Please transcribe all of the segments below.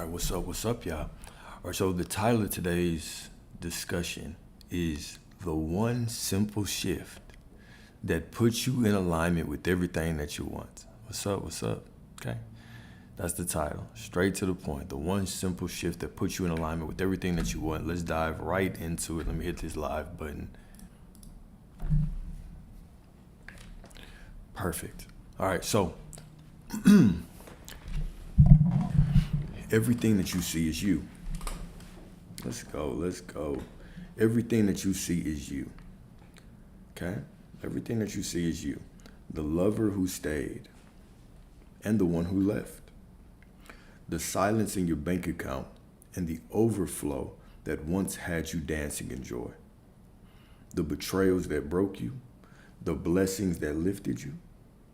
right, what's up, y'all? All right, so the title of today's discussion is the one simple shift that puts you in alignment with everything that you want. What's up? Okay, that's the title. Straight to the point. The one simple shift that puts you in alignment with everything that you want. Let's dive right into it. Let me hit this live button. Perfect. All right, so everything that you see is you. Let's go. Everything that you see is you. Okay? Everything that you see is you. The lover who stayed and the one who left. The silence in your bank account and the overflow that once had you dancing in joy. The betrayals that broke you, the blessings that lifted you,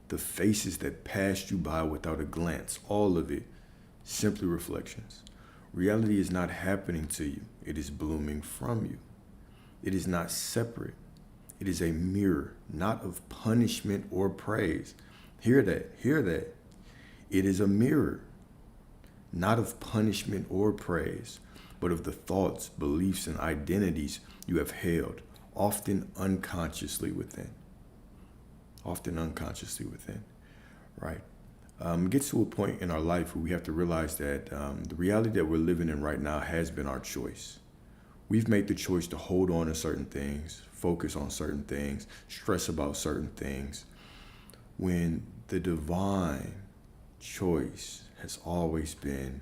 the faces that passed you by without a glance, all of it simply reflections. Reality is not happening to you. It is blooming from you. It is not separate. It is a mirror, not of punishment or praise. Hear that. It is a mirror, not of punishment or praise, but of the thoughts, beliefs, and identities you have held, often unconsciously within. Right? It gets to a point in our life where we have to realize that the reality that we're living in right now has been our choice. We've made the choice to hold on to certain things, focus on certain things, stress about certain things, when the divine choice has always been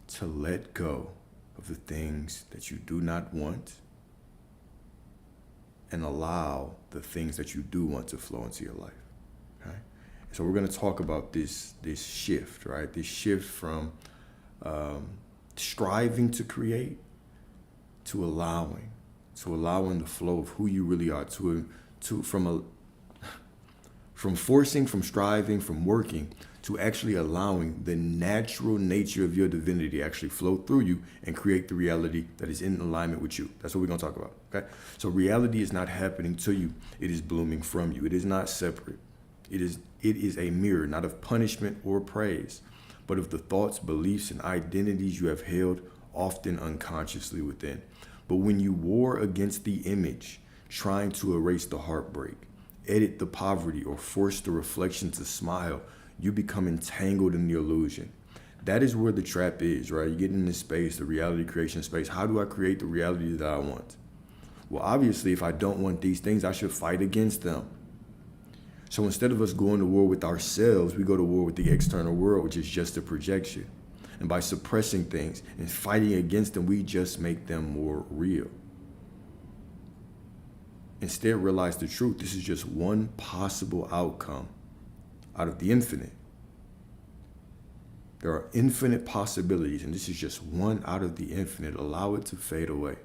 to let go of the things that you do not want and allow the things that you do want to flow into your life. Okay? So we're going to talk about this shift, right? This shift from striving to create to allowing the flow of who you really are, from forcing, from striving, from working, to actually allowing the natural nature of your divinity actually flow through you and create the reality that is in alignment with you. That's what we're going to talk about. Okay? So reality is not happening to you. It is blooming from you. It is not separate. It is a mirror, not of punishment or praise, but of the thoughts, beliefs, and identities you have held, often unconsciously within. But when you war against the image, trying to erase the heartbreak, edit the poverty, or force the reflection to smile, you become entangled in the illusion. That is where the trap is, right? You get in this space, the reality creation space. How do I create the reality that I want? Well, obviously, if I don't want these things, I should fight against them. So instead of us going to war with ourselves, we go to war with the external world, which is just a projection. And by suppressing things and fighting against them, we just make them more real. Instead, realize the truth. This is just one possible outcome out of the infinite. There are infinite possibilities, and this is just one out of the infinite. Allow it to fade away.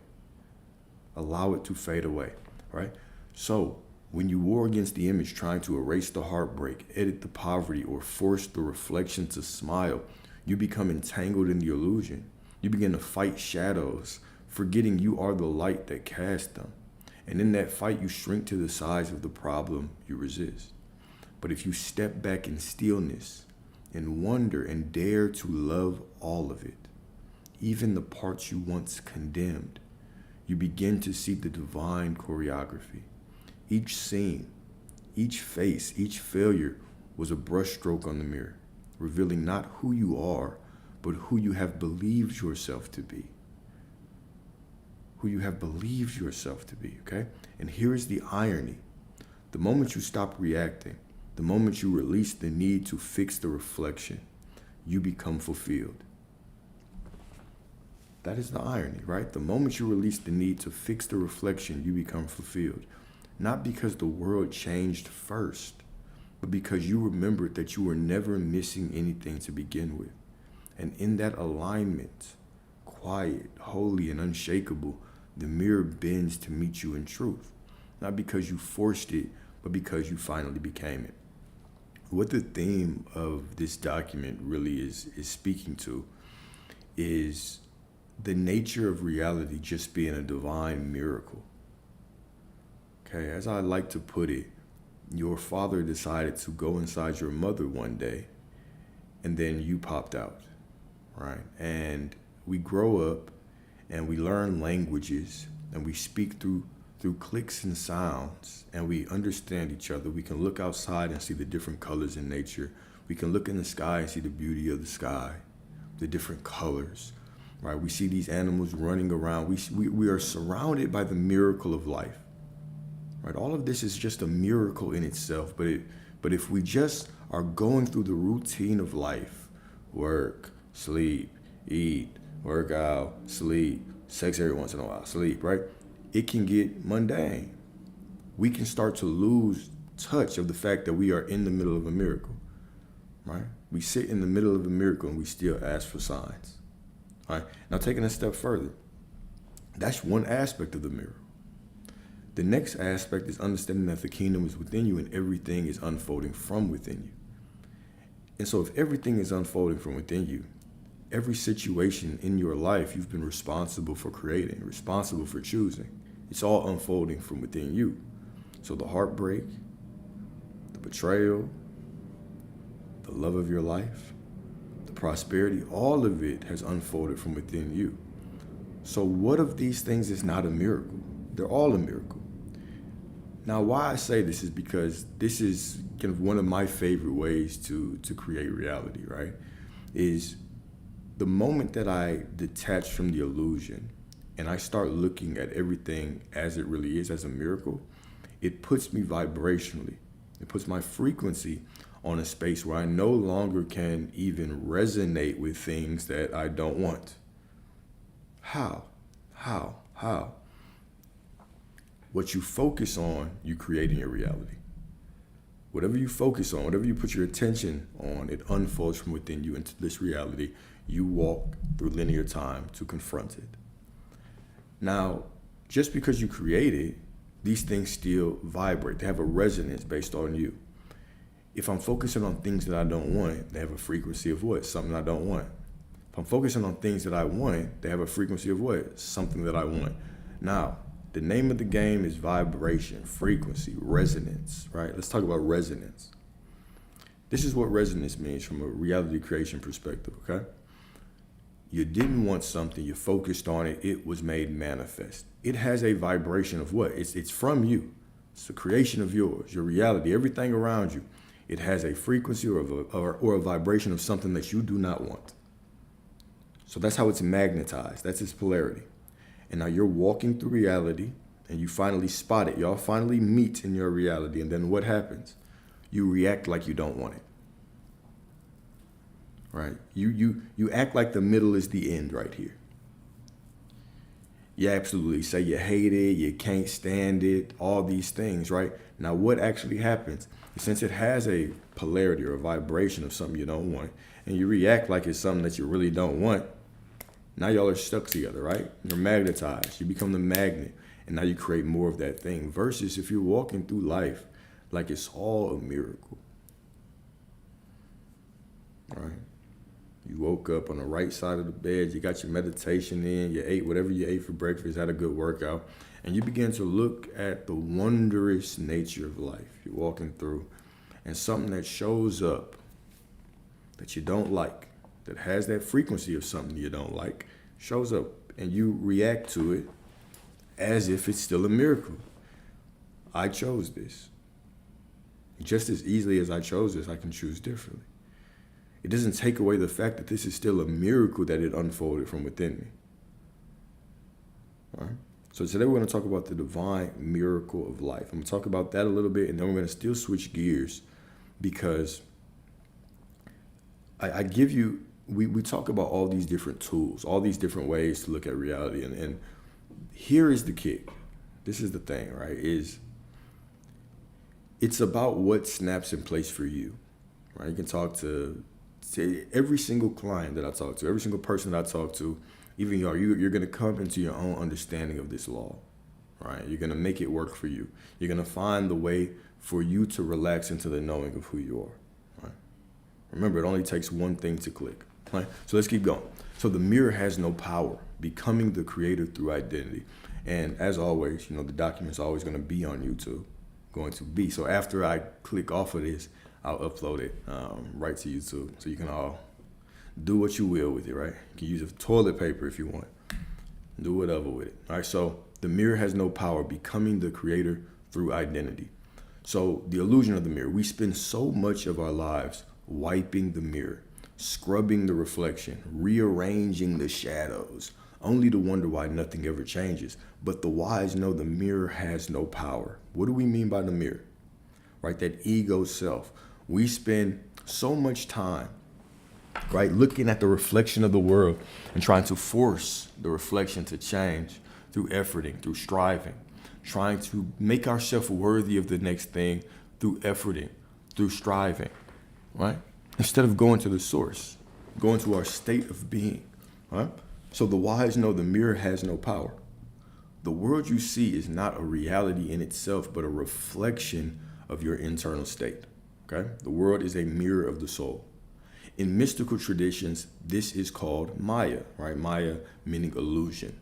Right? So, when you war against the image, trying to erase the heartbreak, edit the poverty, or force the reflection to smile, you become entangled in the illusion. You begin to fight shadows, forgetting you are the light that casts them. And in that fight, you shrink to the size of the problem you resist. But if you step back in stillness and wonder and dare to love all of it, even the parts you once condemned, you begin to see the divine choreography. Each scene, each face, each failure was a brushstroke on the mirror, revealing not who you are, but who you have believed yourself to be. Okay? And here is the irony. The moment you stop reacting, the moment you release the need to fix the reflection, you become fulfilled. That is the irony, right? The moment you release the need to fix the reflection, you become fulfilled. Not because the world changed first, but because you remembered that you were never missing anything to begin with. And in that alignment, quiet, holy, and unshakable, the mirror bends to meet you in truth. Not because you forced it, but because you finally became it. What the theme of this document really is speaking to is the nature of reality just being a divine miracle. Okay, as I like to put it, your father decided to go inside your mother one day, and then you popped out, right? And we grow up and we learn languages and we speak through clicks and sounds, and we understand each other. We can look outside and see the different colors in nature. We can look in the sky and see the beauty of the sky, the different colors, right? We see these animals running around. We are surrounded by the miracle of life, right? All of this is just a miracle in itself, but if we just are going through the routine of life, work, sleep, eat, work out, sleep, sex every once in a while, sleep, right? It can get mundane. We can start to lose touch of the fact that we are in the middle of a miracle, right? We sit in the middle of a miracle and we still ask for signs, all right? Now, taking a step further, that's one aspect of the miracle. The next aspect is understanding that the kingdom is within you and everything is unfolding from within you. And so if everything is unfolding from within you, every situation in your life you've been responsible for creating, responsible for choosing. It's all unfolding from within you. So the heartbreak, the betrayal, the love of your life, the prosperity, all of it has unfolded from within you. So what of these things is not a miracle? They're all a miracle. Now, why I say this is because this is kind of one of my favorite ways to create reality, right? Is the moment that I detach from the illusion and I start looking at everything as it really is, as a miracle, it puts me vibrationally. It puts my frequency on a space where I no longer can even resonate with things that I don't want. How? What you focus on, you create in your reality. Whatever you focus on, whatever you put your attention on, it unfolds from within you into this reality. You walk through linear time to confront it. Now, just because you create it, these things still vibrate. They have a resonance based on you. If I'm focusing on things that I don't want, they have a frequency of what? Something I don't want. If I'm focusing on things that I want, they have a frequency of what? Something that I want. Now, the name of the game is vibration, frequency, resonance, right? Let's talk about resonance. This is what resonance means from a reality creation perspective, okay? You didn't want something, you focused on it, it was made manifest. It has a vibration of what? It's from you. It's a creation of yours, your reality, everything around you. It has a frequency or a vibration of something that you do not want. So that's how it's magnetized. That's its polarity. And now you're walking through reality and you finally spot it. Y'all finally meet in your reality. And then what happens? You react like you don't want it. Right? You act like the middle is the end right here. You absolutely say you hate it, you can't stand it, all these things, right? Now what actually happens? Since it has a polarity or a vibration of something you don't want, and you react like it's something that you really don't want, now y'all are stuck together, right? You're magnetized. You become the magnet, and now you create more of that thing. Versus if you're walking through life like it's all a miracle, right? You woke up on the right side of the bed, you got your meditation in, you ate whatever you ate for breakfast, had a good workout, and you begin to look at the wondrous nature of life. You're walking through, and something that shows up that you don't like, that has that frequency of something you don't like, shows up, and you react to it as if it's still a miracle. I chose this. Just as easily as I chose this, I can choose differently. It doesn't take away the fact that this is still a miracle that it unfolded from within me. All right? So today we're going to talk about the divine miracle of life. I'm going to talk about that a little bit, and then we're going to still switch gears because I give you, we talk about all these different tools, all these different ways to look at reality. And here is the kick. This is the thing, right? It's about what snaps in place for you, right? You can talk to every single client that I talk to, every single person that I talk to, even you're going to come into your own understanding of this law, right? You're going to make it work for you. You're going to find the way for you to relax into the knowing of who you are, right? Remember, it only takes one thing to click, right? So let's keep going. So the mirror has no power, becoming the creator through identity. And as always, the document's always going to be on YouTube, going to be. So after I click off of this, I'll upload it right to YouTube so you can all Do what you will with it, right? You can use a toilet paper if you want. Do whatever with it. All right, so the mirror has no power, becoming the creator through identity. So the illusion of the mirror, we spend so much of our lives wiping the mirror, scrubbing the reflection, rearranging the shadows, only to wonder why nothing ever changes. But the wise know the mirror has no power. What do we mean by the mirror? Right, that ego self. We spend so much time, right, looking at the reflection of the world and trying to force the reflection to change through efforting, through striving, trying to make ourselves worthy of the next thing through efforting, through striving, right? Instead of going to the source, going to our state of being, right? So the wise know the mirror has no power. The world you see is not a reality in itself, but a reflection of your internal state, okay? The world is a mirror of the soul. In mystical traditions, this is called Maya, right? Maya meaning illusion.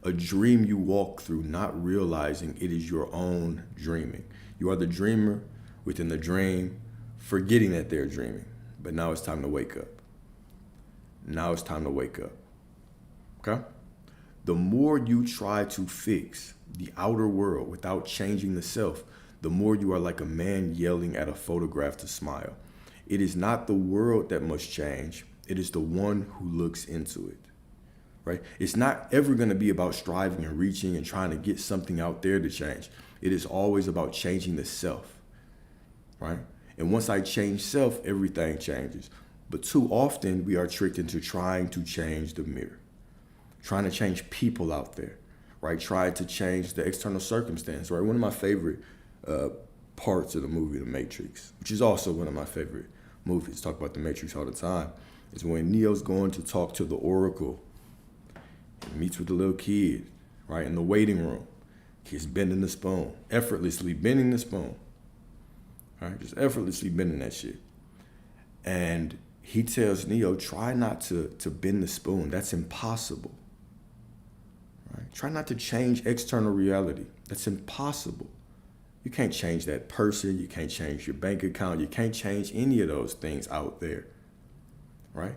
A dream you walk through not realizing it is your own dreaming. You are the dreamer within the dream, forgetting that they're dreaming. But now it's time to wake up. Now it's time to wake up, okay? The more you try to fix the outer world without changing the self, the more you are like a man yelling at a photograph to smile. It is not the world that must change. It is the one who looks into it, right? It's not ever going to be about striving and reaching and trying to get something out there to change. It is always about changing the self, right? And once I change self, everything changes. But too often we are tricked into trying to change the mirror, trying to change people out there, right? Trying to change the external circumstance, right? One of my favorite parts of the movie The Matrix, which is also one of my favorite movies, talk about The Matrix all the time, is when Neo's going to talk to the Oracle and meets with the little kid, right, in the waiting room. He's bending the spoon, effortlessly bending the spoon, right, just effortlessly bending that shit. And he tells Neo, try not to bend the spoon. That's impossible, right? Try not to change external reality. That's impossible. You can't change that person. You can't change your bank account. You can't change any of those things out there, right?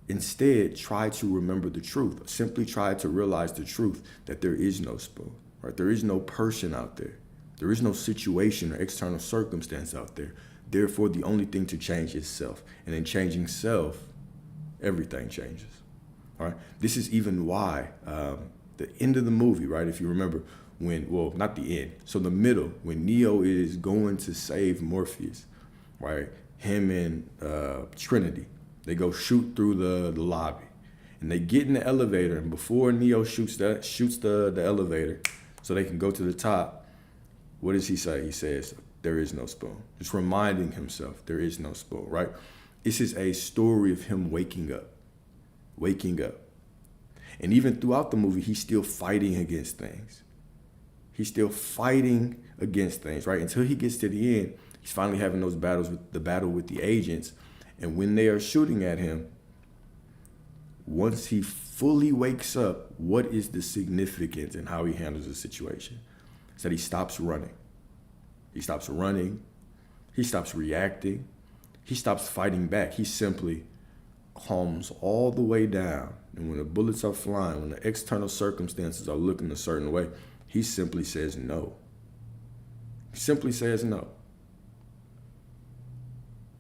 Instead, try to remember the truth. Simply try to realize the truth that there is no spoon, right? There is no person out there. There is no situation or external circumstance out there. Therefore, the only thing to change is self. And in changing self, everything changes, all right? This is even why the end of the movie, right, if you remember, well, not the end, so the middle, when Neo is going to save Morpheus, right, him and Trinity, they go shoot through the lobby, and they get in the elevator, and before Neo shoots the elevator so they can go to the top, what does he say? He says, there is no spoon. Just reminding himself, there is no spoon, right? This is a story of him waking up. And even throughout the movie, he's still fighting against things. He's still fighting against things, right? Until he gets to the end, he's finally having those battles with the agents. And when they are shooting at him, once he fully wakes up, what is the significance in how he handles the situation? It's that he stops running. He stops running. He stops reacting. He stops fighting back. He simply calms all the way down. And when the bullets are flying, when the external circumstances are looking a certain way, he simply says no. He simply says no.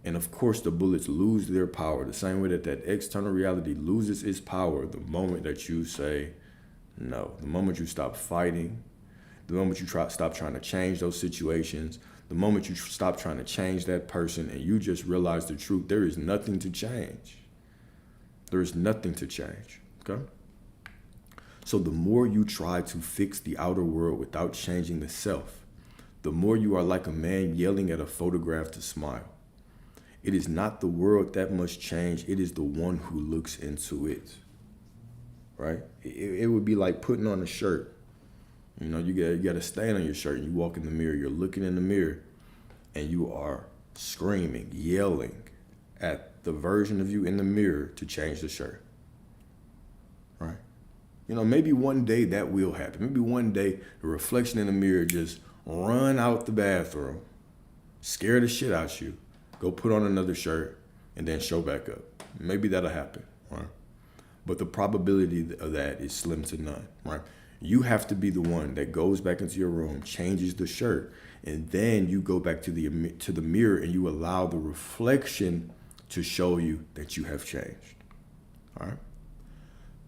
And of course, the bullets lose their power the same way that external reality loses its power the moment that you say no. The moment you stop fighting, the moment you stop trying to change those situations, the moment you stop trying to change that person and you just realize the truth, there is nothing to change. There is nothing to change, okay? So the more you try to fix the outer world without changing the self, the more you are like a man yelling at a photograph to smile. It is not the world that must change. It is the one who looks into it, right? It would be like putting on a shirt. You know, you got a stain on your shirt and you walk in the mirror, you're looking in the mirror and you are screaming, yelling at the version of you in the mirror to change the shirt, right? You know, maybe one day that will happen. Maybe one day the reflection in the mirror just run out the bathroom, scare the shit out you, go put on another shirt, and then show back up. Maybe that'll happen, right? But the probability of that is slim to none, right? You have to be the one that goes back into your room, changes the shirt, and then you go back to the mirror and you allow the reflection to show you that you have changed. All right.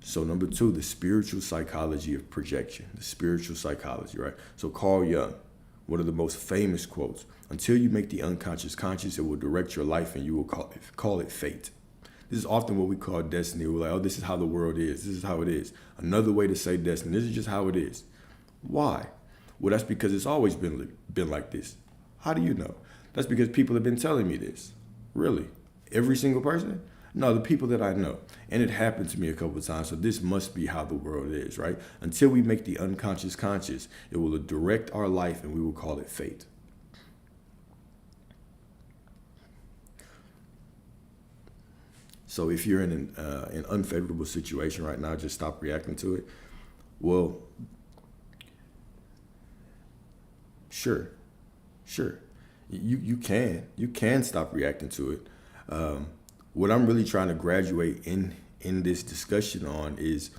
So number 2, the spiritual psychology of projection, the spiritual psychology, right? So Carl Jung, one of the most famous quotes, until you make the unconscious conscious, it will direct your life and you will call it fate. This is often what we call destiny. We're like, oh, this is how the world is. This is how it is. Another way to say destiny. This is just how it is. Why? Well, that's because it's always been like this. How do you know? That's because people have been telling me this. Really? Every single person? No, the people that I know. And it happened to me a couple of times. So this must be how the world is, right? Until we make the unconscious conscious, it will direct our life and we will call it fate. So if you're in an unfavorable situation right now, just stop reacting to it. Well, sure. You can stop reacting to it. What I'm really trying to graduate in this discussion on is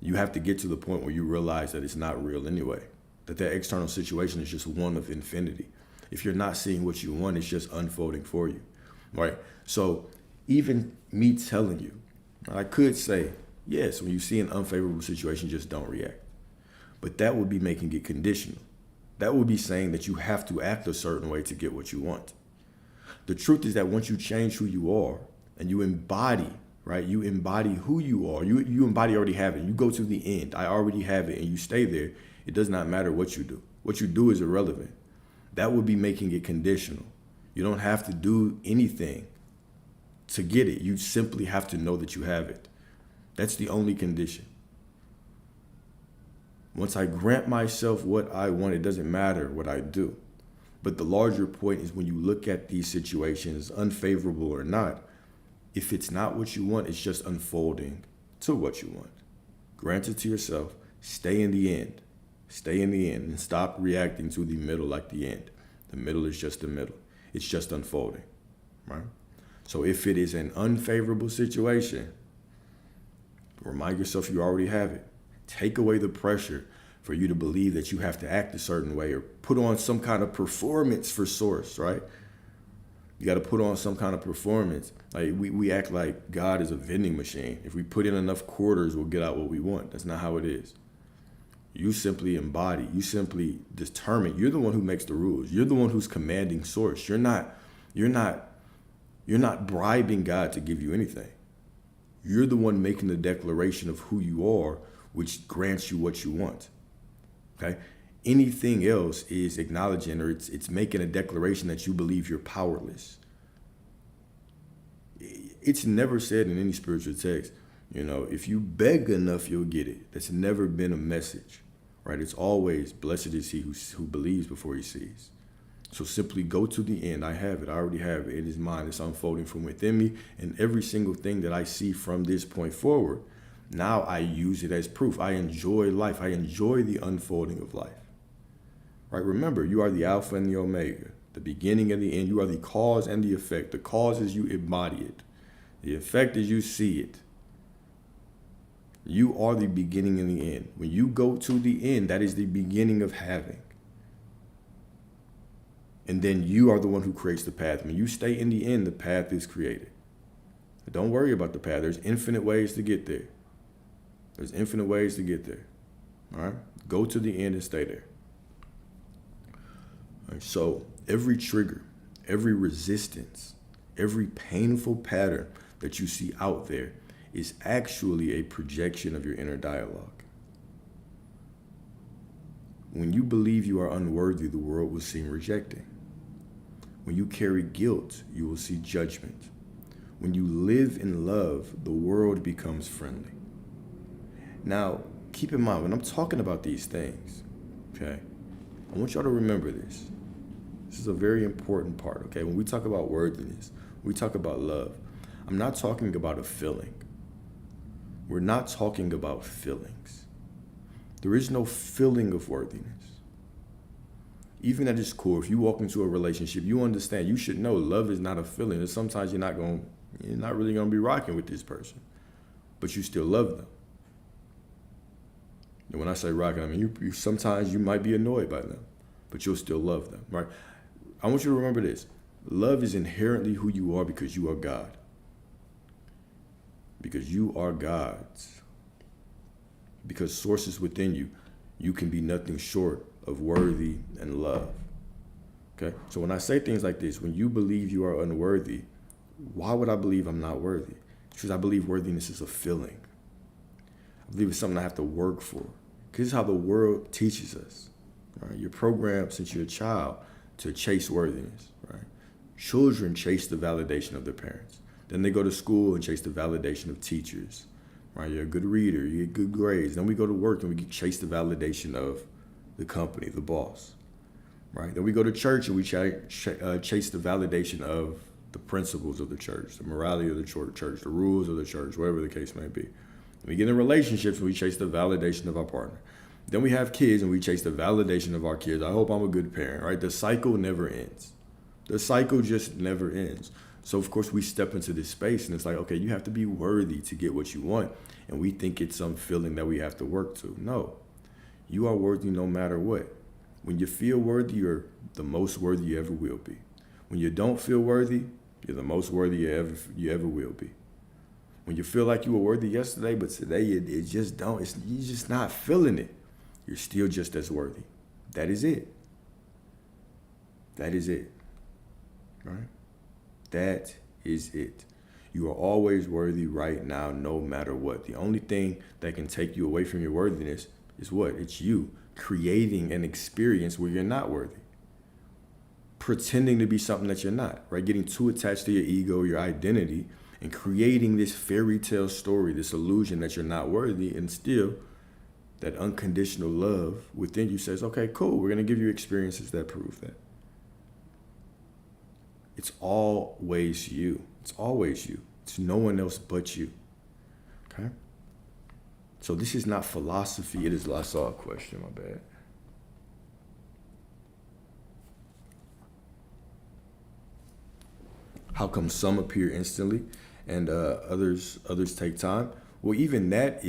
you have to get to the point where you realize that it's not real anyway, that external situation is just one of infinity. If you're not seeing what you want, it's just unfolding for you, right? So even me telling you, I could say, yes, when you see an unfavorable situation, just don't react. But that would be making it conditional. That would be saying that you have to act a certain way to get what you want. The truth is that once you change who you are and you embody, right? You embody who you are. You embody already have it. You go to the end. I already have it, and you stay there. It does not matter what you do. What you do is irrelevant. That would be making it conditional. You don't have to do anything to get it. You simply have to know that you have it. That's the only condition. Once I grant myself what I want, it doesn't matter what I do. But the larger point is when you look at these situations, unfavorable or not, if it's not what you want, it's just unfolding to what you want. Grant it to yourself. Stay in the end. Stay in the end and stop reacting to the middle like the end. The middle is just the middle. It's just unfolding, right? So if it is an unfavorable situation, remind yourself you already have it. Take away the pressure for you to believe that you have to act a certain way or put on some kind of performance for source, right? You got to put on some kind of performance. Like we act like God is a vending machine. If we put in enough quarters, we'll get out what we want. That's not how it is. You simply embody. You simply determine. You're the one who makes the rules. You're the one who's commanding source. You're not bribing God to give you anything. You're the one making the declaration of who you are, which grants you what you want. Okay? Anything else is acknowledging or it's making a declaration that you believe you're powerless. It's never said in any spiritual text, if you beg enough, you'll get it. That's never been a message, right? It's always, blessed is he who believes before he sees. So simply go to the end. I have it. I already have it. It is mine. It's unfolding from within me. And every single thing that I see from this point forward, now I use it as proof. I enjoy life. I enjoy the unfolding of life. Right? Remember, you are the Alpha and the Omega, the beginning and the end. You are the cause and the effect. The cause is you embody it. The effect is you see it. You are the beginning and the end. When you go to the end, that is the beginning of having. And then you are the one who creates the path. When you stay in the end, the path is created. But don't worry about the path. There's infinite ways to get there. There's infinite ways to get there. All right? Go to the end and stay there. All right, so every trigger, every resistance, every painful pattern that you see out there is actually a projection of your inner dialogue. When you believe you are unworthy, the world will seem rejecting. When you carry guilt, you will see judgment. When you live in love, the world becomes friendly. Now, keep in mind, when I'm talking about these things, okay, I want y'all to remember this. This is a very important part, okay? When we talk about worthiness, we talk about love, I'm not talking about a feeling. We're not talking about feelings. There is no feeling of worthiness. Even at its core, if you walk into a relationship, you understand, you should know love is not a feeling. And sometimes you're not going to You're not really going to be rocking with this person, but you still love them. And when I say rocking, I mean you sometimes you might be annoyed by them, but you'll still love them, right? I want you to remember this. Love is inherently who you are because you are God. Because you are God's. Because sources within you, you can be nothing short of worthy and love. Okay? So when I say things like this, when you believe you are unworthy, why would I believe I'm not worthy? Because I believe worthiness is a feeling. I believe it's something I have to work for. Because this is how the world teaches us. Right? You're programmed since you're a child to chase worthiness. Right? Children chase the validation of their parents. Then they go to school and chase the validation of teachers. Right? You're a good reader, you get good grades. Then we go to work and we chase the validation of the company, the boss. Right? Then we go to church and we chase the validation of the principles of the church, the morality of the church, the rules of the church, whatever the case may be. We get in relationships and we chase the validation of our partner. Then we have kids and we chase the validation of our kids. I hope I'm a good parent, right? The cycle never ends. The cycle just never ends. So of course we step into this space and it's like, okay, you have to be worthy to get what you want. And we think it's some feeling that we have to work to. No, you are worthy no matter what. When you feel worthy, you're the most worthy you ever will be. When you don't feel worthy, you're the most worthy you ever will be. When you feel like you were worthy yesterday, but today it just don't, you're just not feeling it. You're still just as worthy. That is it. That is it. Right? That is it. You are always worthy right now, no matter what. The only thing that can take you away from your worthiness is what? It's you creating an experience where you're not worthy. Pretending to be something that you're not, right? Getting too attached to your ego, your identity, and creating this fairy tale story, this illusion that you're not worthy, and still that unconditional love within you says, okay, cool, we're going to give you experiences that prove that. It's always you. It's always you. It's no one else but you. Okay? So this is not philosophy. It is, I saw a question, my bad. How come some appear instantly and others take time? Well, even that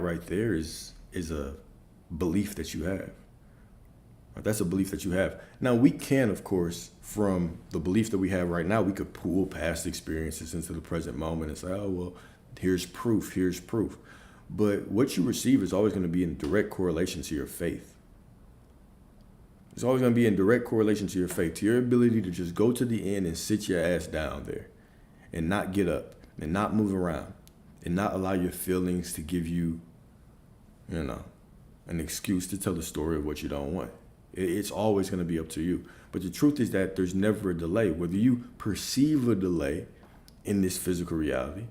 right there is a belief that you have. That's a belief that you have. Now we can, of course, from the belief that we have right now, we could pull past experiences into the present moment and say, oh, well, here's proof. But what you receive is always going to be in direct correlation to your faith. It's always going to be in direct correlation to your faith, to your ability to just go to the end and sit your ass down there and not get up and not move around and not allow your feelings to give you, an excuse to tell the story of what you don't want. It's always going to be up to you. But the truth is that there's never a delay, whether you perceive a delay in this physical reality,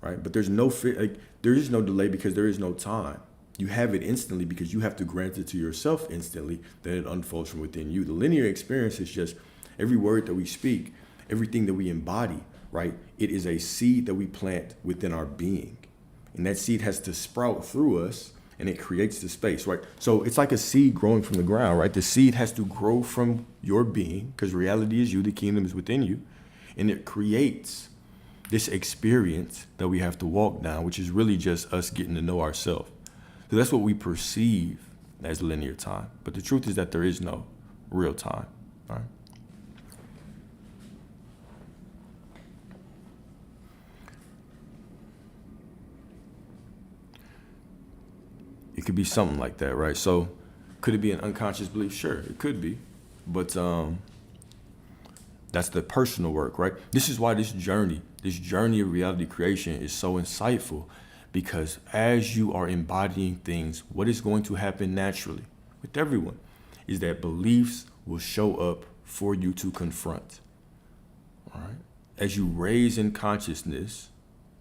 right? But there is no delay because there is no time. You have it instantly because you have to grant it to yourself instantly, then it unfolds from within you. The linear experience is just every word that we speak, everything that we embody, right? It is a seed that we plant within our being. And that seed has to sprout through us and it creates the space, right? So it's like a seed growing from the ground, right? The seed has to grow from your being because reality is you, the kingdom is within you. And it creates this experience that we have to walk down, which is really just us getting to know ourselves. So that's what we perceive as linear time. But the truth is that there is no real time, all right? It could be something like that, right? So could it be an unconscious belief? Sure, it could be. But that's the personal work, right? This is why this journey of reality creation is so insightful, because as you are embodying things, what is going to happen naturally with everyone is that beliefs will show up for you to confront, all right? As you raise in consciousness,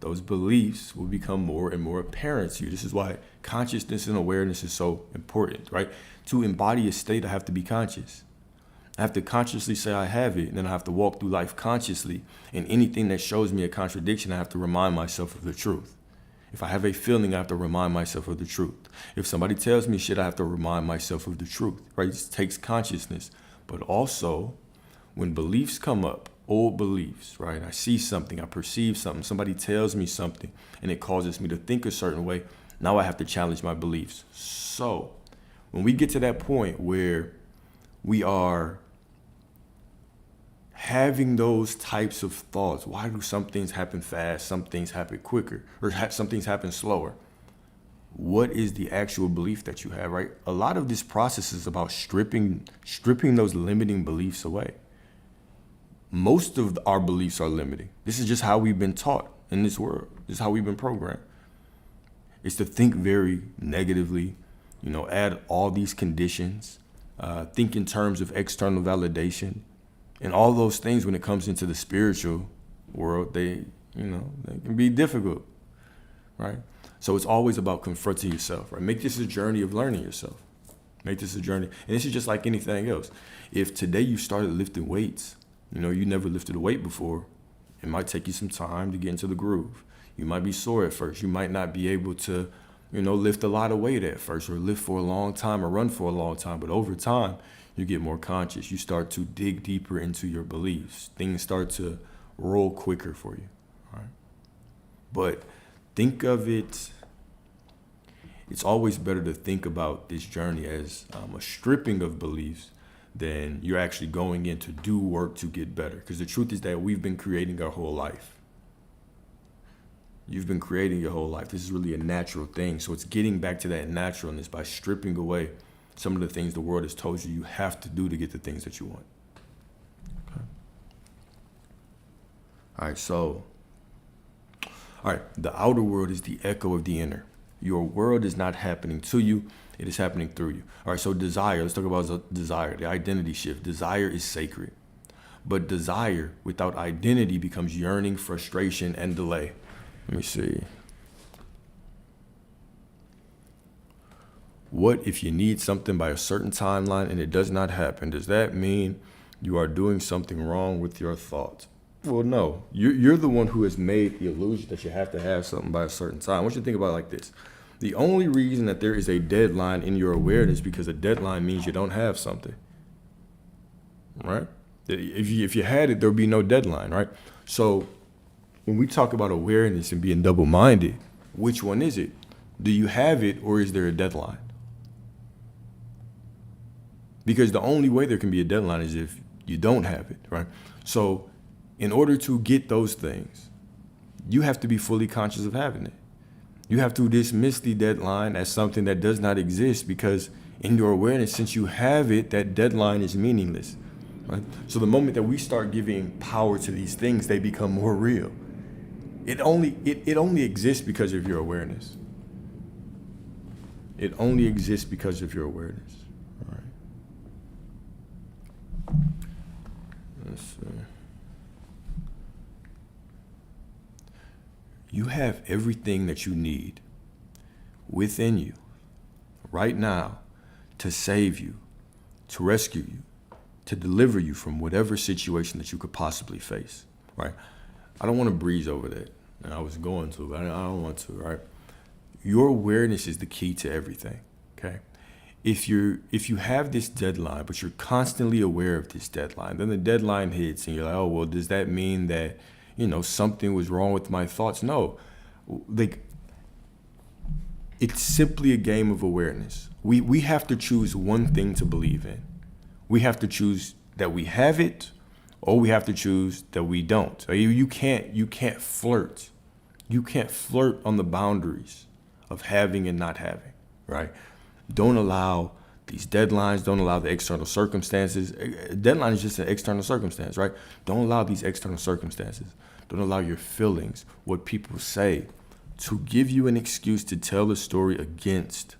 those beliefs will become more and more apparent to you. This is why consciousness and awareness is so important, right? To embody a state, I have to be conscious. I have to consciously say I have it, and then I have to walk through life consciously. And anything that shows me a contradiction, I have to remind myself of the truth. If I have a feeling, I have to remind myself of the truth. If somebody tells me shit, I have to remind myself of the truth, right? It takes consciousness. But also, when beliefs come up, old beliefs, right? I see something, I perceive something, somebody tells me something, and it causes me to think a certain way. Now I have to challenge my beliefs. So when we get to that point where we are having those types of thoughts, why do some things happen fast, some things happen quicker, or some things happen slower? What is the actual belief that you have, right? A lot of this process is about stripping those limiting beliefs away. Most of our beliefs are limiting. This is just how we've been taught in this world. This is how we've been programmed. It's to think very negatively, add all these conditions, think in terms of external validation, and all those things. When it comes into the spiritual world, they can be difficult, right? So it's always about confronting yourself, right? Make this a journey of learning yourself. Make this a journey. And this is just like anything else. If today you started lifting weights, you never lifted a weight before, it might take you some time to get into the groove. You might be sore at first. You might not be able to, lift a lot of weight at first, or lift for a long time, or run for a long time. But over time, you get more conscious. You start to dig deeper into your beliefs. Things start to roll quicker for you, all right? But think of it, it's always better to think about this journey as a stripping of beliefs than you're actually going in to do work to get better. Because the truth is that we've been creating our whole life. You've been creating your whole life. This is really a natural thing. So it's getting back to that naturalness by stripping away some of the things the world has told you have to do to get the things that you want. Okay. All right, the outer world is the echo of the inner. Your world is not happening to you, it is happening through you. All right, so desire, let's talk about desire, the identity shift. Desire is sacred, but desire without identity becomes yearning, frustration, and delay. Let me see. What if you need something by a certain timeline and it does not happen? Does that mean you are doing something wrong with your thoughts? Well, no. You're the one who has made the illusion that you have to have something by a certain time. I want you to think about it like this. The only reason that there is a deadline in your awareness is because a deadline means you don't have something, right? If you had it, there would be no deadline, right? So when we talk about awareness and being double-minded, which one is it? Do you have it, or is there a deadline? Because the only way there can be a deadline is if you don't have it, right? So in order to get those things, you have to be fully conscious of having it. You have to dismiss the deadline as something that does not exist, because in your awareness, since you have it, that deadline is meaningless, right? So the moment that we start giving power to these things, they become more real. It only exists because of your awareness. It only exists because of your awareness. All right. Let's see. You have everything that you need within you right now to save you, to rescue you, to deliver you from whatever situation that you could possibly face, right? I don't want to breeze over that, and I was going to, but I don't want to, right? Your awareness is the key to everything, okay? If you have this deadline, but you're constantly aware of this deadline, then the deadline hits and you're like, oh, well, does that mean that, something was wrong with my thoughts? No, it's simply a game of awareness. We have to choose one thing to believe in. We have to choose that we have it, or we have to choose that we don't. So you can't flirt. You can't flirt on the boundaries of having and not having, right? Don't allow these deadlines. Don't allow the external circumstances. A deadline is just an external circumstance, right? Don't allow these external circumstances. Don't allow your feelings, what people say, to give you an excuse to tell a story against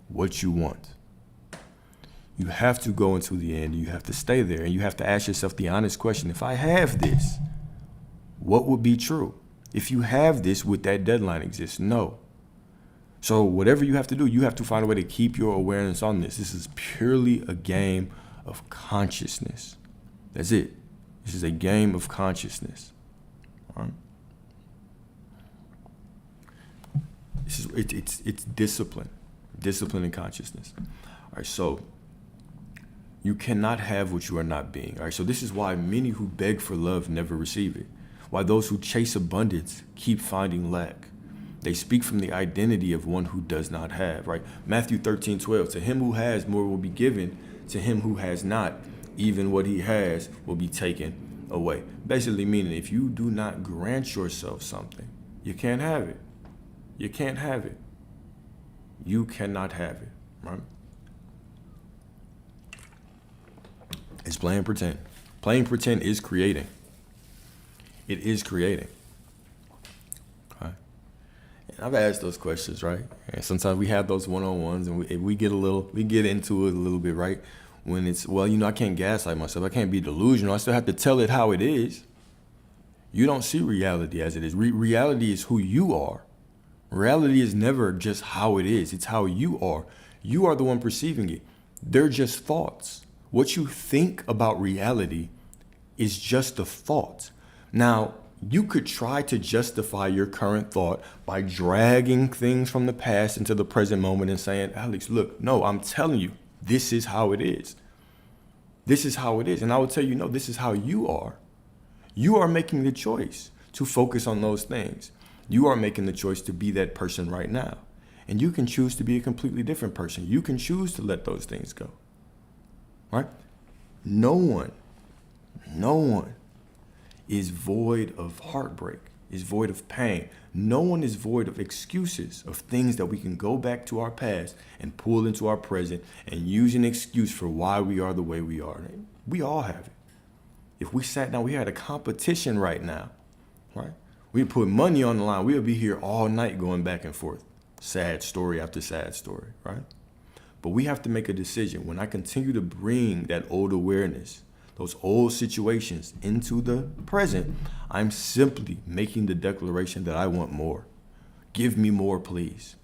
what you want. You have to go into the end. You have to stay there, and you have to ask yourself the honest question: if I have this, what would be true? If you have this, would that deadline exist? No. So whatever you have to do, you have to find a way to keep your awareness on this. This is purely a game of consciousness. That's it. This is a game of consciousness. All right? It's discipline and consciousness. All right, so You cannot have what you are not being. All right. So this is why many who beg for love never receive it. Why those who chase abundance keep finding lack. They speak from the identity of one who does not have, right? Matthew 13:12, to him who has more will be given, to him who has not, even what he has will be taken away. Basically meaning if you do not grant yourself something, you can't have it. You can't have it. You cannot have it, right? It's playing pretend. Playing pretend is creating. It is creating. Okay. And I've asked those questions, right? And sometimes we have those one-on-ones, and we get into it a little bit, right? When it's, well, I can't gaslight myself. I can't be delusional. I still have to tell it how it is. You don't see reality as it is. Reality is who you are. Reality is never just how it is. It's how you are. You are the one perceiving it. They're just thoughts. What you think about reality is just a thought. Now, you could try to justify your current thought by dragging things from the past into the present moment and saying, Alex, look, no, I'm telling you, this is how it is. This is how it is. And I will tell you, no, this is how you are. You are making the choice to focus on those things. You are making the choice to be that person right now. And you can choose to be a completely different person. You can choose to let those things go. Right? No one is void of heartbreak, is void of pain. No one is void of excuses, of things that we can go back to our past and pull into our present and use an excuse for why we are the way we are. We all have it. If we sat down, we had a competition right now, right? We put money on the line. We'll be here all night going back and forth. Sad story after sad story, right? But we have to make a decision. When I continue to bring that old awareness, those old situations into the present, I'm simply making the declaration that I want more. Give me more, please.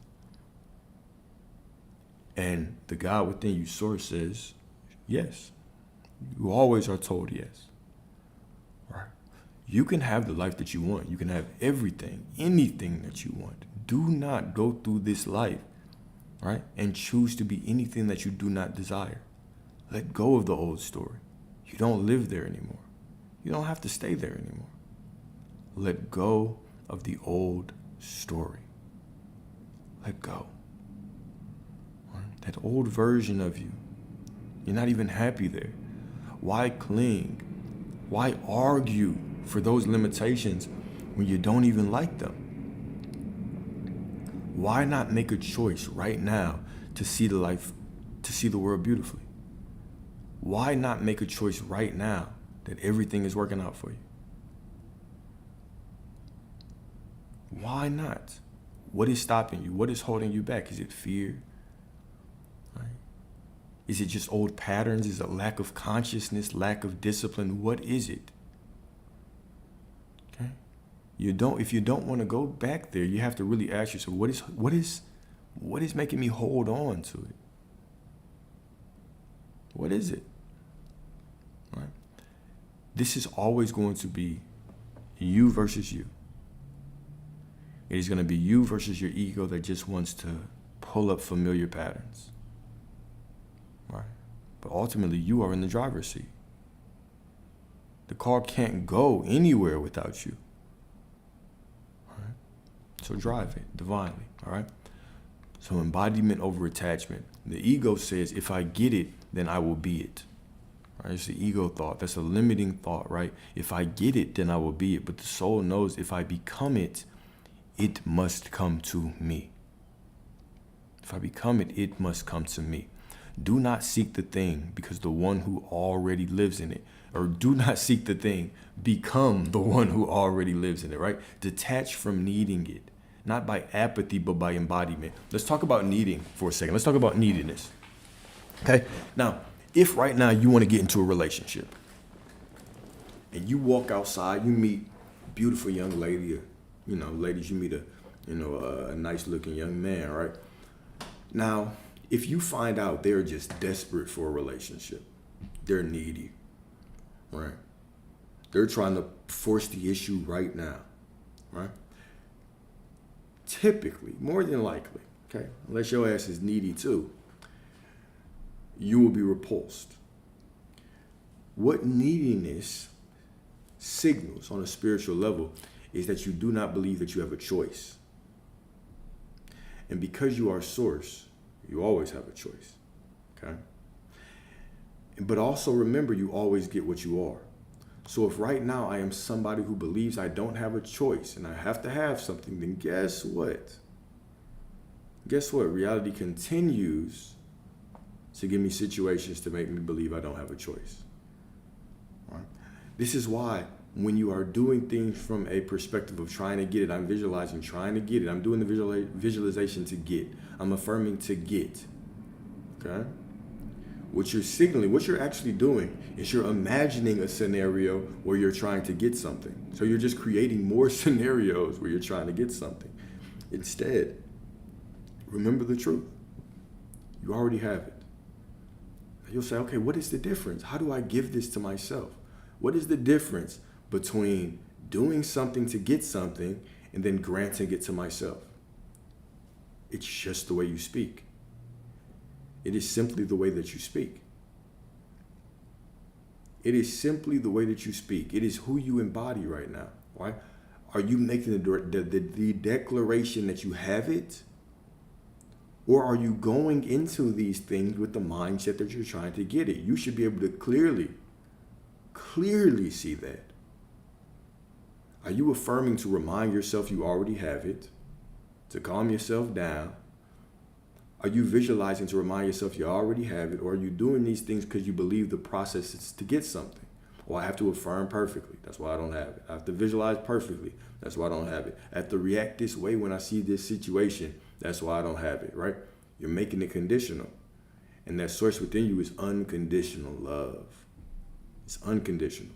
And the God within you source says, yes. You always are told yes. Right? You can have the life that you want. You can have everything, anything that you want. Do not go through this life, right, and choose to be anything that you do not desire. Let go of the old story. You don't live there anymore. You don't have to stay there anymore. Let go of the old story. Let go. Right? That old version of you. You're not even happy there. Why cling? Why argue for those limitations when you don't even like them? Why not make a choice right now to see the world beautifully? Why not make a choice right now that everything is working out for you? Why not? What is stopping you? What is holding you back? Is it fear? Right? Is it just old patterns? Is it lack of consciousness, lack of discipline? What is it? Okay? If you don't want to go back there, you have to really ask yourself, what is making me hold on to it? What is it? Right? This is always going to be you versus you. It is going to be you versus your ego that just wants to pull up familiar patterns. Right? But ultimately, you are in the driver's seat. The car can't go anywhere without you. All right? So drive it divinely. All right? So embodiment over attachment. The ego says, if I get it, then I will be it. Right? It's the ego thought. That's a limiting thought, right? If I get it, then I will be it. But the soul knows if I become it, it must come to me. If I become it, it must come to me. Do not seek the thing because the one who already lives in it. Or do not seek the thing, become the one who already lives in it, right? Detach from needing it. Not by apathy, but by embodiment. Let's talk about needing for a second. Let's talk about neediness. Okay? Now, if right now you want to get into a relationship and you walk outside, you meet a beautiful young lady, or, ladies, you meet a nice looking young man, right? Now, if you find out they're just desperate for a relationship, they're needy, right? They're trying to force the issue right now, right? Typically, more than likely, okay, unless your ass is needy too, you will be repulsed. What neediness signals on a spiritual level is that you do not believe that you have a choice. And because you are source, you always have a choice. Okay? But also remember, you always get what you are. So if right now I am somebody who believes I don't have a choice and I have to have something, then guess what? Guess what? Reality continues to give me situations to make me believe I don't have a choice. All right? This is why when you are doing things from a perspective of trying to get it, I'm visualizing, trying to get it. I'm doing the visualization to get. I'm affirming to get. Okay? What you're signaling, what you're actually doing is you're imagining a scenario where you're trying to get something. So you're just creating more scenarios where you're trying to get something. Instead, remember the truth. You already have it. You'll say, okay, what is the difference? How do I give this to myself? What is the difference between doing something to get something and then granting it to myself? It's just the way you speak. It is simply the way that you speak. It is simply the way that you speak. It is who you embody right now. Right? Are you making the declaration that you have it? Or are you going into these things with the mindset that you're trying to get it? You should be able to clearly see that. Are you affirming to remind yourself you already have it? To calm yourself down? Are you visualizing to remind yourself you already have it? Or are you doing these things because you believe the process is to get something? Or I have to affirm perfectly. That's why I don't have it. I have to visualize perfectly. That's why I don't have it. I have to react this way when I see this situation. That's why I don't have it, right? You're making it conditional. And that source within you is unconditional love. It's unconditional.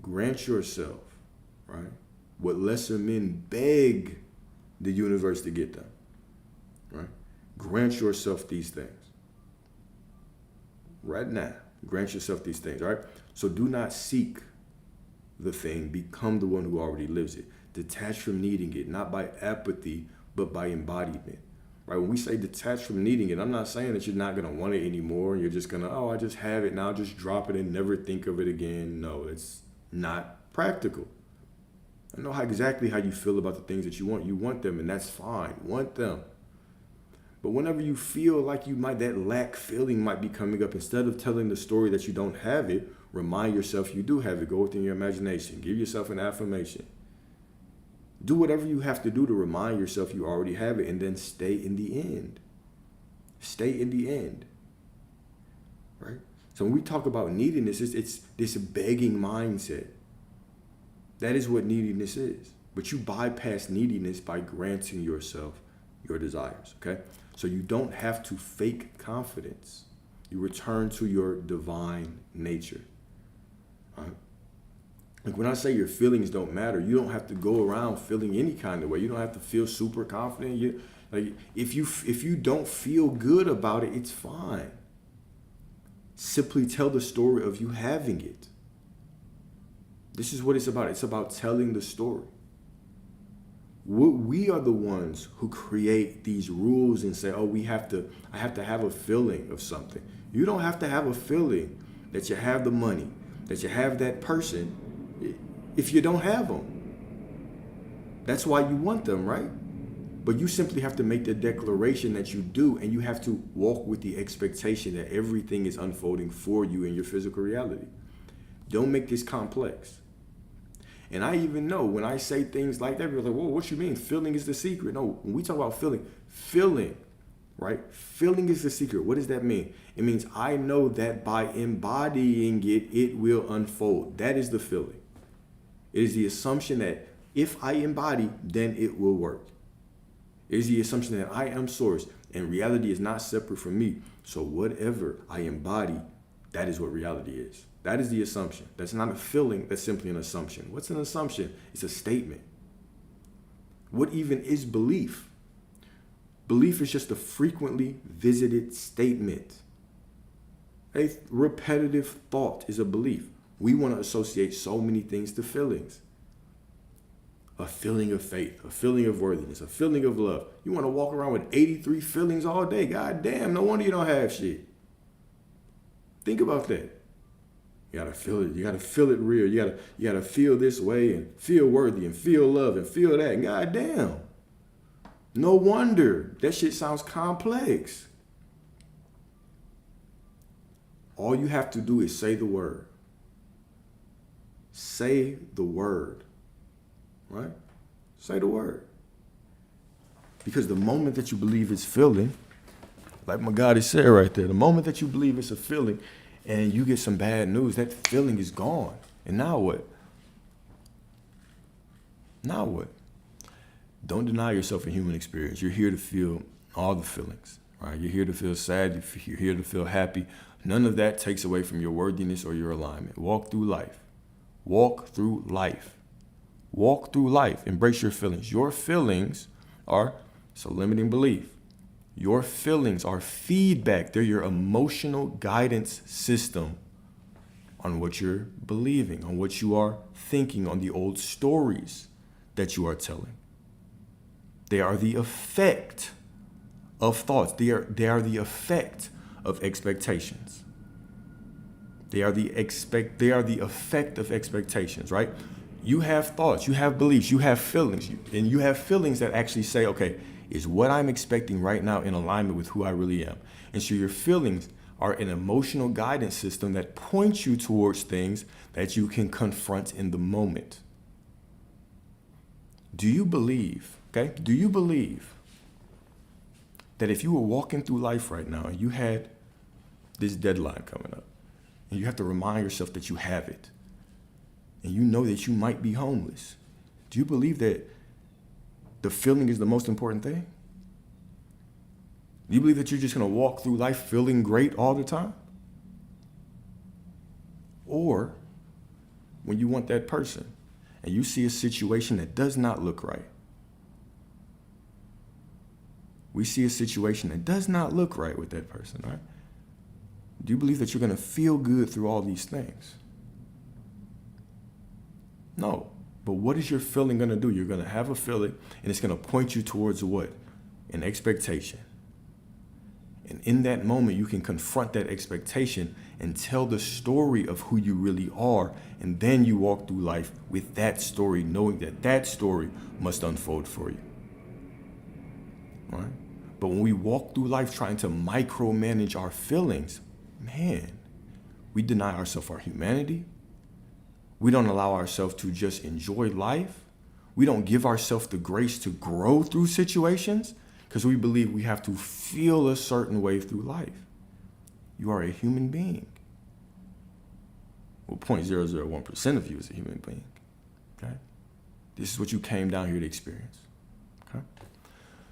Grant yourself, right, what lesser men beg the universe to get them. Right? Grant yourself these things. Right now, grant yourself these things, right? So do not seek the thing, become the one who already lives it. Detach from needing it, not by apathy, but by embodiment. Right? When we say detach from needing it, I'm not saying that you're not going to want it anymore. You're just going to, I just have it now, just drop it and never think of it again. No, it's not practical. I know exactly how you feel about the things that you want. You want them, and that's fine. Want them. But whenever you feel like that lack feeling might be coming up, instead of telling the story that you don't have it, remind yourself you do have it. Go within your imagination. Give yourself an affirmation. Do whatever you have to do to remind yourself you already have it, and then stay in the end. Stay in the end. Right? So when we talk about neediness, it's this begging mindset. That is what neediness is. But you bypass neediness by granting yourself your desires, okay? So you don't have to fake confidence. You return to your divine nature. All right? Like when I say your feelings don't matter, you don't have to go around feeling any kind of way. You don't have to feel super confident. If you don't feel good about it, it's fine. Simply tell the story of you having it. This is what it's about. It's about telling the story. We are the ones who create these rules and say, I have to have a feeling of something. You don't have to have a feeling that you have the money, that you have that person, if you don't have them. That's why you want them, right? But you simply have to make the declaration that you do, and you have to walk with the expectation that everything is unfolding for you in your physical reality. Don't make this complex. And I even know when I say things like that, people are like, whoa, what you mean? Feeling is the secret. No, when we talk about feeling, right? Feeling is the secret. What does that mean? It means I know that by embodying it, it will unfold. That is the feeling. It is the assumption that if I embody, then it will work. It is the assumption that I am source and reality is not separate from me. So whatever I embody, that is what reality is. That is the assumption. That's not a feeling, that's simply an assumption. What's an assumption? It's a statement. What even is belief? Belief is just a frequently visited statement. A repetitive thought is a belief. We want to associate so many things to feelings. A feeling of faith, a feeling of worthiness, a feeling of love. You want to walk around with 83 feelings all day. God damn, no wonder you don't have shit. Think about that. You gotta feel it. You gotta feel it real. You gotta feel this way and feel worthy and feel love and feel that. God damn. No wonder that shit sounds complex. All you have to do is say the word. Say the word. Right? Say the word. Because the moment that you believe it's feeling, like my God has said right there, the moment that you believe it's a feeling and you get some bad news, that feeling is gone. And now what? Now what? Don't deny yourself a human experience. You're here to feel all the feelings, right? You're here to feel sad. You're here to feel happy. None of that takes away from your worthiness or your alignment. Walk through life. Walk through life. Walk through life. Embrace your feelings. Your feelings are, it's a limiting belief. Your feelings are feedback. They're your emotional guidance system on what you're believing, on what you are thinking, on the old stories that you are telling. They are the effect of thoughts. They are the effect of expectations. They are the effect of expectations, right? You have thoughts, you have beliefs, you have feelings, and you have feelings that actually say, okay, is what I'm expecting right now in alignment with who I really am? And so your feelings are an emotional guidance system that points you towards things that you can confront in the moment. Do you believe that if you were walking through life right now and you had this deadline coming up, and you have to remind yourself that you have it, and you know that you might be homeless, do you believe that the feeling is the most important thing? Do you believe that you're just going to walk through life feeling great all the time? Or when you want that person and you see a situation that does not look right, we see a situation that does not look right with that person, right? Do you believe that you're going to feel good through all these things? No. But what is your feeling going to do? You're going to have a feeling, and it's going to point you towards what? An expectation. And in that moment, you can confront that expectation and tell the story of who you really are. And then you walk through life with that story, knowing that that story must unfold for you. Right? But when we walk through life trying to micromanage our feelings, man, we deny ourselves our humanity. We don't allow ourselves to just enjoy life. We don't give ourselves the grace to grow through situations because we believe we have to feel a certain way through life. You are a human being. Well, 0.001% of you is a human being. Okay? This is what you came down here to experience. Okay?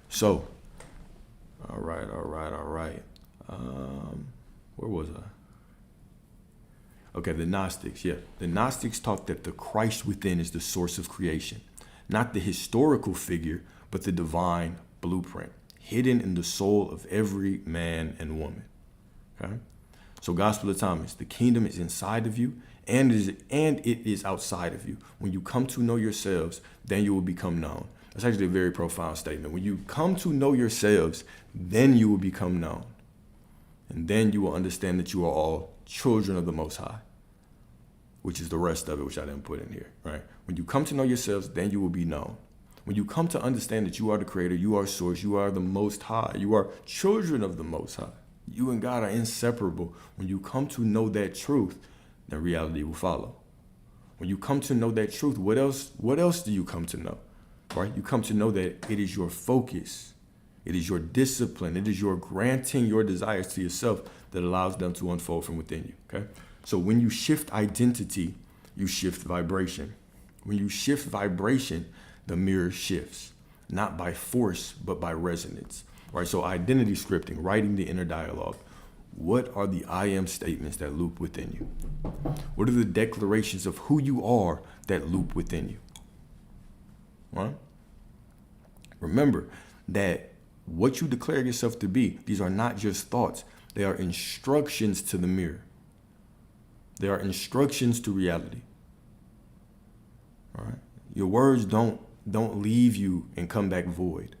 So, all right. Where was I? Okay, the Gnostics, yeah. The Gnostics taught that the Christ within is the source of creation, not the historical figure, but the divine blueprint, hidden in the soul of every man and woman. Okay? So Gospel of Thomas, the kingdom is inside of you and it is outside of you. When you come to know yourselves, then you will become known. That's actually a very profound statement. When you come to know yourselves, then you will become known. And then you will understand that you are all children of the Most High, which is the rest of it, which I didn't put in here, right? When you come to know yourselves, then you will be known. When you come to understand that you are the creator, you are source, you are the Most High, you are children of the Most High. You and God are inseparable. When you come to know that truth, then reality will follow. When you come to know that truth, what else do you come to know? Right? You come to know that it is your focus. It is your discipline. It is your granting your desires to yourself that allows them to unfold from within you. Okay? So when you shift identity, you shift vibration. When you shift vibration, the mirror shifts, not by force, but by resonance. Right? So identity scripting, writing the inner dialogue. What are the I am statements that loop within you? What are the declarations of who you are that loop within you? Right? Remember that what you declare yourself to be, these are not just thoughts. They are instructions to the mirror. They are instructions to reality. All right? Your words don't leave you and come back void.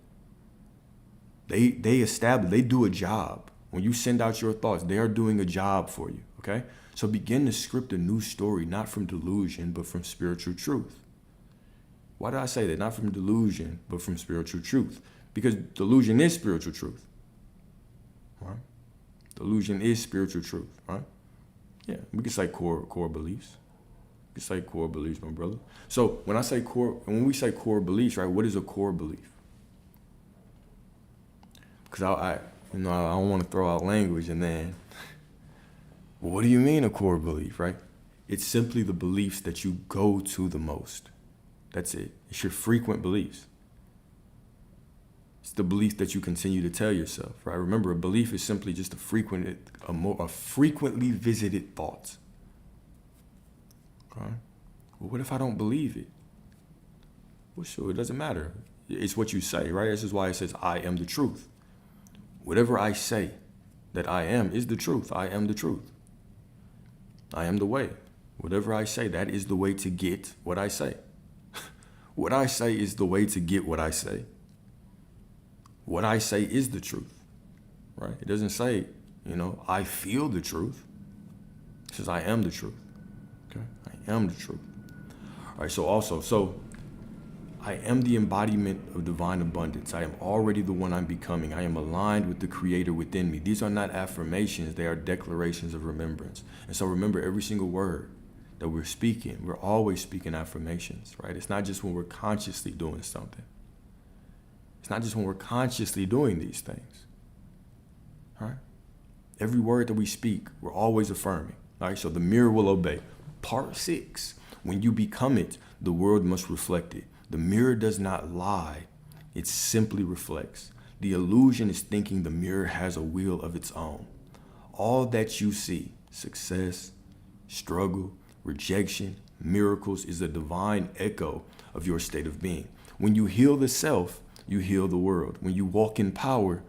They do a job. When you send out your thoughts, they are doing a job for you. Okay? So begin to script a new story, not from delusion, but from spiritual truth. Why did I say that? Not from delusion, but from spiritual truth. Because delusion is spiritual truth. Right? Delusion is spiritual truth, right? Yeah, we can say core beliefs. We can say core beliefs, my brother. So when we say core beliefs, right, what is a core belief? Because I don't want to throw out language and then, well, what do you mean a core belief, right? It's simply the beliefs that you go to the most. That's it. It's your frequent beliefs. It's the belief that you continue to tell yourself, right? Remember, a belief is simply just a frequently visited thought. Okay? Well, what if I don't believe it? Well, sure, it doesn't matter. It's what you say, right? This is why it says, I am the truth. Whatever I say that I am is the truth. I am the truth. I am the way. Whatever I say, that is the way to get what I say. What I say is the way to get what I say. What I say is the truth, right? It doesn't say, I feel the truth. It says, I am the truth. Okay? I am the truth. All right, so I am the embodiment of divine abundance. I am already the one I'm becoming. I am aligned with the Creator within me. These are not affirmations, they are declarations of remembrance. And so remember every single word that we're speaking. We're always speaking affirmations, right? It's not just when we're consciously doing something. It's not just when we're consciously doing these things, right? Every word that we speak, we're always affirming, all right? So the mirror will obey. Part 6, when you become it, the world must reflect it. The mirror does not lie, it simply reflects. The illusion is thinking the mirror has a will of its own. All that you see, success, struggle, rejection, miracles, is a divine echo of your state of being. When you heal the self, you heal the world. When you walk in power,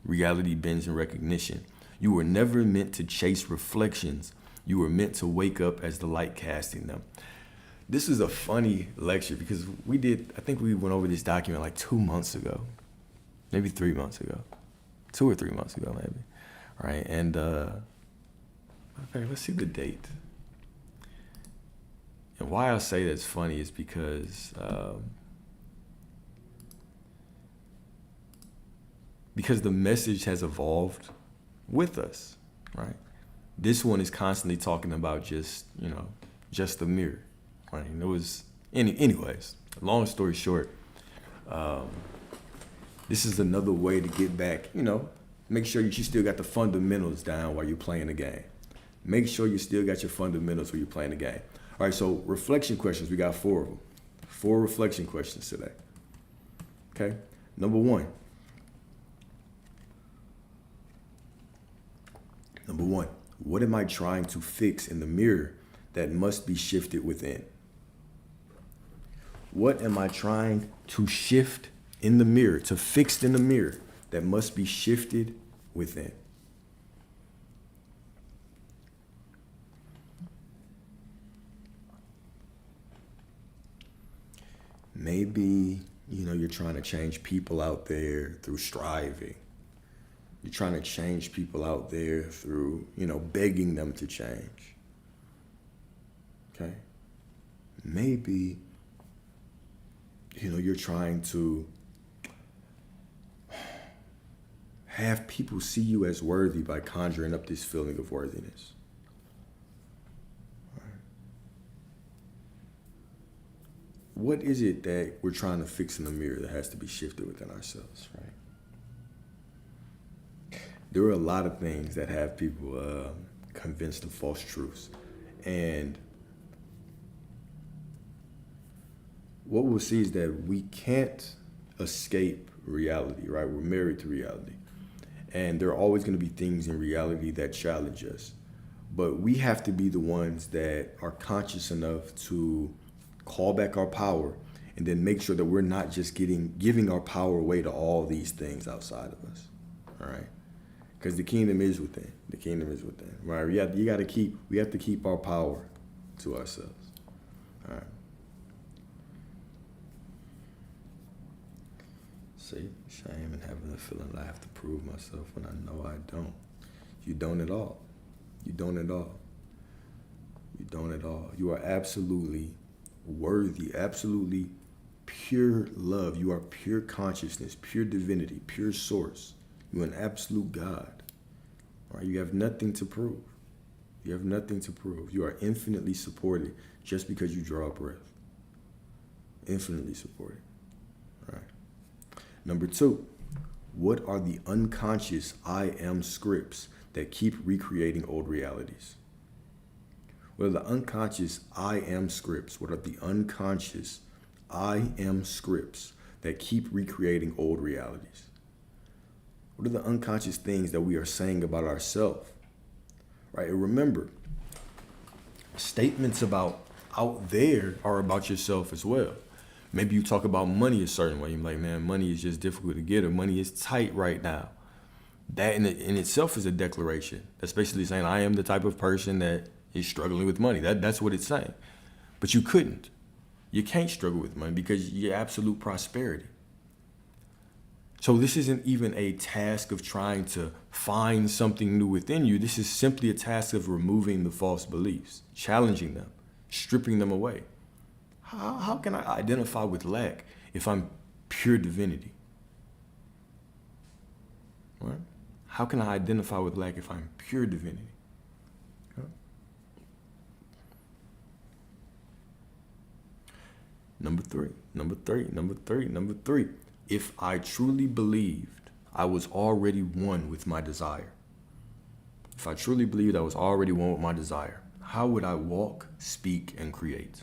reality bends in recognition. You were never meant to chase reflections. You were meant to wake up as the light casting them. This is a funny lecture because I think we went over this document like 2 months ago, maybe 3 months ago, 2 or 3 months ago, maybe. All right. And okay, let's see the date. And why I say that's funny is because the message has evolved with us, right? This one is constantly talking about just the mirror, right? And it was, anyways, long story short, this is another way to get back, make sure you still got the fundamentals down while you're playing the game. Make sure you still got your fundamentals while you're playing the game. All right, so reflection questions, we got 4 of them. 4 reflection questions today. Okay, Number one, what am I trying to fix in the mirror that must be shifted within? What am I trying to shift in the mirror, to fix in the mirror that must be shifted within? Maybe, you're trying to change people out there through striving. You're trying to change people out there through, begging them to change. Okay? Maybe, you're trying to have people see you as worthy by conjuring up this feeling of worthiness. All right. What is it that we're trying to fix in the mirror that has to be shifted within ourselves, right? There are a lot of things that have people convinced of false truths. And what we'll see is that we can't escape reality, right? We're married to reality. And there are always going to be things in reality that challenge us. But we have to be the ones that are conscious enough to call back our power and then make sure that we're not just giving our power away to all these things outside of us, all right? Because the kingdom is within. The kingdom is within, right? We have to keep our power to ourselves, all right? See, shame and having the feeling that I have to prove myself when I know I don't. You don't at all. You don't at all. You don't at all. You are absolutely worthy, absolutely pure love. You are pure consciousness, pure divinity, pure source. You are an absolute God. All right? You have nothing to prove. You have nothing to prove. You are infinitely supported just because you draw a breath. Infinitely supported. All right. Number 2, what are the unconscious I am scripts that keep recreating old realities? What are the unconscious I am scripts? What are the unconscious I am scripts that keep recreating old realities? What are the unconscious things that we are saying about ourselves? Right? And remember, statements about out there are about yourself as well. Maybe you talk about money a certain way. You're like, man, money is just difficult to get, or money is tight right now. That in itself is a declaration. That's basically saying I am the type of person that is struggling with money. That's what it's saying. But you couldn't. You can't struggle with money because you're absolute prosperity. So this isn't even a task of trying to find something new within you. This is simply a task of removing the false beliefs, challenging them, stripping them away. How can I identify with lack if I'm pure divinity? Right? How can I identify with lack if I'm pure divinity? Huh? Number three. If I truly believed I was already one with my desire, if I truly believed I was already one with my desire, how would I walk, speak, and create?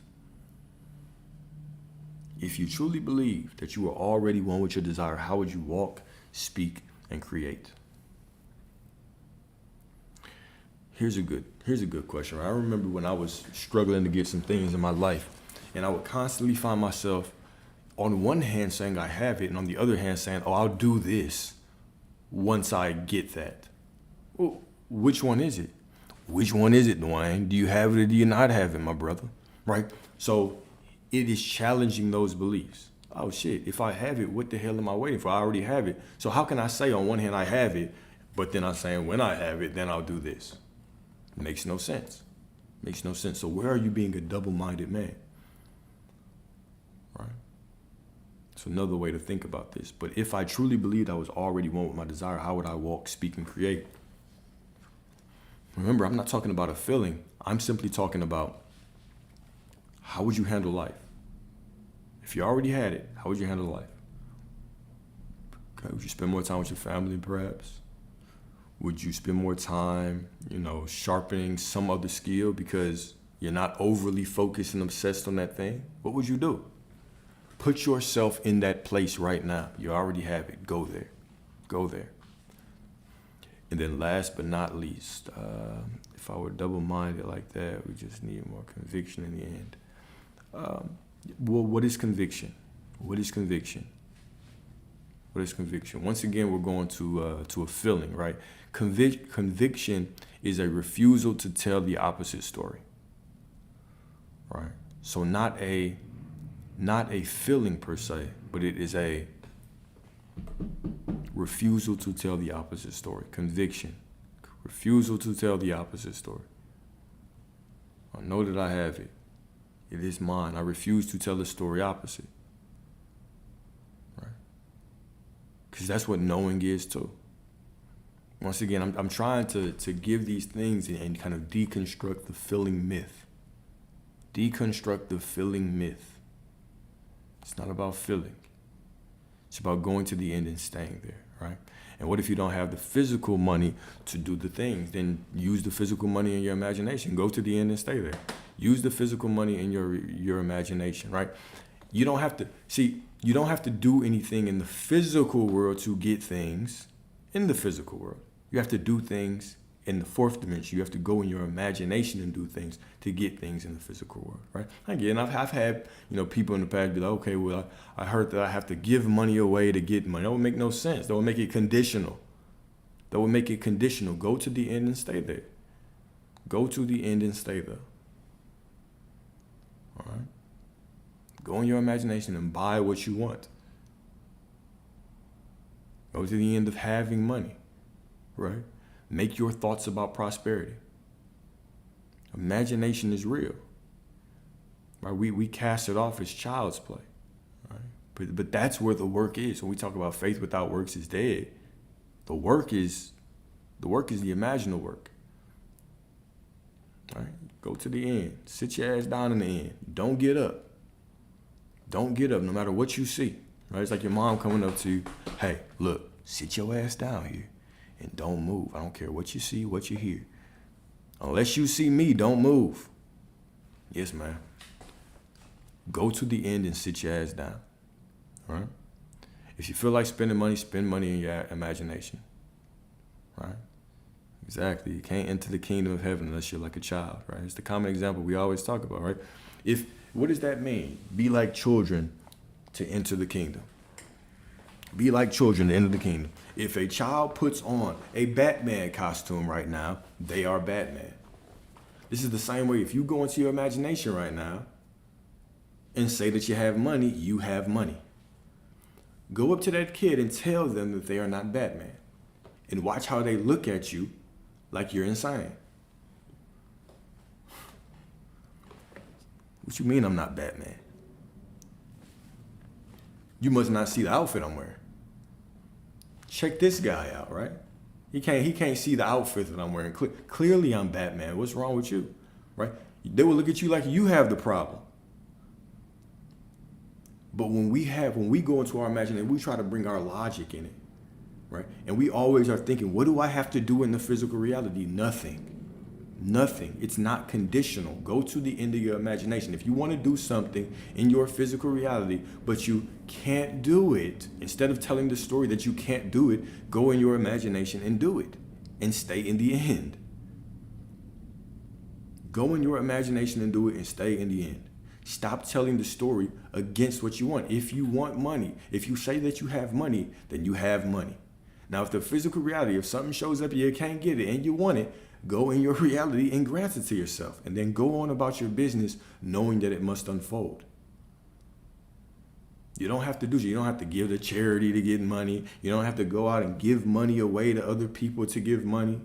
If you truly believe that you are already one with your desire, how would you walk, speak, and create? Here's a good question. I remember when I was struggling to get some things in my life, and I would constantly find myself on one hand saying I have it, and on the other hand saying, oh, I'll do this once I get that. Well, which one is it? Which one is it, Dwayne? Do you have it or do you not have it, my brother? Right? So it is challenging those beliefs. Oh shit, if I have it, what the hell am I waiting for? I already have it. So how can I say on one hand I have it, but then I'm saying when I have it, then I'll do this? Makes no sense. Makes no sense. So where are you being a double-minded man? Right? It's another way to think about this. But if I truly believed I was already one with my desire, how would I walk, speak, and create? Remember, I'm not talking about a feeling. I'm simply talking about how would you handle life? If you already had it, how would you handle life? Okay, would you spend more time with your family, perhaps? Would you spend more time, sharpening some other skill because you're not overly focused and obsessed on that thing? What would you do? Put yourself in that place right now. You already have it. Go there. Go there. And then last but not least, if I were double-minded like that, we just need more conviction in the end. Well, what is conviction? What is conviction? What is conviction? Once again, we're going to a feeling, right? Conviction is a refusal to tell the opposite story, right? So not a feeling per se, but it is a refusal to tell the opposite story. Conviction, refusal to tell the opposite story. I know that I have it. It is mine. I refuse to tell the story opposite. Right? Because that's what knowing is too. Once again, I'm trying to give these things and kind of deconstruct the feeling myth. Deconstruct the feeling myth. It's not about feeling. It's about going to the end and staying there, right? And what if you don't have the physical money to do the things? Then use the physical money in your imagination. Go to the end and stay there. Use the physical money in your imagination, right? You don't have to do anything in the physical world to get things in the physical world. You have to do things in the fourth dimension. You have to go in your imagination and do things to get things in the physical world, right? Again, I've had people in the past be like, okay, well, I heard that I have to give money away to get money. That would make no sense. That would make it conditional. Go to the end and stay there. Go to the end and stay there. All right? Go in your imagination and buy what you want. Go to the end of having money, right? Make your thoughts about prosperity. Imagination is real. Right? We cast it off as child's play. Right? But that's where the work is. When we talk about faith without works is dead, the work is the imaginal work. Right? Go to the end. Sit your ass down in the end. Don't get up. Don't get up no matter what you see. Right? It's like your mom coming up to you, hey, look, sit your ass down here and don't move. I don't care what you see, what you hear. Unless you see me, don't move. Yes, ma'am. Go to the end and sit your ass down. All right? If you feel like spending money, spend money in your imagination. Right? Exactly. You can't enter the kingdom of heaven unless you're like a child, right? It's the common example we always talk about, right? What does that mean? Be like children to enter the kingdom. Be like children to enter the kingdom. If a child puts on a Batman costume right now, they are Batman. This is the same way if you go into your imagination right now and say that you have money, you have money. Go up to that kid and tell them that they are not Batman. And watch how they look at you like you're insane. What you mean I'm not Batman? You must not see the outfit I'm wearing. Check this guy out, right? He can't see the outfit that I'm wearing. Clearly I'm Batman. What's wrong with you? Right? They will look at you like you have the problem. But when we go into our imagination, we try to bring our logic in it. Right? And we always are thinking, what do I have to do in the physical reality? Nothing. It's not conditional. Go to the end of your imagination. If you want to do something in your physical reality, but you can't do it, instead of telling the story that you can't do it, go in your imagination and do it and stay in the end. Go in your imagination and do it and stay in the end. Stop telling the story against what you want. If you want money, if you say that you have money, then you have money. Now, if the physical reality, if something shows up and you can't get it and you want it, go in your reality and grant it to yourself. And then go on about your business knowing that it must unfold. You don't have to do it. You don't have to give to charity to get money. You don't have to go out and give money away to other people to give money.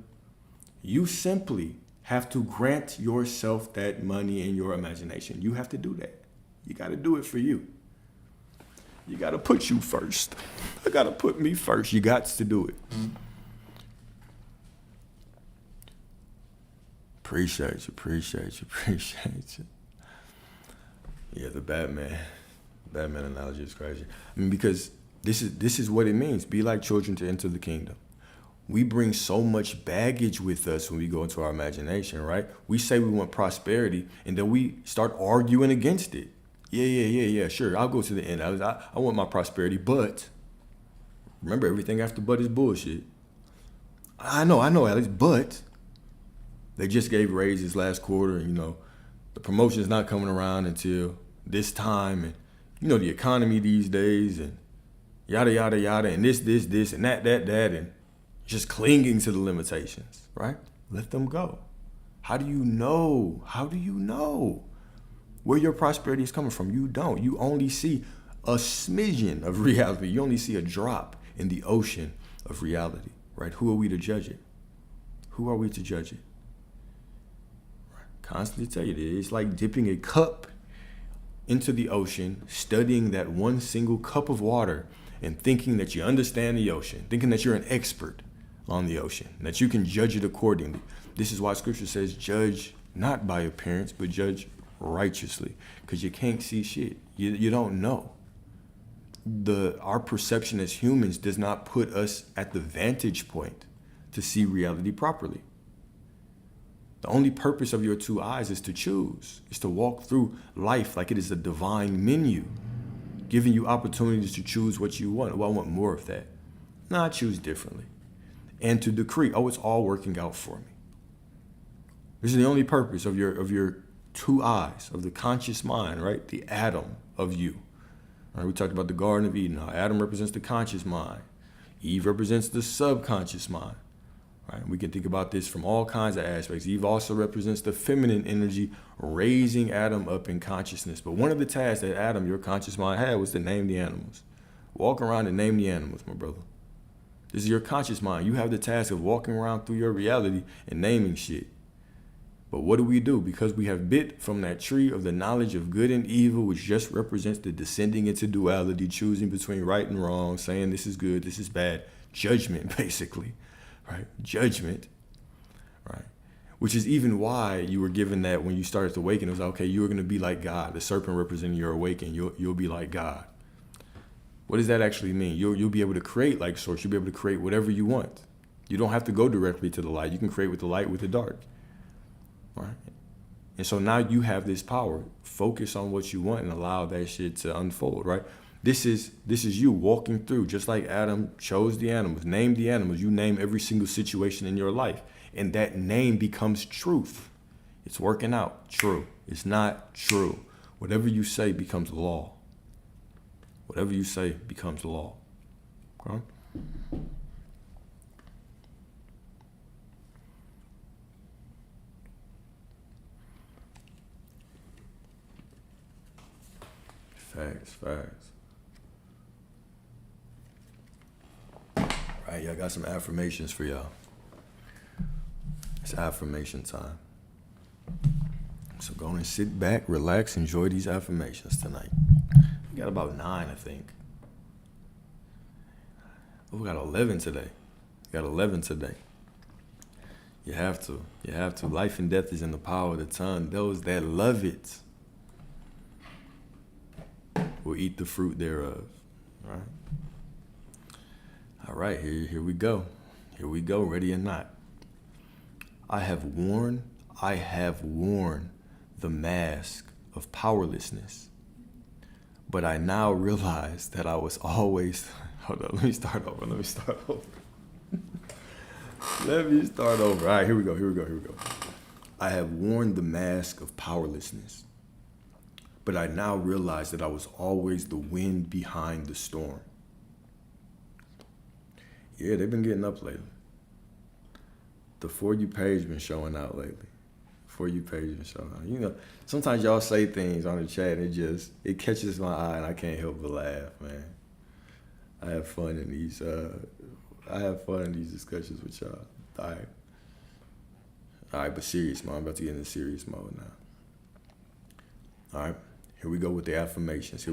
You simply have to grant yourself that money in your imagination. You have to do that. You got to do it for you. You got to put you first. I got to put me first. You got to do it. Appreciate you. Yeah, the Batman analogy is crazy. I mean, because this is what it means. Be like children to enter the kingdom. We bring so much baggage with us when we go into our imagination, right? We say we want prosperity, and then we start arguing against it. Yeah, sure. I'll go to the end. I want my prosperity, but remember, everything after but is bullshit. I know, Alex, but they just gave raises last quarter, and the promotion's not coming around until this time, and the economy these days, and yada yada yada, and this and that, and just clinging to the limitations, right? Let them go. How do you know where your prosperity is coming from? You don't. You only see a smidgen of reality. You only see a drop in the ocean of reality, right? Who are we to judge it? Right. Constantly tell you this. It's like dipping a cup into the ocean, studying that one single cup of water and thinking that you understand the ocean, thinking that you're an expert on the ocean, that you can judge it accordingly. This is why scripture says, judge not by appearance, but judge righteously, because you can't see shit. You don't know. Our perception as humans does not put us at the vantage point to see reality properly. The only purpose of your two eyes is to choose, is to walk through life like it is a divine menu, giving you opportunities to choose what you want. Well, I want more of that. No, I choose differently. And to decree, it's all working out for me. This is the only purpose of your two eyes, of the conscious mind, right? The Adam of you. All right, we talked about the Garden of Eden. How Adam represents the conscious mind. Eve represents the subconscious mind. Right? We can think about this from all kinds of aspects. Eve also represents the feminine energy, raising Adam up in consciousness. But one of the tasks that Adam, your conscious mind, had was to name the animals. Walk around and name the animals, my brother. This is your conscious mind. You have the task of walking around through your reality and naming shit. But what do? Because we have bit from that tree of the knowledge of good and evil, which just represents the descending into duality, choosing between right and wrong, saying this is good, this is bad, judgment, basically, right? Judgment, right? Which is even why you were given that when you started to awaken. It was okay, you're going to be like God. The serpent representing your awakening. You'll be like God. What does that actually mean? You'll be able to create like source. You'll be able to create whatever you want. You don't have to go directly to the light. You can create with the light, with the dark. Right? And so now you have this power. Focus on what you want and allow that shit to unfold, right? This is you walking through, just like Adam chose the animals, named the animals. You name every single situation in your life, and that name becomes truth. It's working out. True. It's not true. Whatever you say becomes law. Whatever you say becomes law. Okay? Facts. All right, y'all got some affirmations for y'all. It's affirmation time. So go and sit back, relax, enjoy these affirmations tonight. We got about 9, I think. Oh, we got 11 today. You have to. Life and death is in the power of the tongue. Those that love it will eat the fruit thereof. All right, here we go. Ready or not. I have worn the mask of powerlessness, but I now realize that I was always, hold on, let me start over. All right, here we go. I have worn the mask of powerlessness, but I now realize that I was always the wind behind the storm. Yeah, they've been getting up lately. The For You page been showing out lately. You know, sometimes y'all say things on the chat and it catches my eye and I can't help but laugh, man. I have fun in these discussions with y'all. All right, but serious mode. I'm about to get into serious mode now. All right, here we go with the affirmations.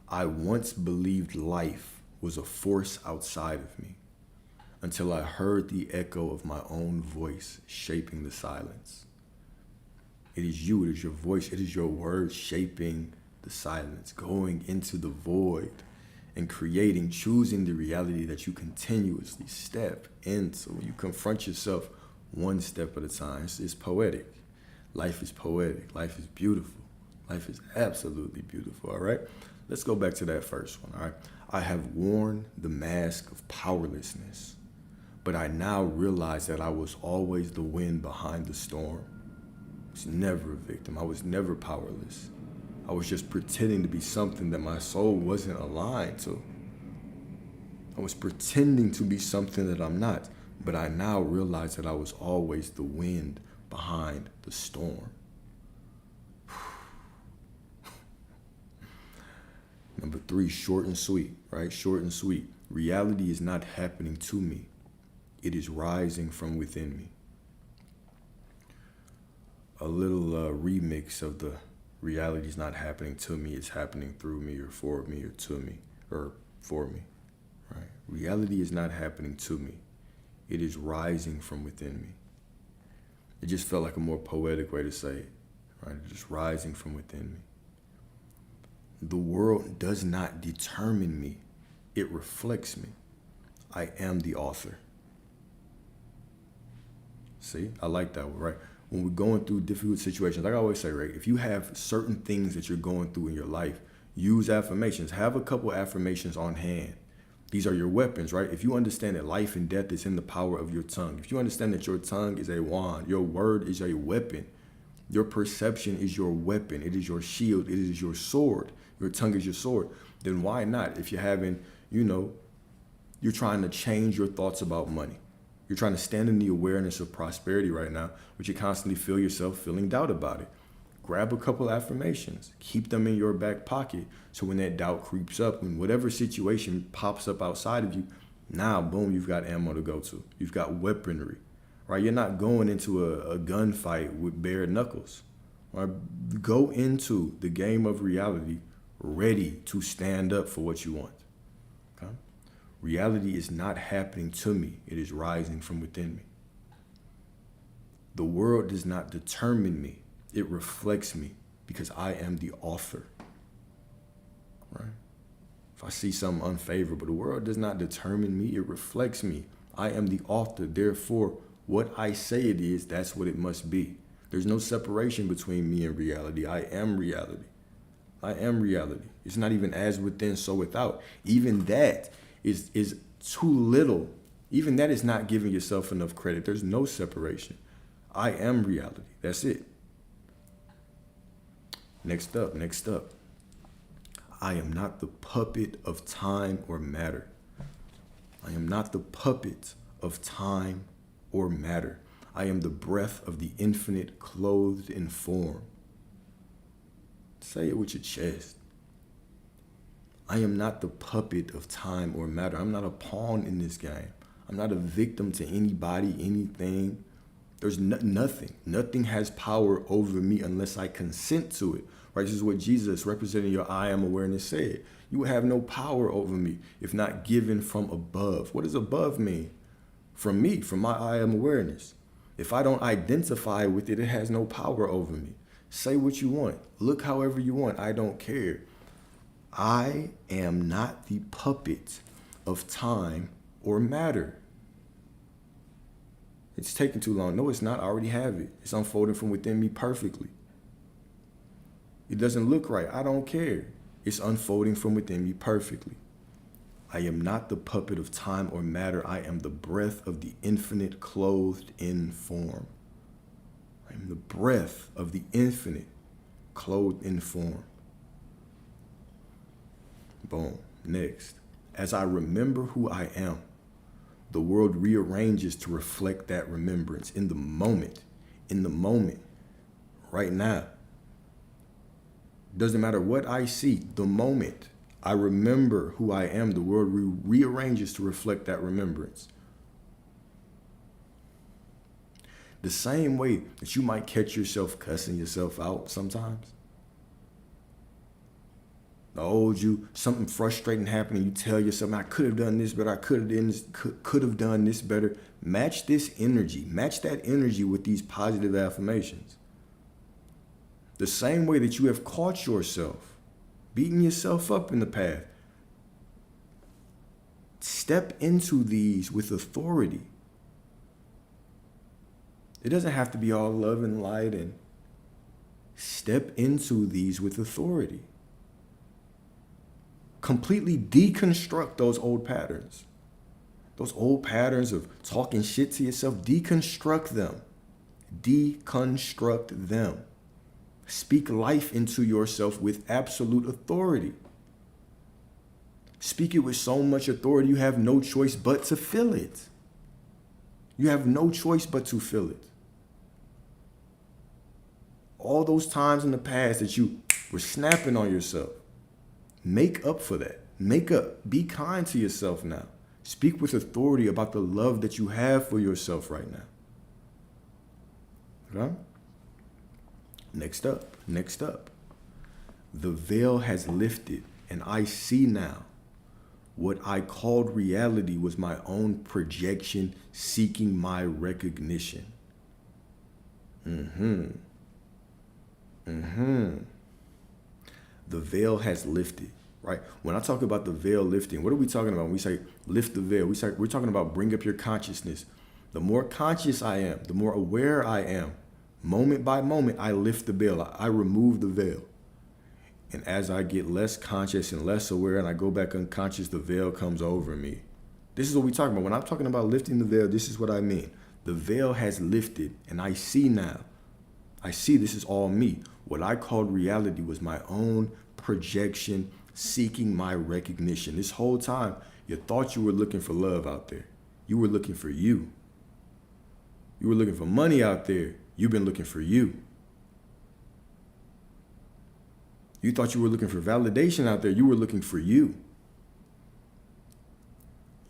I once believed life was a force outside of me until I heard the echo of my own voice shaping the silence. It is you, it is your voice, it is your words shaping the silence, going into the void and creating, choosing the reality that you continuously step into. When you confront yourself one step at a time, it's poetic. Life is poetic. Life is beautiful. Life is absolutely beautiful, all right? Let's go back to that first one, all right? I have worn the mask of powerlessness, but I now realize that I was always the wind behind the storm. I was never a victim. I was never powerless. I was just pretending to be something that my soul wasn't aligned to. I was pretending to be something that I'm not, but I now realize that I was always the wind behind the storm. Number 3, short and sweet, right? Short and sweet. Reality is not happening to me. It is rising from within me. A little remix of the reality is not happening to me, it's happening through me or for me or to me or for me, right? Reality is not happening to me. It is rising from within me. It just felt like a more poetic way to say it, right? It's just rising from within me. The world does not determine me. It reflects me. I am the author. See, I like that one, right? When we're going through difficult situations, like I always say, right, if you have certain things that you're going through in your life, use affirmations. Have a couple affirmations on hand. These are your weapons, right? If you understand that life and death is in the power of your tongue, if you understand that your tongue is a wand, your word is a weapon, your perception is your weapon, it is your shield, it is your sword, your tongue is your sword, then why not? If you're having, you're trying to change your thoughts about money. You're trying to stand in the awareness of prosperity right now, but you constantly feel yourself feeling doubt about it. Grab a couple affirmations, keep them in your back pocket. So when that doubt creeps up, when whatever situation pops up outside of you, now, boom, you've got ammo to go to. You've got weaponry, right? You're not going into a gunfight with bare knuckles. Right? Go into the game of reality ready to stand up for what you want. Okay? Reality is not happening to me. It is rising from within me. The world does not determine me. It reflects me because I am the author. Right? If I see something unfavorable, the world does not determine me. It reflects me. I am the author. Therefore, what I say it is, that's what it must be. There's no separation between me and reality. I am reality. I am reality. It's not even as within, so without. Even that is too little. Even that is not giving yourself enough credit. There's no separation. I am reality. That's it. Next up. I am not the puppet of time or matter. I am not the puppet of time or matter. I am the breath of the infinite clothed in form. Say it with your chest. I am not the puppet of time or matter. I'm not a pawn in this game. I'm not a victim to anybody, anything. There's nothing. Nothing has power over me unless I consent to it. Right? This is what Jesus, representing your I am awareness, said. You have no power over me if not given from above. What does above mean? From me, from my I am awareness. If I don't identify with it, it has no power over me. Say what you want. Look however you want. I don't care. I am not the puppet of time or matter. It's taking too long. No, it's not. I already have it. It's unfolding from within me perfectly. It doesn't look right. I don't care. It's unfolding from within me perfectly. I am not the puppet of time or matter. I am the breath of the infinite clothed in form. I am the breath of the infinite clothed in form. Boom. Next. As I remember who I am, the world rearranges to reflect that remembrance in the moment, right now. Doesn't matter what I see, the moment I remember who I am, the world rearranges to reflect that remembrance. The same way that you might catch yourself cussing yourself out sometimes. Something frustrating happening, you tell yourself, I could have done this better, I could have done this better. Match this energy, match that energy with these positive affirmations. The same way that you have caught yourself, beating yourself up in the past. Step into these with authority. It doesn't have to be all love and light, and step into these with authority. Completely deconstruct those old patterns. Those old patterns of talking shit to yourself, deconstruct them. Deconstruct them. Speak life into yourself with absolute authority. Speak it with so much authority you have no choice but to feel it. You have no choice but to feel it. All those times in the past that you were snapping on yourself, make up for that. Make up. Be kind to yourself now. Speak with authority about the love that you have for yourself right now. Okay? Next up. The veil has lifted, and I see now what I called reality was my own projection seeking my recognition. The veil has lifted, right? When I talk about the veil lifting, what are we talking about when we say lift the veil? We're talking about bring up your consciousness. The more conscious I am, the more aware I am, moment by moment, I lift the veil. I remove the veil. And as I get less conscious and less aware and I go back unconscious, the veil comes over me. This is what we're talking about. When I'm talking about lifting the veil, this is what I mean. The veil has lifted, and I see now. I see this is all me. What I called reality was my own projection seeking my recognition. This whole time, you thought you were looking for love out there. You were looking for you. You were looking for money out there. You've been looking for you. You thought you were looking for validation out there. You were looking for you.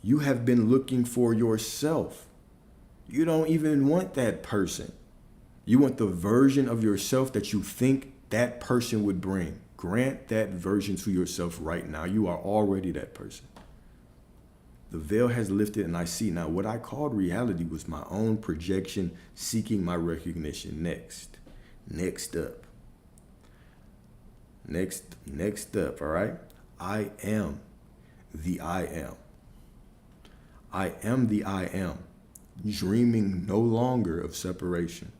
You have been looking for yourself. You don't even want that person. You want the version of yourself that you think that person would bring. Grant that version to yourself right now. You are already that person. The veil has lifted and I see. Now, what I called reality was my own projection seeking my recognition. Next up. Next up, all right? I am the I am. I am the I am, dreaming no longer of separation.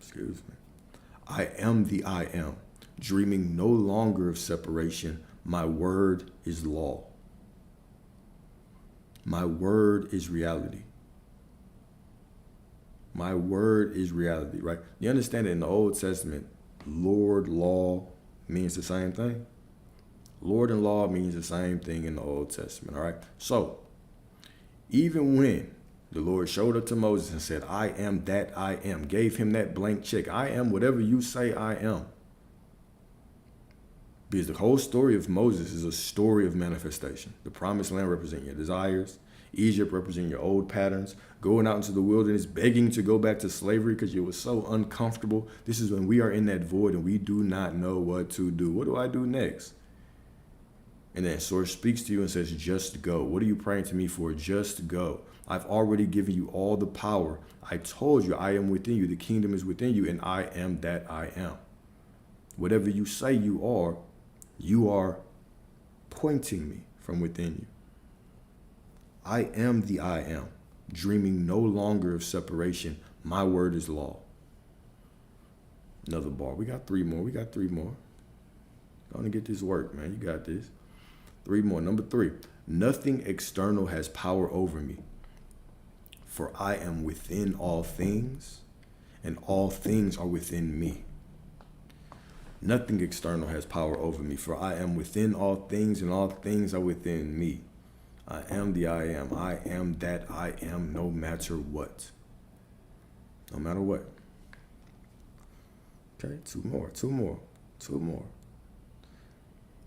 Excuse me. I am the I am, dreaming no longer of separation. My word is law. My word is reality. My word is reality, right? You understand that in the Old Testament, Lord, law means the same thing? Lord and law means the same thing in the Old Testament, all right? So, even when the Lord showed up to Moses and said, I am that I am, gave him that blank check, I am whatever you say I am. Because the whole story of Moses is a story of manifestation. The promised land represents your desires. Egypt represents your old patterns. Going out into the wilderness, begging to go back to slavery because you were so uncomfortable. This is when we are in that void and we do not know what to do. What do I do next? And then source speaks to you and says, just go. What are you praying to me for? Just go. I've already given you all the power. I told you I am within you. The kingdom is within you, and I am that I am. Whatever you say you are pointing me from within you. I am the I am, dreaming no longer of separation. My word is law. Another bar. We got three more. Gonna get this work, man. You got this. 3 more. Number 3. Nothing external has power over me. For I am within all things, and all things are within me. Nothing external has power over me, for I am within all things, and all things are within me. I am the I am. I am that I am, no matter what. No matter what. Okay, 2 more.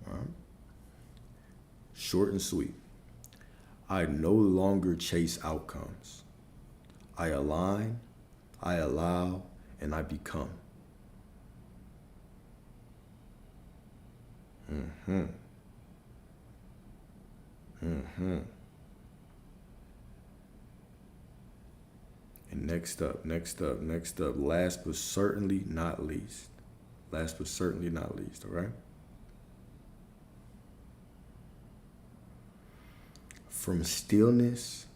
All right. Short and sweet. I no longer chase outcomes. I align, I allow, and I become. And next up, last but certainly not least, all right? From stillness,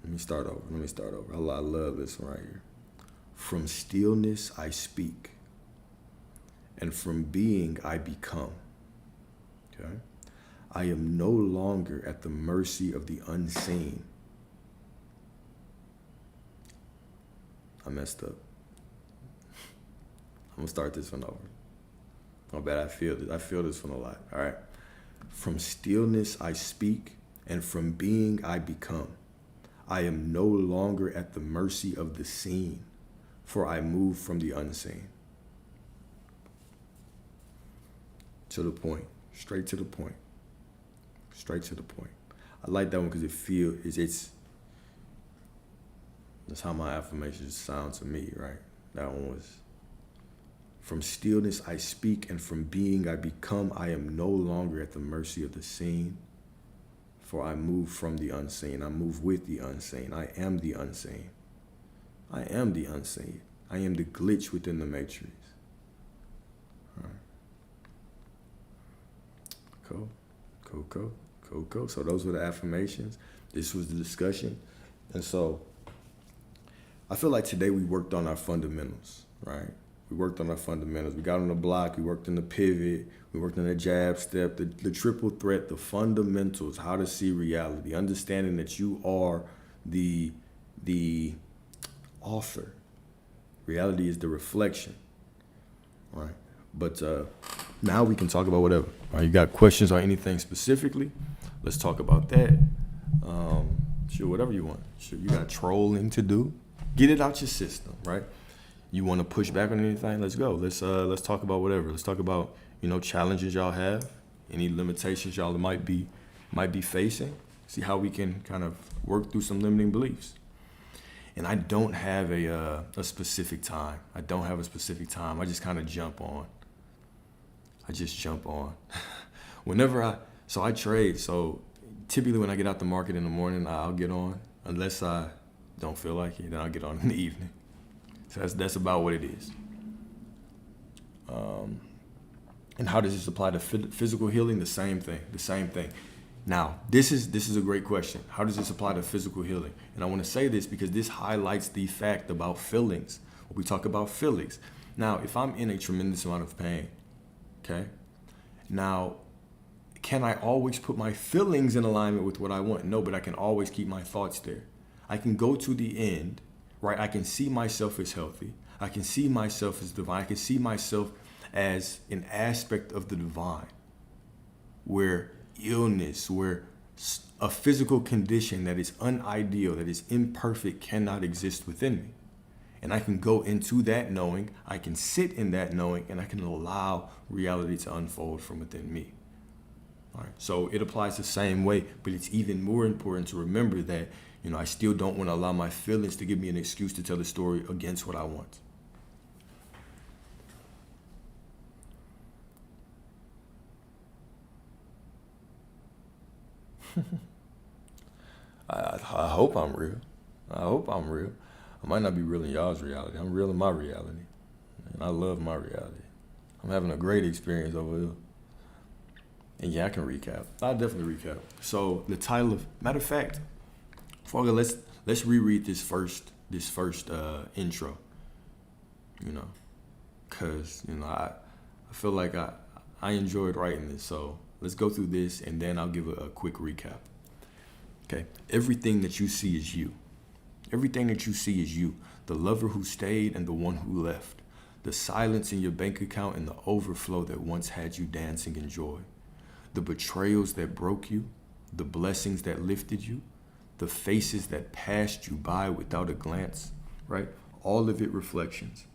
let me start over. I love this one right here. From stillness I speak, and from being I become. Okay? I am no longer at the mercy of the unseen. I messed up. I'm gonna start this one over. I bet I feel this. I feel this one a lot. All right. From stillness I speak, and from being I become. I am no longer at the mercy of the seen, for I move from the unseen. To the point. Straight to the point. I like that one because that's how my affirmations sound to me, right? That one was, from stillness I speak, and from being I become. I am no longer at the mercy of the seen, for I move from the unseen. I move with the unseen. I am the unseen. I am the glitch within the matrix. All right. Cool. So those were the affirmations. This was the discussion. And so I feel like today we worked on our fundamentals, right? We got on the block, we worked on the pivot, we worked on the jab step, the triple threat, the fundamentals, how to see reality, understanding that you are the author. Reality is the reflection, right? But now we can talk about whatever. Right? You got questions on anything specifically? Let's talk about that. Sure, whatever you want. Sure, you got trolling to do. Get it out your system, right? You want to push back on anything? Let's go. Let's talk about whatever. Let's talk about, challenges y'all have, any limitations y'all might be facing. See how we can kind of work through some limiting beliefs. And I don't have a specific time. I don't have a specific time. I just kind of jump on. So I trade. So typically when I get out the market in the morning, I'll get on. Unless I don't feel like it, then I'll get on in the evening. So that's about what it is. And how does this apply to physical healing? The same thing. Now, this is a great question. How does this apply to physical healing? And I want to say this because this highlights the fact about feelings. We talk about feelings. Now, if I'm in a tremendous amount of pain, okay? Now, can I always put my feelings in alignment with what I want? No, but I can always keep my thoughts there. I can go to the end, right? I can see myself as healthy. I can see myself as divine. I can see myself as an aspect of the divine, where illness, where a physical condition that is unideal, that is imperfect, cannot exist within me. And I can go into that knowing, I can sit in that knowing, and I can allow reality to unfold from within me. All right. So it applies the same way, but it's even more important to remember that, I still don't want to allow my feelings to give me an excuse to tell the story against what I want. I hope I'm real. I might not be real in y'all's reality. I'm real in my reality. And I love my reality. I'm having a great experience over here. And yeah, I can recap. I'll definitely recap. So the title of, matter of fact, Fogger, let's reread this first intro. Cause I feel like I enjoyed writing this. So let's go through this and then I'll give a quick recap. Okay. Everything that you see is you. Everything that you see is you. The lover who stayed and the one who left. The silence in your bank account and the overflow that once had you dancing in joy. The betrayals that broke you. The blessings that lifted you. The faces that passed you by without a glance, right? All of it reflections.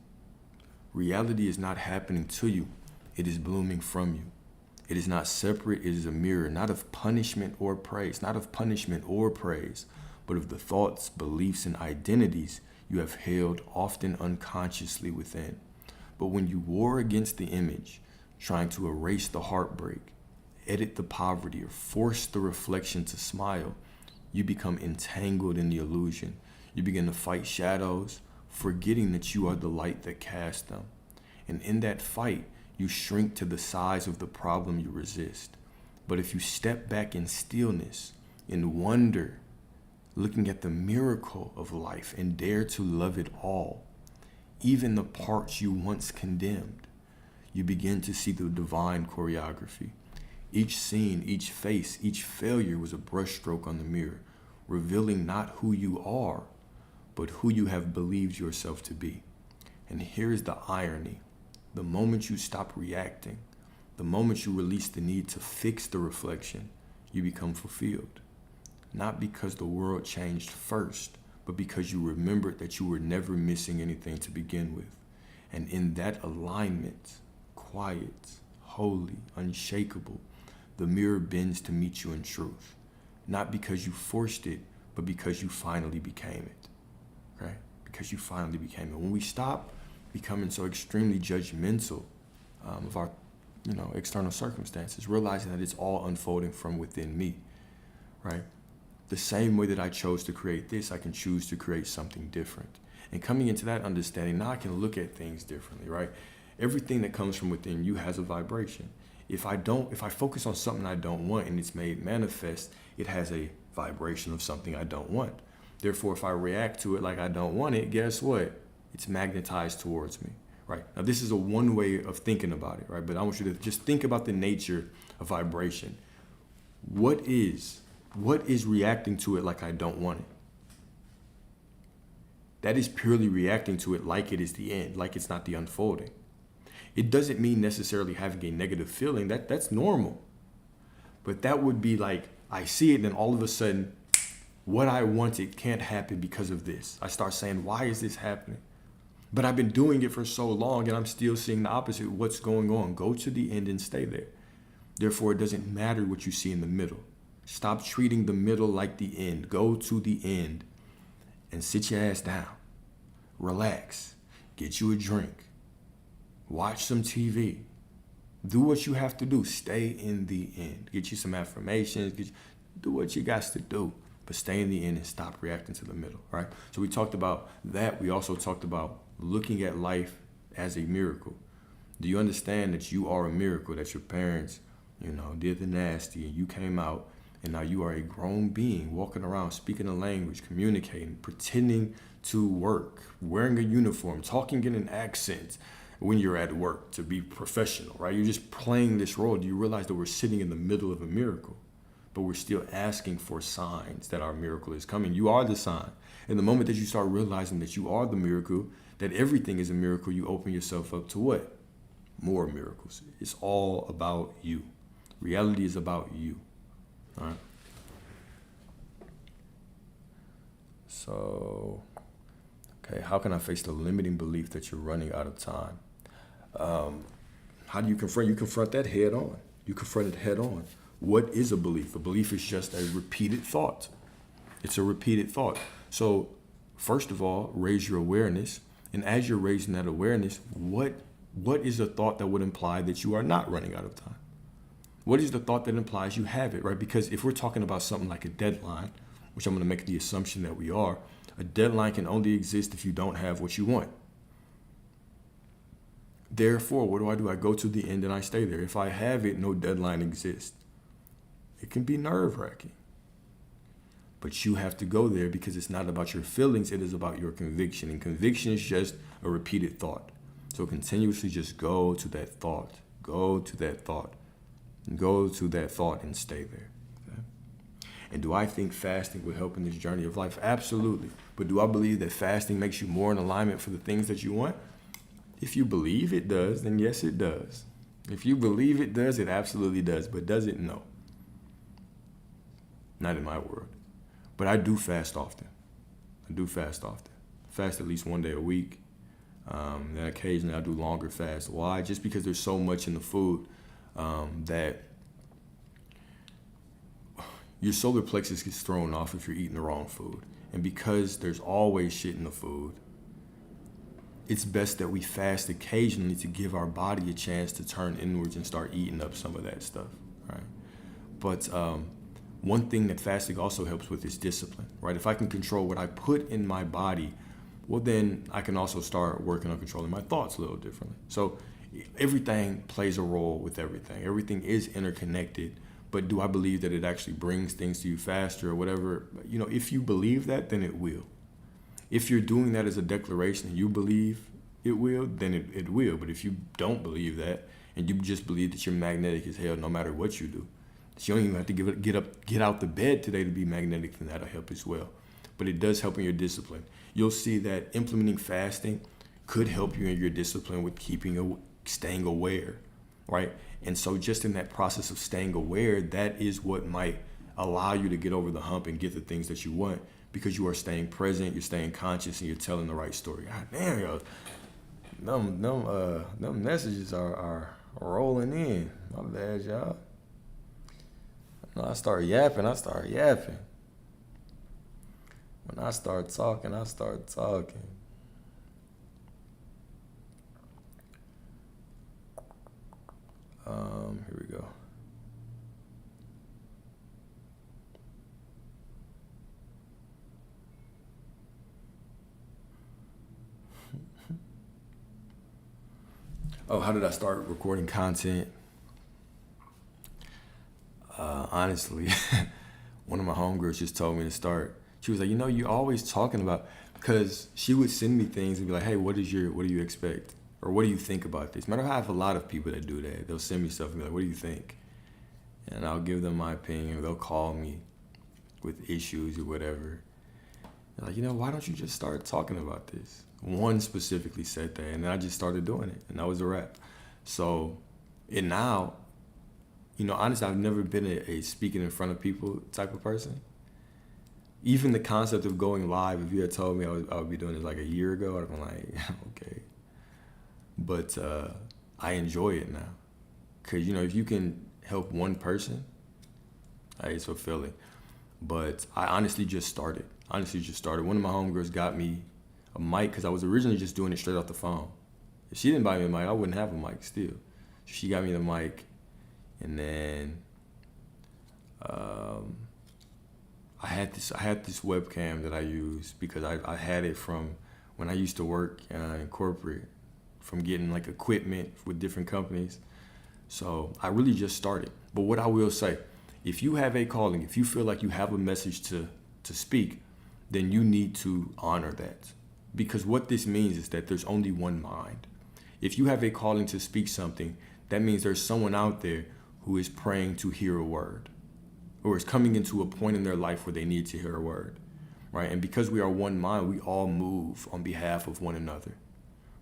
Reality is not happening to you. It is blooming from you. It is not separate. It is a mirror, not of punishment or praise, but of the thoughts, beliefs, and identities you have held often unconsciously within. But when you war against the image, trying to erase the heartbreak, edit the poverty, or force the reflection to smile, you become entangled in the illusion. You begin to fight shadows, forgetting that you are the light that casts them. And in that fight, you shrink to the size of the problem you resist. But if you step back in stillness, in wonder, looking at the miracle of life and dare to love it all, even the parts you once condemned, you begin to see the divine choreography. Each scene, each face, each failure was a brushstroke on the mirror, revealing not who you are, but who you have believed yourself to be. And here's the irony. The moment you stop reacting, the moment you release the need to fix the reflection, you become fulfilled. Not because the world changed first, but because you remembered that you were never missing anything to begin with. And in that alignment, quiet, holy, unshakable, the mirror bends to meet you in truth. Not because you forced it, but because you finally became it. Okay? Because you finally became it. When we stop becoming so extremely judgmental of our, external circumstances, realizing that it's all unfolding from within me, right? The same way that I chose to create this, I can choose to create something different. And coming into that understanding, now I can look at things differently, right? Everything that comes from within you has a vibration. If I focus on something I don't want and it's made manifest, it has a vibration of something I don't want. Therefore, if I react to it like I don't want it, guess what? It's magnetized towards me, right? Now, this is a one way of thinking about it, right? But I want you to just think about the nature of vibration. What is reacting to it like I don't want it? That is purely reacting to it like it is the end, like it's not the unfolding. It doesn't mean necessarily having a negative feeling. That's normal. But that would be like, I see it, and then all of a sudden, what I wanted can't happen because of this. I start saying, why is this happening? But I've been doing it for so long, and I'm still seeing the opposite. What's going on? Go to the end and stay there. Therefore, it doesn't matter what you see in the middle. Stop treating the middle like the end. Go to the end and sit your ass down. Relax. Get you a drink. Watch some TV. Do what you have to do. Stay in the end. Get you some affirmations. Do what you got to do. But stay in the end and stop reacting to the middle, right? So we talked about that. We also talked about looking at life as a miracle. Do you understand that you are a miracle, that your parents, did the nasty and you came out and now you are a grown being walking around, speaking a language, communicating, pretending to work, wearing a uniform, talking in an accent when you're at work to be professional, right? You're just playing this role. Do you realize that we're sitting in the middle of a miracle? But we're still asking for signs that our miracle is coming. You are the sign. And the moment that you start realizing that you are the miracle, that everything is a miracle, you open yourself up to what? More miracles. It's all about you. Reality is about you. All right? So, okay, how can I face the limiting belief that you're running out of time? How do you confront? You confront that head on. You confront it head on. What is a belief? A belief is just a repeated thought. It's a repeated thought. So, first of all, raise your awareness. And as you're raising that awareness, what is a thought that would imply that you are not running out of time? What is the thought that implies you have it, right? Because if we're talking about something like a deadline, which I'm going to make the assumption that we are, a deadline can only exist if you don't have what you want. Therefore, what do? I go to the end and I stay there. If I have it, no deadline exists. It can be nerve-wracking. But you have to go there because it's not about your feelings, it is about your conviction. And conviction is just a repeated thought. So continuously just go to that thought, go to that thought, and go to that thought and stay there. Okay? And do I think fasting will help in this journey of life? Absolutely. But do I believe that fasting makes you more in alignment for the things that you want? If you believe it does, then yes, it does. If you believe it does, it absolutely does. But does it? No. Not in my world. But I do fast often. Fast at least one day a week. Then occasionally I do longer fasts. Why? Just because there's so much in the food that your solar plexus gets thrown off if you're eating the wrong food. And because there's always shit in the food, it's best that we fast occasionally to give our body a chance to turn inwards and start eating up some of that stuff, right? But one thing that fasting also helps with is discipline, right? If I can control what I put in my body, well, then I can also start working on controlling my thoughts a little differently. So everything plays a role with everything. Everything is interconnected, but do I believe that it actually brings things to you faster or whatever? If you believe that, then it will. If you're doing that as a declaration and you believe it will, then it will. But if you don't believe that and you just believe that you're magnetic as hell no matter what you do, that you don't even have to get out the bed today to be magnetic, then that'll help as well. But it does help in your discipline. You'll see that implementing fasting could help you in your discipline with staying aware, right? And so just in that process of staying aware, that is what might allow you to get over the hump and get the things that you want, because you are staying present, you're staying conscious, and you're telling the right story. God damn, yo, them messages are rolling in. My bad, y'all. I start yapping. When I start talking, Here we go. Oh, how did I start recording content? Honestly, one of my homegirls just told me to start. She was like, you're always talking about, because she would send me things and be like, hey, what do you expect? Or what do you think about this? Matter of fact, I have a lot of people that do that. They'll send me stuff and be like, what do you think? And I'll give them my opinion. They'll call me with issues or whatever. They're like, why don't you just start talking about this? One specifically said that, and then I just started doing it, and that was a wrap. So, and now, honestly, I've never been a speaking in front of people type of person. Even the concept of going live, if you had told me I would be doing this like a year ago, I'd have been like, okay. But I enjoy it now. Because, if you can help one person, It's fulfilling. But I honestly just started. One of my homegirls got me a mic because I was originally just doing it straight off the phone. If she didn't buy me a mic, I wouldn't have a mic still. She got me the mic, and then I had this webcam that I used because I had it from when I used to work in corporate, from getting like equipment with different companies. So I really just started. But what I will say, if you have a calling, if you feel like you have a message to speak, then you need to honor that. Because what this means is that there's only one mind. If you have a calling to speak something, that means there's someone out there who is praying to hear a word, or is coming into a point in their life where they need to hear a word, right? And because we are one mind, we all move on behalf of one another,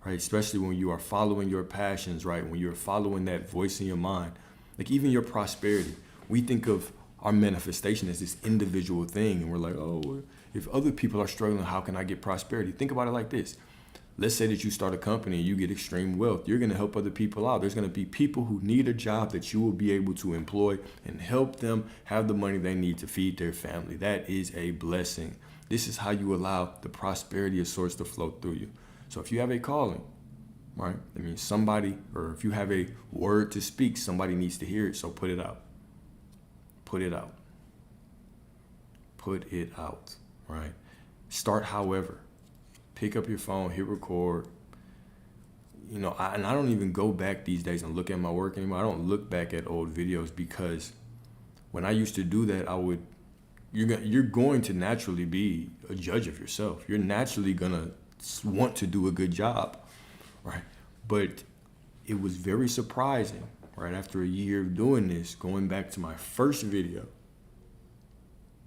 right? Especially when you are following your passions, right? When you're following that voice in your mind, like even your prosperity. We think of our manifestation as this individual thing, and we're like, oh, if other people are struggling, how can I get prosperity? Think about it like this. Let's say that you start a company and you get extreme wealth. You're going to help other people out. There's going to be people who need a job that you will be able to employ and help them have the money they need to feed their family. That is a blessing. This is how you allow the prosperity of sorts to flow through you. So if you have a calling, right? I mean, somebody, or if you have a word to speak, somebody needs to hear it. So put it out. Put it out. Put it out, right? Start however. Pick up your phone, hit record. You know, I don't even go back these days and look at my work anymore. I don't look back at old videos, because when I used to do that, you're going to naturally be a judge of yourself. You're naturally gonna want to do a good job, right? But it was very surprising, right? After a year of doing this, going back to my first video,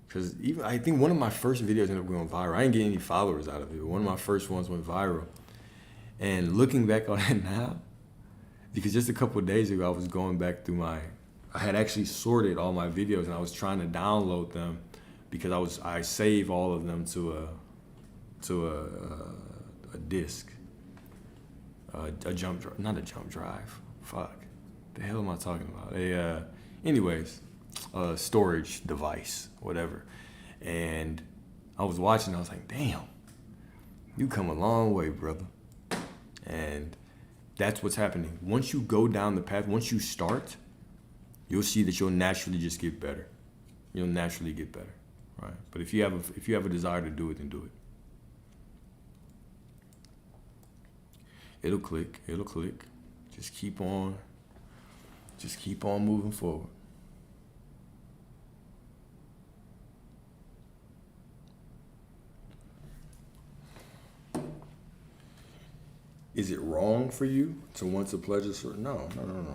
because even I think one of my first videos ended up going viral. I didn't get any followers out of it, but one of my first ones went viral. And looking back on it now, because just a couple of days ago I was going back through I had actually sorted all my videos and I was trying to download them, because I save all of them to a disk, a jump drive, not a jump drive. Fuck, the hell am I talking about? Anyways. Storage device, whatever. And I was watching, I was like, damn, you come a long way, brother. And that's what's happening. Once you go down the path, once you start, you'll see that you'll naturally just get better. You'll naturally get better, right? But if you have a desire to do it, then do it. It'll click. Just keep on moving forward. Is it wrong for you to want to pledge a certain? No.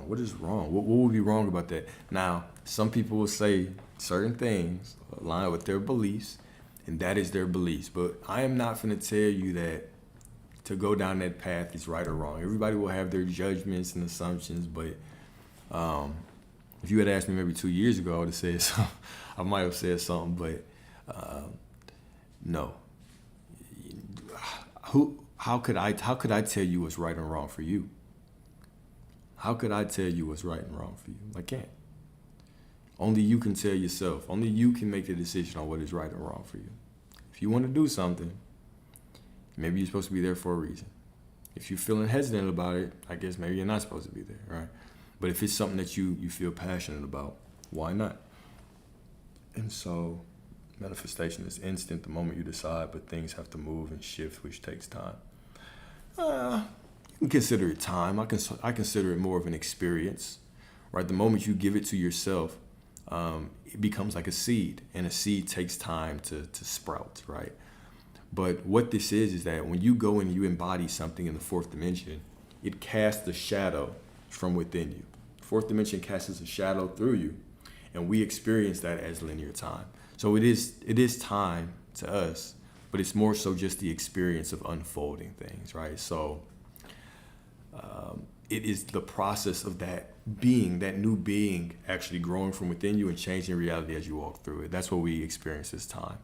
What is wrong? What would be wrong about that? Now, some people will say certain things align with their beliefs, and that is their beliefs. But I am not going to tell you that to go down that path is right or wrong. Everybody will have their judgments and assumptions, but if you had asked me maybe 2 years ago, I would have said something. I might have said something, but no. How could I tell you what's right and wrong for you? How could I tell you what's right and wrong for you? I can't. Only you can tell yourself. Only you can make the decision on what is right and wrong for you. If you want to do something, maybe you're supposed to be there for a reason. If you're feeling hesitant about it, I guess maybe you're not supposed to be there, right? But if it's something that you feel passionate about, why not? And so manifestation is instant the moment you decide, but things have to move and shift, which takes time. You can consider it time. I consider it more of an experience, right? The moment you give it to yourself, it becomes like a seed, and a seed takes time to sprout, right? But what this is that when you go and you embody something in the fourth dimension, it casts a shadow from within you. Fourth dimension casts a shadow through you, and we experience that as linear time. So it is time to us, but it's more so just the experience of unfolding things, right? So it is the process of that new being actually growing from within you and changing reality as you walk through it. That's what we experience as time.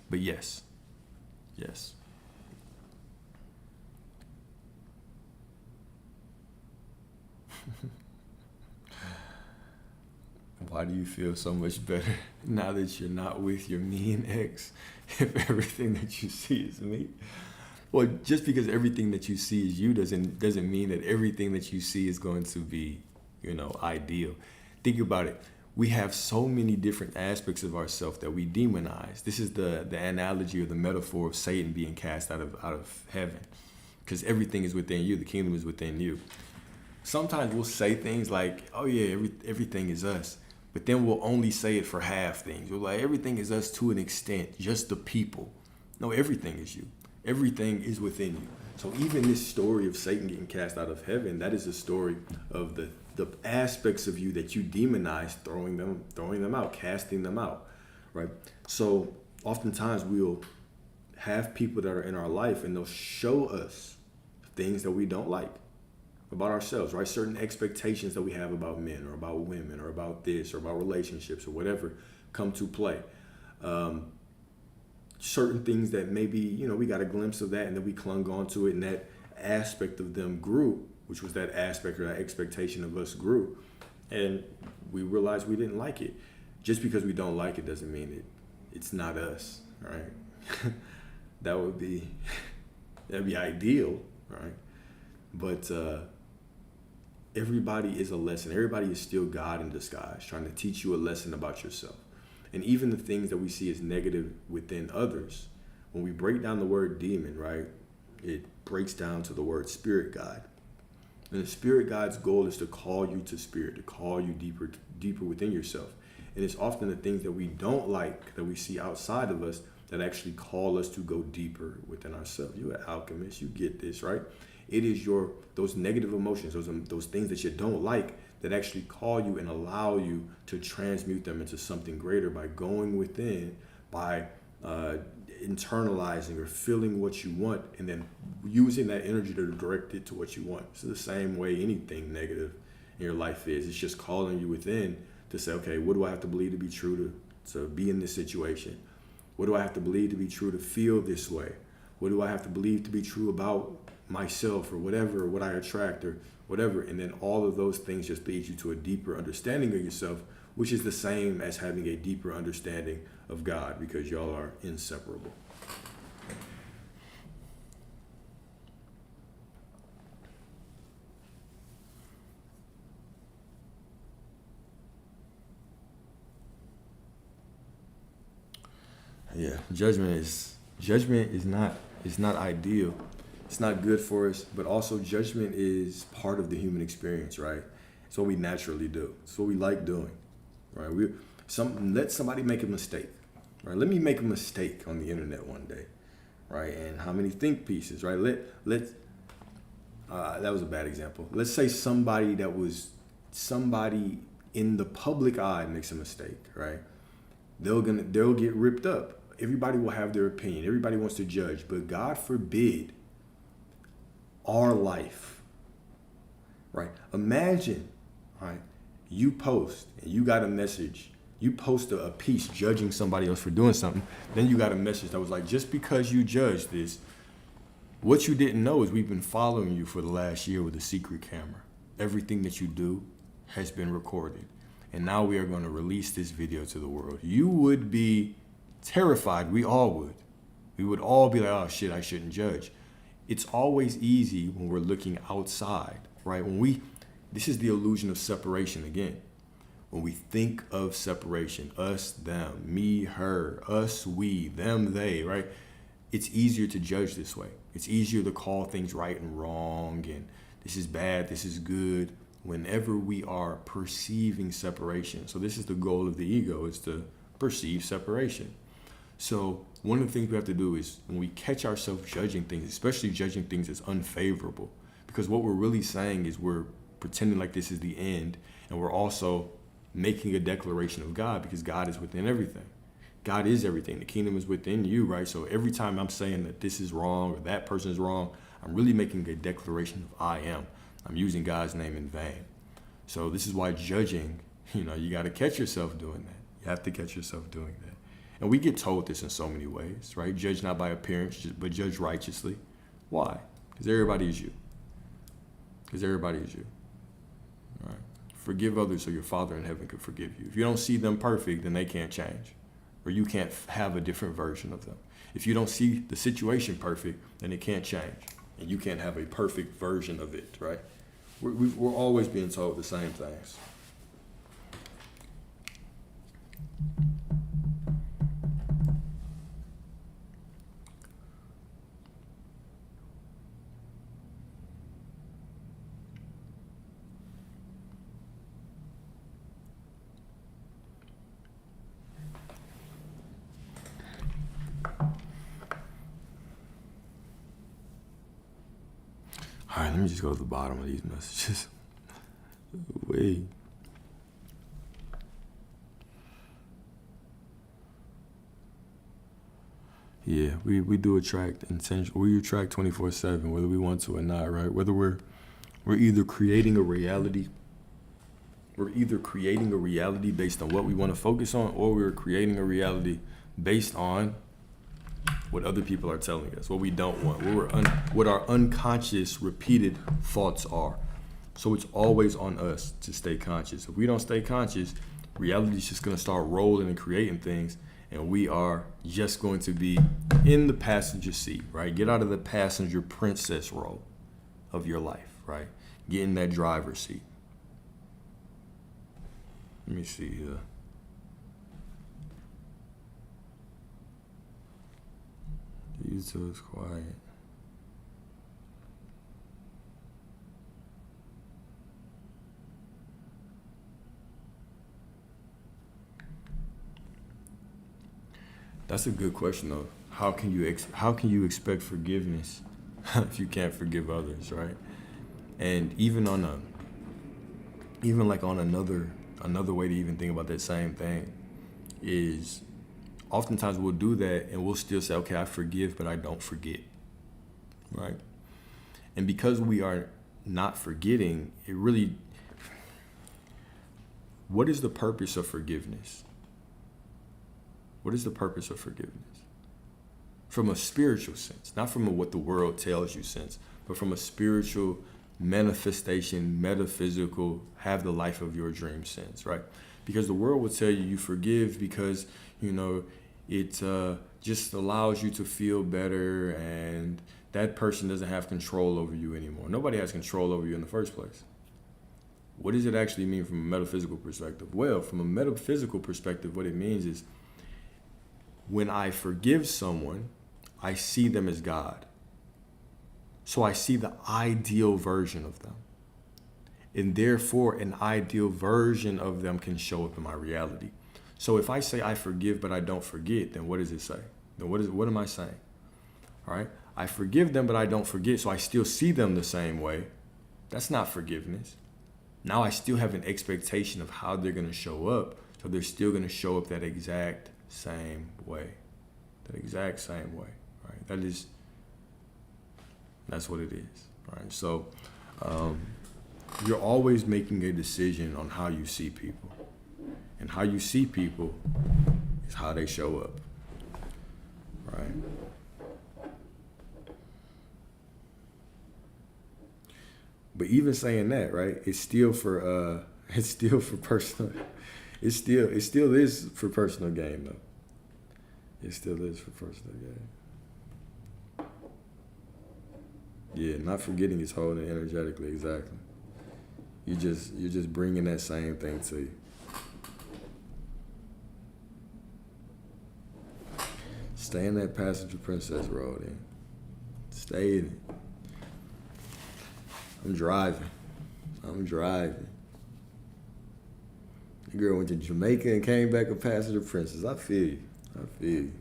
But yes. Why do you feel so much better now that you're not with your mean ex if everything that you see is me? Well, just because everything that you see is you doesn't mean that everything that you see is going to be, ideal. Think about it. We have so many different aspects of ourselves that we demonize. This is the analogy or the metaphor of Satan being cast out of heaven, because everything is within you. The kingdom is within you. Sometimes we'll say things like, "Oh yeah, everything is us," but then we'll only say it for half things. We're like, "Everything is us to an extent, just the people." No, everything is you. Everything is within you. So even this story of Satan getting cast out of heaven, that is a story of the aspects of you that you demonize, throwing them out, casting them out, right? So oftentimes we'll have people that are in our life and they'll show us things that we don't like about ourselves, right? Certain expectations that we have about men or about women or about this or about relationships or whatever come to play. Certain things that maybe, we got a glimpse of that and then we clung on to it, and that aspect of them grew, which was that aspect or that expectation of us grew. And we realized we didn't like it. Just because we don't like it doesn't mean it's not us, right? That'd be ideal, right? But everybody is a lesson. Everybody is still God in disguise, trying to teach you a lesson about yourself. And even the things that we see as negative within others, when we break down the word demon, right, it breaks down to the word spirit guide. And the spirit guide's goal is to call you to spirit, to call you deeper within yourself. And it's often the things that we don't like, that we see outside of us, that actually call us to go deeper within ourselves. You're an alchemist, you get this, right? It is those negative emotions, those things that you don't like, that actually call you and allow you to transmute them into something greater by going within, by internalizing or feeling what you want, and then using that energy to direct it to what you want. It's the same way anything negative in your life is. It's just calling you within to say, okay, what do I have to believe to be true to be in this situation? What do I have to believe to be true to feel this way? What do I have to believe to be true about myself or whatever, or what I attract or whatever? And then all of those things just lead you to a deeper understanding of yourself, which is the same as having a deeper understanding of God, because y'all are inseparable. Yeah, judgment is not ideal. It's not good for us, but also judgment is part of the human experience, right? It's what we naturally do. It's what we like doing, right? Let somebody make a mistake, right? Let me make a mistake on the internet one day, right? And how many think pieces, right? That was a bad example. Let's say somebody in the public eye makes a mistake, right? They'll get ripped up. Everybody will have their opinion. Everybody wants to judge, but God forbid our life, right? Imagine, right? You post and you got a message. You post a piece judging somebody else for doing something. Then you got a message that was like, just because you judged this, what you didn't know is we've been following you for the last year with a secret camera. Everything that you do has been recorded. And now we are going to release this video to the world. You would be terrified. We all would. We would all be like, oh shit, I shouldn't judge. It's always easy when we're looking outside, right? This is the illusion of separation again. When we think of separation, us, them, me, her, us, we, them, they, right? It's easier to judge this way. It's easier to call things right and wrong, and this is bad, this is good, whenever we are perceiving separation. So this is the goal of the ego, is to perceive separation. So one of the things we have to do is when we catch ourselves judging things, especially judging things as unfavorable, because what we're really saying is we're pretending like this is the end, and we're also making a declaration of God, because God is within everything. God is everything. The kingdom is within you, right? So every time I'm saying that this is wrong or that person is wrong, I'm really making a declaration of I am. I'm using God's name in vain. So this is why judging, you got to catch yourself doing that. You have to catch yourself doing that. And we get told this in so many ways, right? Judge not by appearance, but judge righteously. Why? Because everybody is you. All right. Forgive others so your Father in heaven can forgive you. If you don't see them perfect, then they can't change. Or you can't have a different version of them. If you don't see the situation perfect, then it can't change. And you can't have a perfect version of it, right? We're always being told the same things. All right, let me just go to the bottom of these messages. Wait. Yeah, we do attract intention. We attract 24/7, whether we want to or not, right? Whether we're either creating a reality. We're either creating a reality based on what we want to focus on, or we're creating a reality based on what other people are telling us, what we don't want, what our unconscious repeated thoughts are. So it's always on us to stay conscious. If we don't stay conscious, reality's just going to start rolling and creating things, and we are just going to be in the passenger seat, right? Get out of the passenger princess role of your life, right? Get in that driver's seat. Let me see here. YouTube is quiet. That's a good question, though. How can you expect forgiveness if you can't forgive others, right? And even like on another way to even think about that same thing is, oftentimes we'll do that and we'll still say, okay, I forgive, but I don't forget, right? And because we are not forgetting, what is the purpose of forgiveness? What is the purpose of forgiveness? From a spiritual sense, not from what the world tells you sense, but from a spiritual manifestation, metaphysical, have the life of your dream sense, right? Because the world will tell you forgive because, it just allows you to feel better, and that person doesn't have control over you anymore. Nobody has control over you in the first place. What does it actually mean from a metaphysical perspective? Well, from a metaphysical perspective, what it means is when I forgive someone, I see them as God. So I see the ideal version of them. And therefore, an ideal version of them can show up in my reality. So if I say I forgive, but I don't forget, then what does it say? Then what am I saying? All right. I forgive them, but I don't forget. So I still see them the same way. That's not forgiveness. Now I still have an expectation of how they're going to show up. So they're still going to show up that exact same way. That exact same way. Right. That's what it is. Right. So you're always making a decision on how you see people. And how you see people is how they show up, right? But even saying that, right, it's still for personal. It still is for personal gain, though. It still is for personal gain. Yeah, not forgetting is holding energetically, exactly. You're just bringing that same thing to you. Stay in that passenger princess role, then. Stay in it. I'm driving. The girl went to Jamaica and came back a passenger princess. I feel you.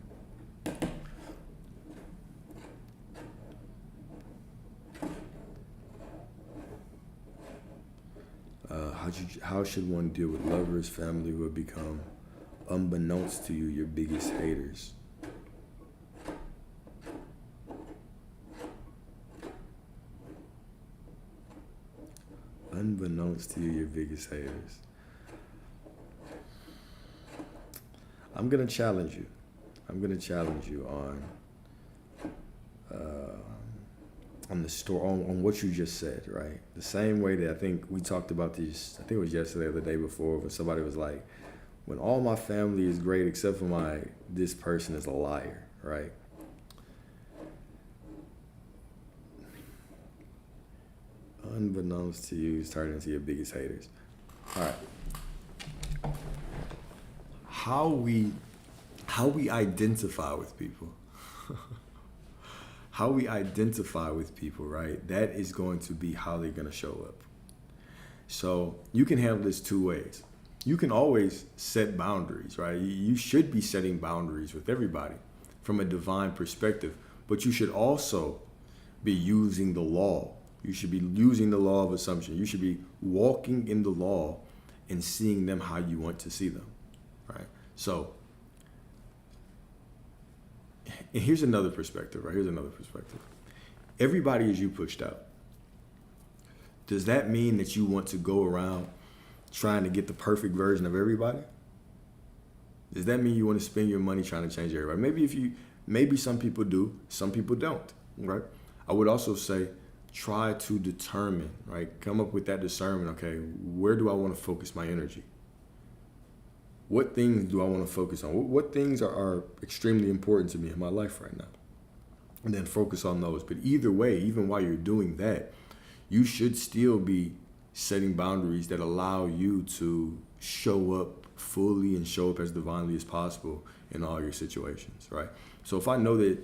How should one deal with lovers, family who have become, unbeknownst to you, your biggest haters? Unbeknownst to you, your biggest haters. I'm gonna challenge you on on the store on what you just said, right? The same way that I think we talked about this, I think it was yesterday or the day before, but somebody was like, when all my family is great except for this person is a liar, right? Unbeknownst to you, turning into your biggest haters. All right. How we identify with people. How we identify with people, right? That is going to be how they're going to show up. So you can handle this two ways. You can always set boundaries, right? You should be setting boundaries with everybody from a divine perspective, but you should also be using the law. You should be using the law of assumption. You should be walking in the law and seeing them how you want to see them, right? So, and here's another perspective, right? Here's another perspective. Everybody is you pushed out. Does that mean that you want to go around trying to get the perfect version of everybody? Does that mean you want to spend your money trying to change everybody? Maybe some people do, some people don't, right? I would also say try to determine, right? Come up with that discernment, okay, where do I want to focus my energy? What things do I want to focus on? What things are extremely important to me in my life right now? And then focus on those. But either way, even while you're doing that, you should still be setting boundaries that allow you to show up fully and show up as divinely as possible in all your situations, right? So if I know that,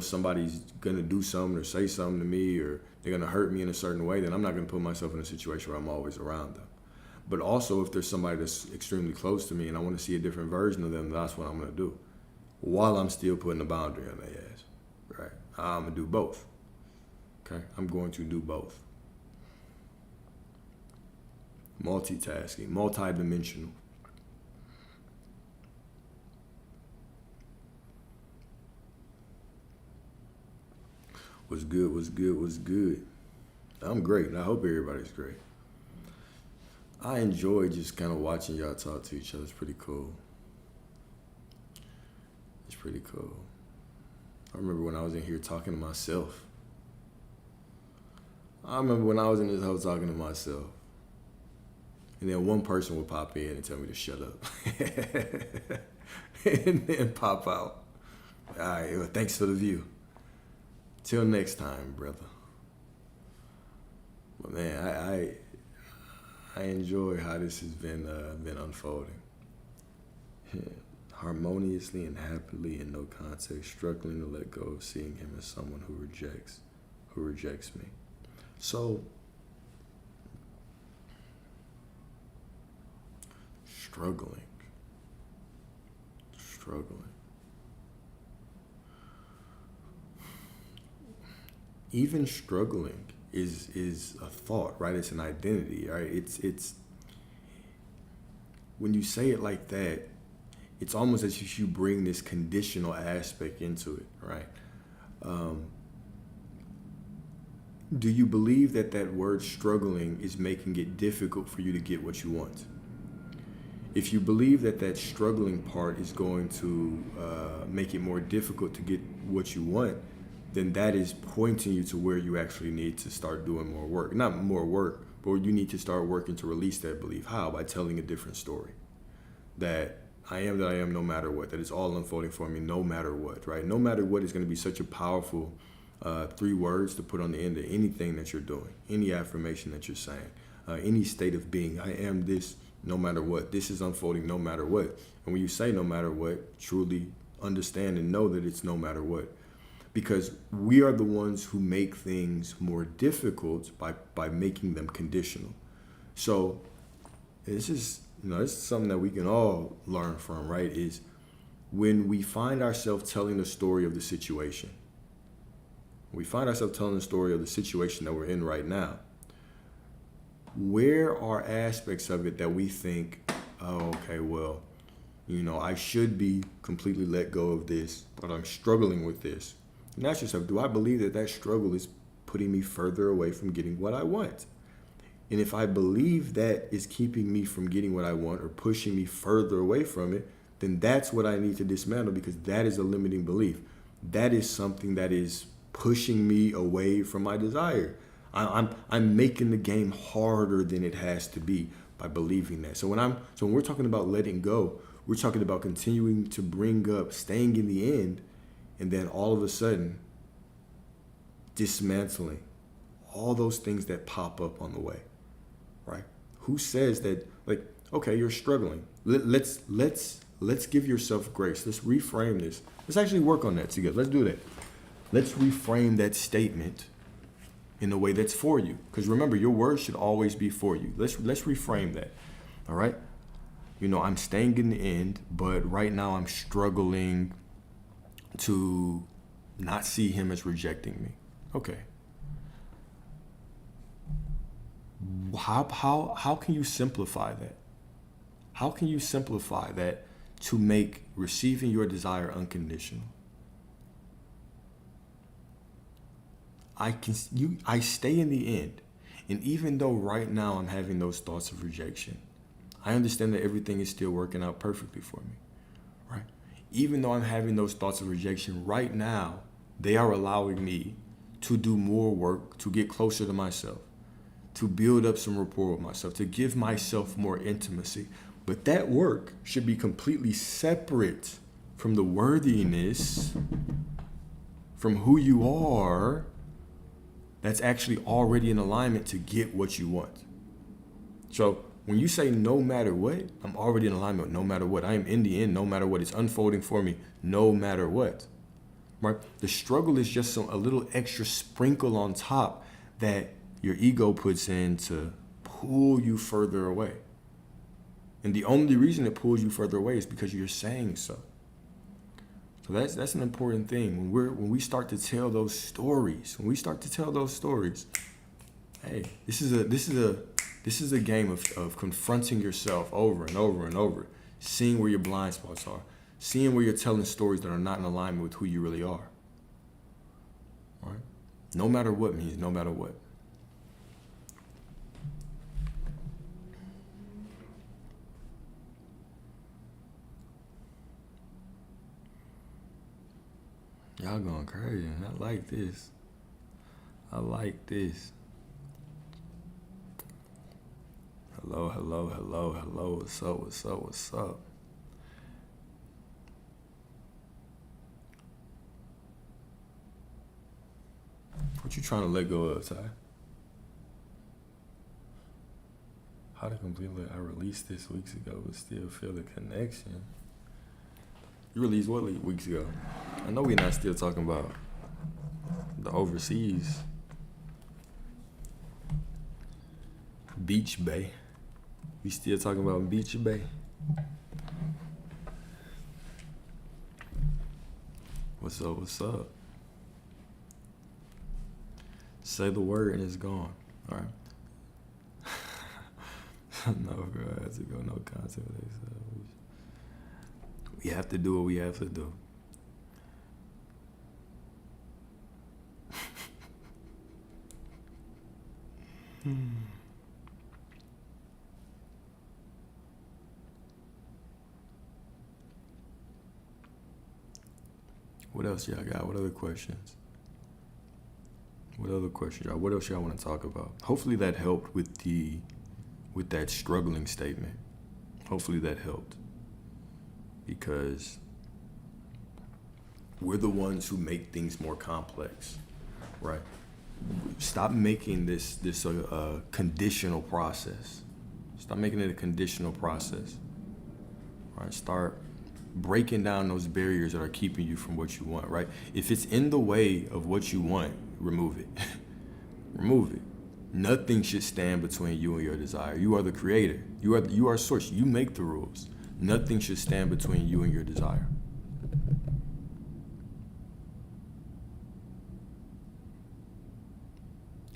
somebody's going to do something or say something to me or they're going to hurt me in a certain way, then I'm not going to put myself in a situation where I'm always around them. But also if there's somebody that's extremely close to me and I want to see a different version of them, that's what I'm going to do while I'm still putting a boundary on their ass, right? I'm going to do both, okay? I'm going to do both. Multitasking, multidimensional. What's good, what's good, what's good? I'm great, and I hope everybody's great. I enjoy just kind of watching y'all talk to each other. It's pretty cool. It's pretty cool. I remember when I was in here talking to myself. I remember when I was in this house talking to myself. And then one person would pop in and tell me to shut up. And then pop out. All right, well, thanks for the view. Till next time, brother. But man, I enjoy how this has been unfolding. Harmoniously and happily in no context, struggling to let go of seeing him as someone who rejects me. So, struggling. Even struggling is a thought, right? It's an identity, right? It's when you say it like that, it's almost as if you bring this conditional aspect into it, right? Do you believe that word struggling is making it difficult for you to get what you want? If you believe that struggling part is going to make it more difficult to get what you want, then that is pointing you to where you actually need to start doing more work. Not more work, but you need to start working to release that belief. How? By telling a different story. That I am no matter what. That it's all unfolding for me no matter what, right? No matter what is going to be such a powerful 3 words to put on the end of anything that you're doing, any affirmation that you're saying, any state of being. I am this no matter what. This is unfolding no matter what. And when you say no matter what, truly understand and know that it's no matter what. Because we are the ones who make things more difficult by making them conditional. So this is something that we can all learn from, right? Is when we find ourselves telling the story of the situation. We find ourselves telling the story of the situation that we're in right now. Where are aspects of it that we think, oh, okay, well, I should be completely let go of this, but I'm struggling with this. And ask yourself, do I believe that struggle is putting me further away from getting what I want? And if I believe that is keeping me from getting what I want or pushing me further away from it, then that's what I need to dismantle, because that is a limiting belief. That is something that is pushing me away from my desire. I'm making the game harder than it has to be by believing that. So when we're talking about letting go, we're talking about continuing to bring up staying in the end, and then all of a sudden dismantling all those things that pop up on the way, right? Who says that, like, okay, you're struggling. Let's give yourself grace. Let's reframe this. Let's actually work on that together. Let's do that. Let's reframe that statement in a way that's for you. Because remember, your words should always be for you. Let's reframe that. All right? You know, I'm staying in the end, but right now I'm struggling to not see him as rejecting me. Okay. How can you simplify that? How can you simplify that to make receiving your desire unconditional? I stay in the end. And even though right now I'm having those thoughts of rejection, I understand that everything is still working out perfectly for me, right? Even though I'm having those thoughts of rejection right now, they are allowing me to do more work, to get closer to myself, to build up some rapport with myself, to give myself more intimacy. But that work should be completely separate from the worthiness, from who you are, that's actually already in alignment to get what you want. So when you say no matter what, I'm already in alignment no matter what. I am in the end no matter what. It's unfolding for me no matter what. Right? The struggle is just a little extra sprinkle on top that your ego puts in to pull you further away. And the only reason it pulls you further away is because you're saying so. So that's an important thing. When we start to tell those stories, hey, this is a game of confronting yourself over and over and over, seeing where your blind spots are, seeing where you're telling stories that are not in alignment with who you really are. All right? No matter what means no matter what. Y'all going crazy. I like this. Hello. What's up? What you trying to let go of, Ty? How to completely, I released this weeks ago, but still feel the connection. You released what weeks ago? I know we're not still talking about the overseas. Beach Bay. We still talking about Beach Bay. What's up? Say the word and it's gone. All right. No, girl, I have to go. No content. We have to do what we have to do. What else y'all got? What other questions? What else y'all want to talk about? Hopefully that helped with that struggling statement. Hopefully that helped. Because we're the ones who make things more complex, right? Stop making this a conditional process. Stop making it a conditional process. Right? Start breaking down those barriers that are keeping you from what you want, right? If it's in the way of what you want, remove it. Remove it. Nothing should stand between you and your desire. You are the creator. You are source. You make the rules. Nothing should stand between you and your desire.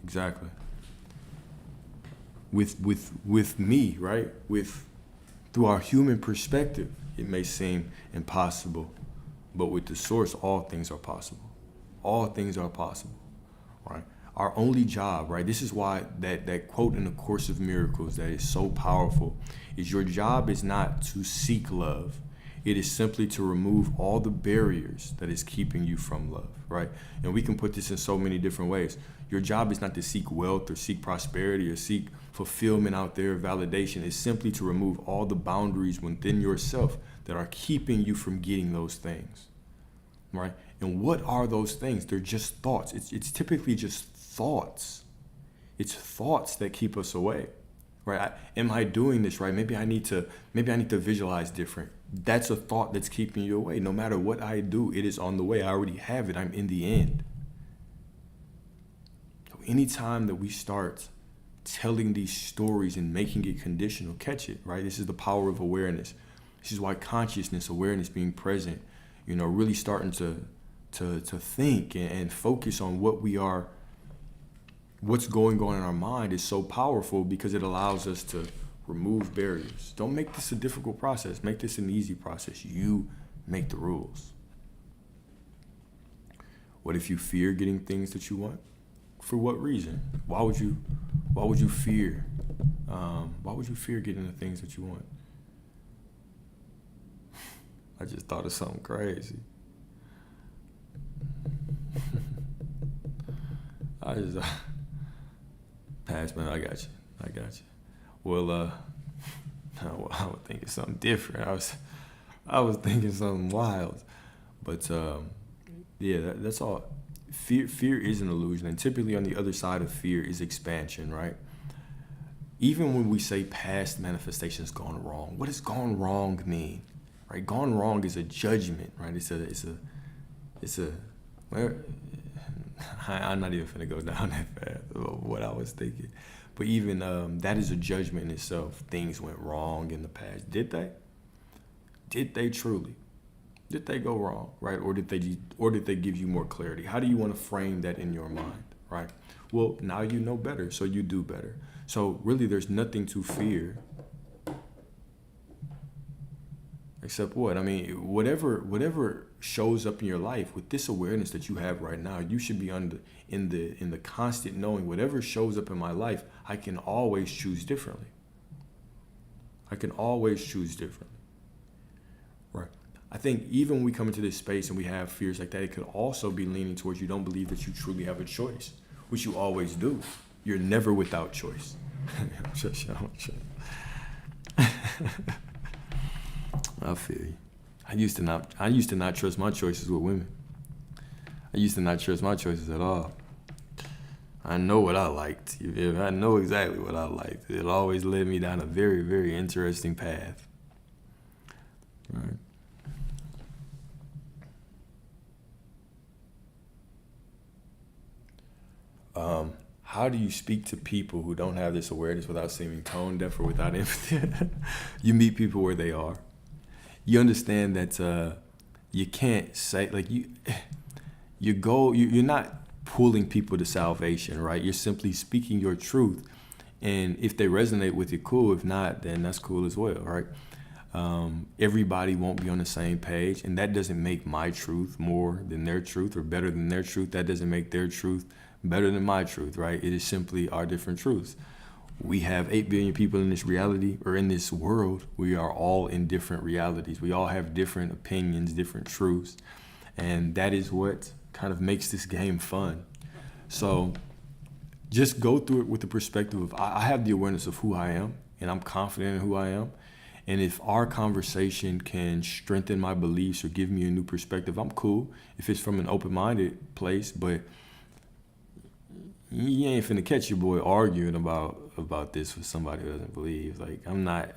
Exactly. With me, right? Through our human perspective, it may seem impossible, but with the source, all things are possible. All things are possible, right? Our only job, right? This is why that quote in the Course of Miracles that is so powerful is your job is not to seek love. It is simply to remove all the barriers that is keeping you from love, right? And we can put this in so many different ways. Your job is not to seek wealth or seek prosperity or seek fulfillment out there, validation. It's simply to remove all the boundaries within yourself that are keeping you from getting those things, right? And what are those things? They're just thoughts. It's typically just thoughts. It's thoughts that keep us away, right? Am I doing this right? Maybe I need to visualize different. That's a thought that's keeping you away. No matter what I do, it is on the way. I already have it. I'm in the end. So anytime that we start telling these stories and making it conditional, catch it, right? This is the power of awareness. This is why consciousness, awareness, being present, really starting to think and focus on what's going on in our mind is so powerful, because it allows us to remove barriers. Don't make this a difficult process. Make this an easy process. You make the rules. What if you fear getting things that you want? For what reason? Why would you fear? Why would you fear getting the things that you want? I just thought of something crazy. Pass, man. I got you. Well, I was thinking something different. I was thinking something wild, but yeah, that's all. Fear is an illusion, and typically on the other side of fear is expansion, right? Even when we say past manifestations gone wrong, what does gone wrong mean? Right? Gone wrong is a judgment, right? Well, I'm not even finna go down that path of what I was thinking. But even that is a judgment in itself. Things went wrong in the past. Did they? Did they truly? Did they go wrong, right? Or did they give you more clarity? How do you want to frame that in your mind, right? Well, now you know better, so you do better. So really, there's nothing to fear. Except what? I mean, whatever shows up in your life, with this awareness that you have right now, you should be in the constant knowing, whatever shows up in my life, I can always choose differently. Right. I think even when we come into this space and we have fears like that, it could also be leaning towards you don't believe that you truly have a choice, which you always do. You're never without choice. I feel you. I used to not trust my choices with women. I used to not trust my choices at all. I know what I liked. I know exactly what I liked. It always led me down a very, very interesting path. Right. How do you speak to people who don't have this awareness without seeming tone deaf or without empathy? You meet people where they are. You understand that you can't say, like, you're not pulling people to salvation, right? You're simply speaking your truth. And if they resonate with you, cool. If not, then that's cool as well, right? Everybody won't be on the same page, and that doesn't make my truth more than their truth or better than their truth. That doesn't make their truth better than my truth, right? It is simply our different truths. We have 8 billion people in this reality, or in this world. We are all in different realities. We all have different opinions, different truths. And that is what kind of makes this game fun. So just go through it with the perspective of, I have the awareness of who I am, and I'm confident in who I am. And if our conversation can strengthen my beliefs or give me a new perspective, I'm cool. If it's from an open-minded place, but you ain't finna catch your boy arguing about this with somebody who doesn't believe. Like, I'm not,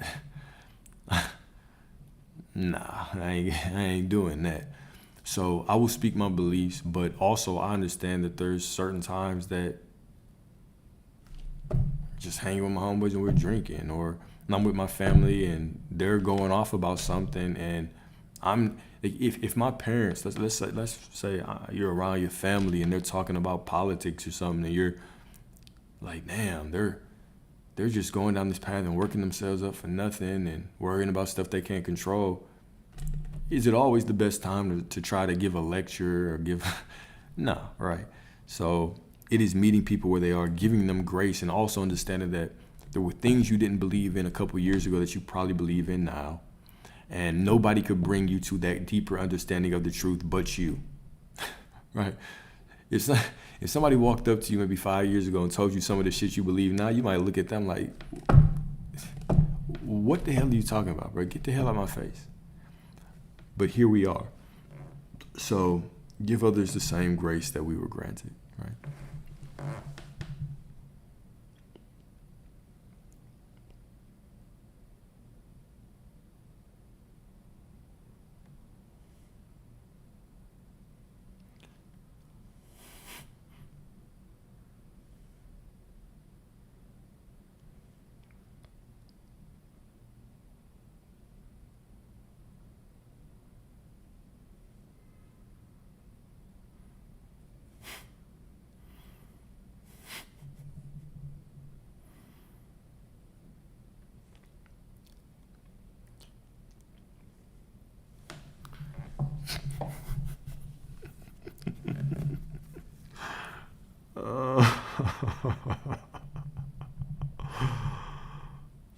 nah, I ain't doing that. So I will speak my beliefs, but also I understand that there's certain times that just hanging with my homeboys and we're drinking, or I'm with my family and they're going off about something, and I'm like, if my parents, let's say you're around your family and they're talking about politics or something, and you're like, damn, they're just going down this path and working themselves up for nothing and worrying about stuff they can't control. Is it always the best time to try to give a lecture or give? No, right? So it is meeting people where they are, giving them grace, and also understanding that there were things you didn't believe in a couple years ago that you probably believe in now. And nobody could bring you to that deeper understanding of the truth but you, right? If somebody walked up to you maybe 5 years ago and told you some of the shit you believe now, you might look at them like, what the hell are you talking about, bro? Get the hell out of my face. But here we are. So give others the same grace that we were granted, right?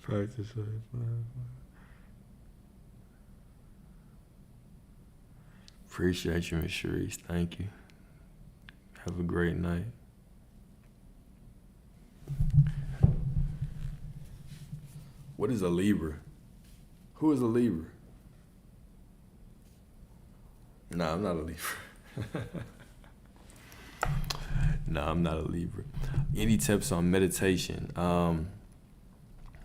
Practice. Appreciate you, Miss Sharice. Thank you. Have a great night. What is a Libra? Who is a Libra? Nah, I'm not a Libra. Nah, I'm not a Libra. Any tips on meditation?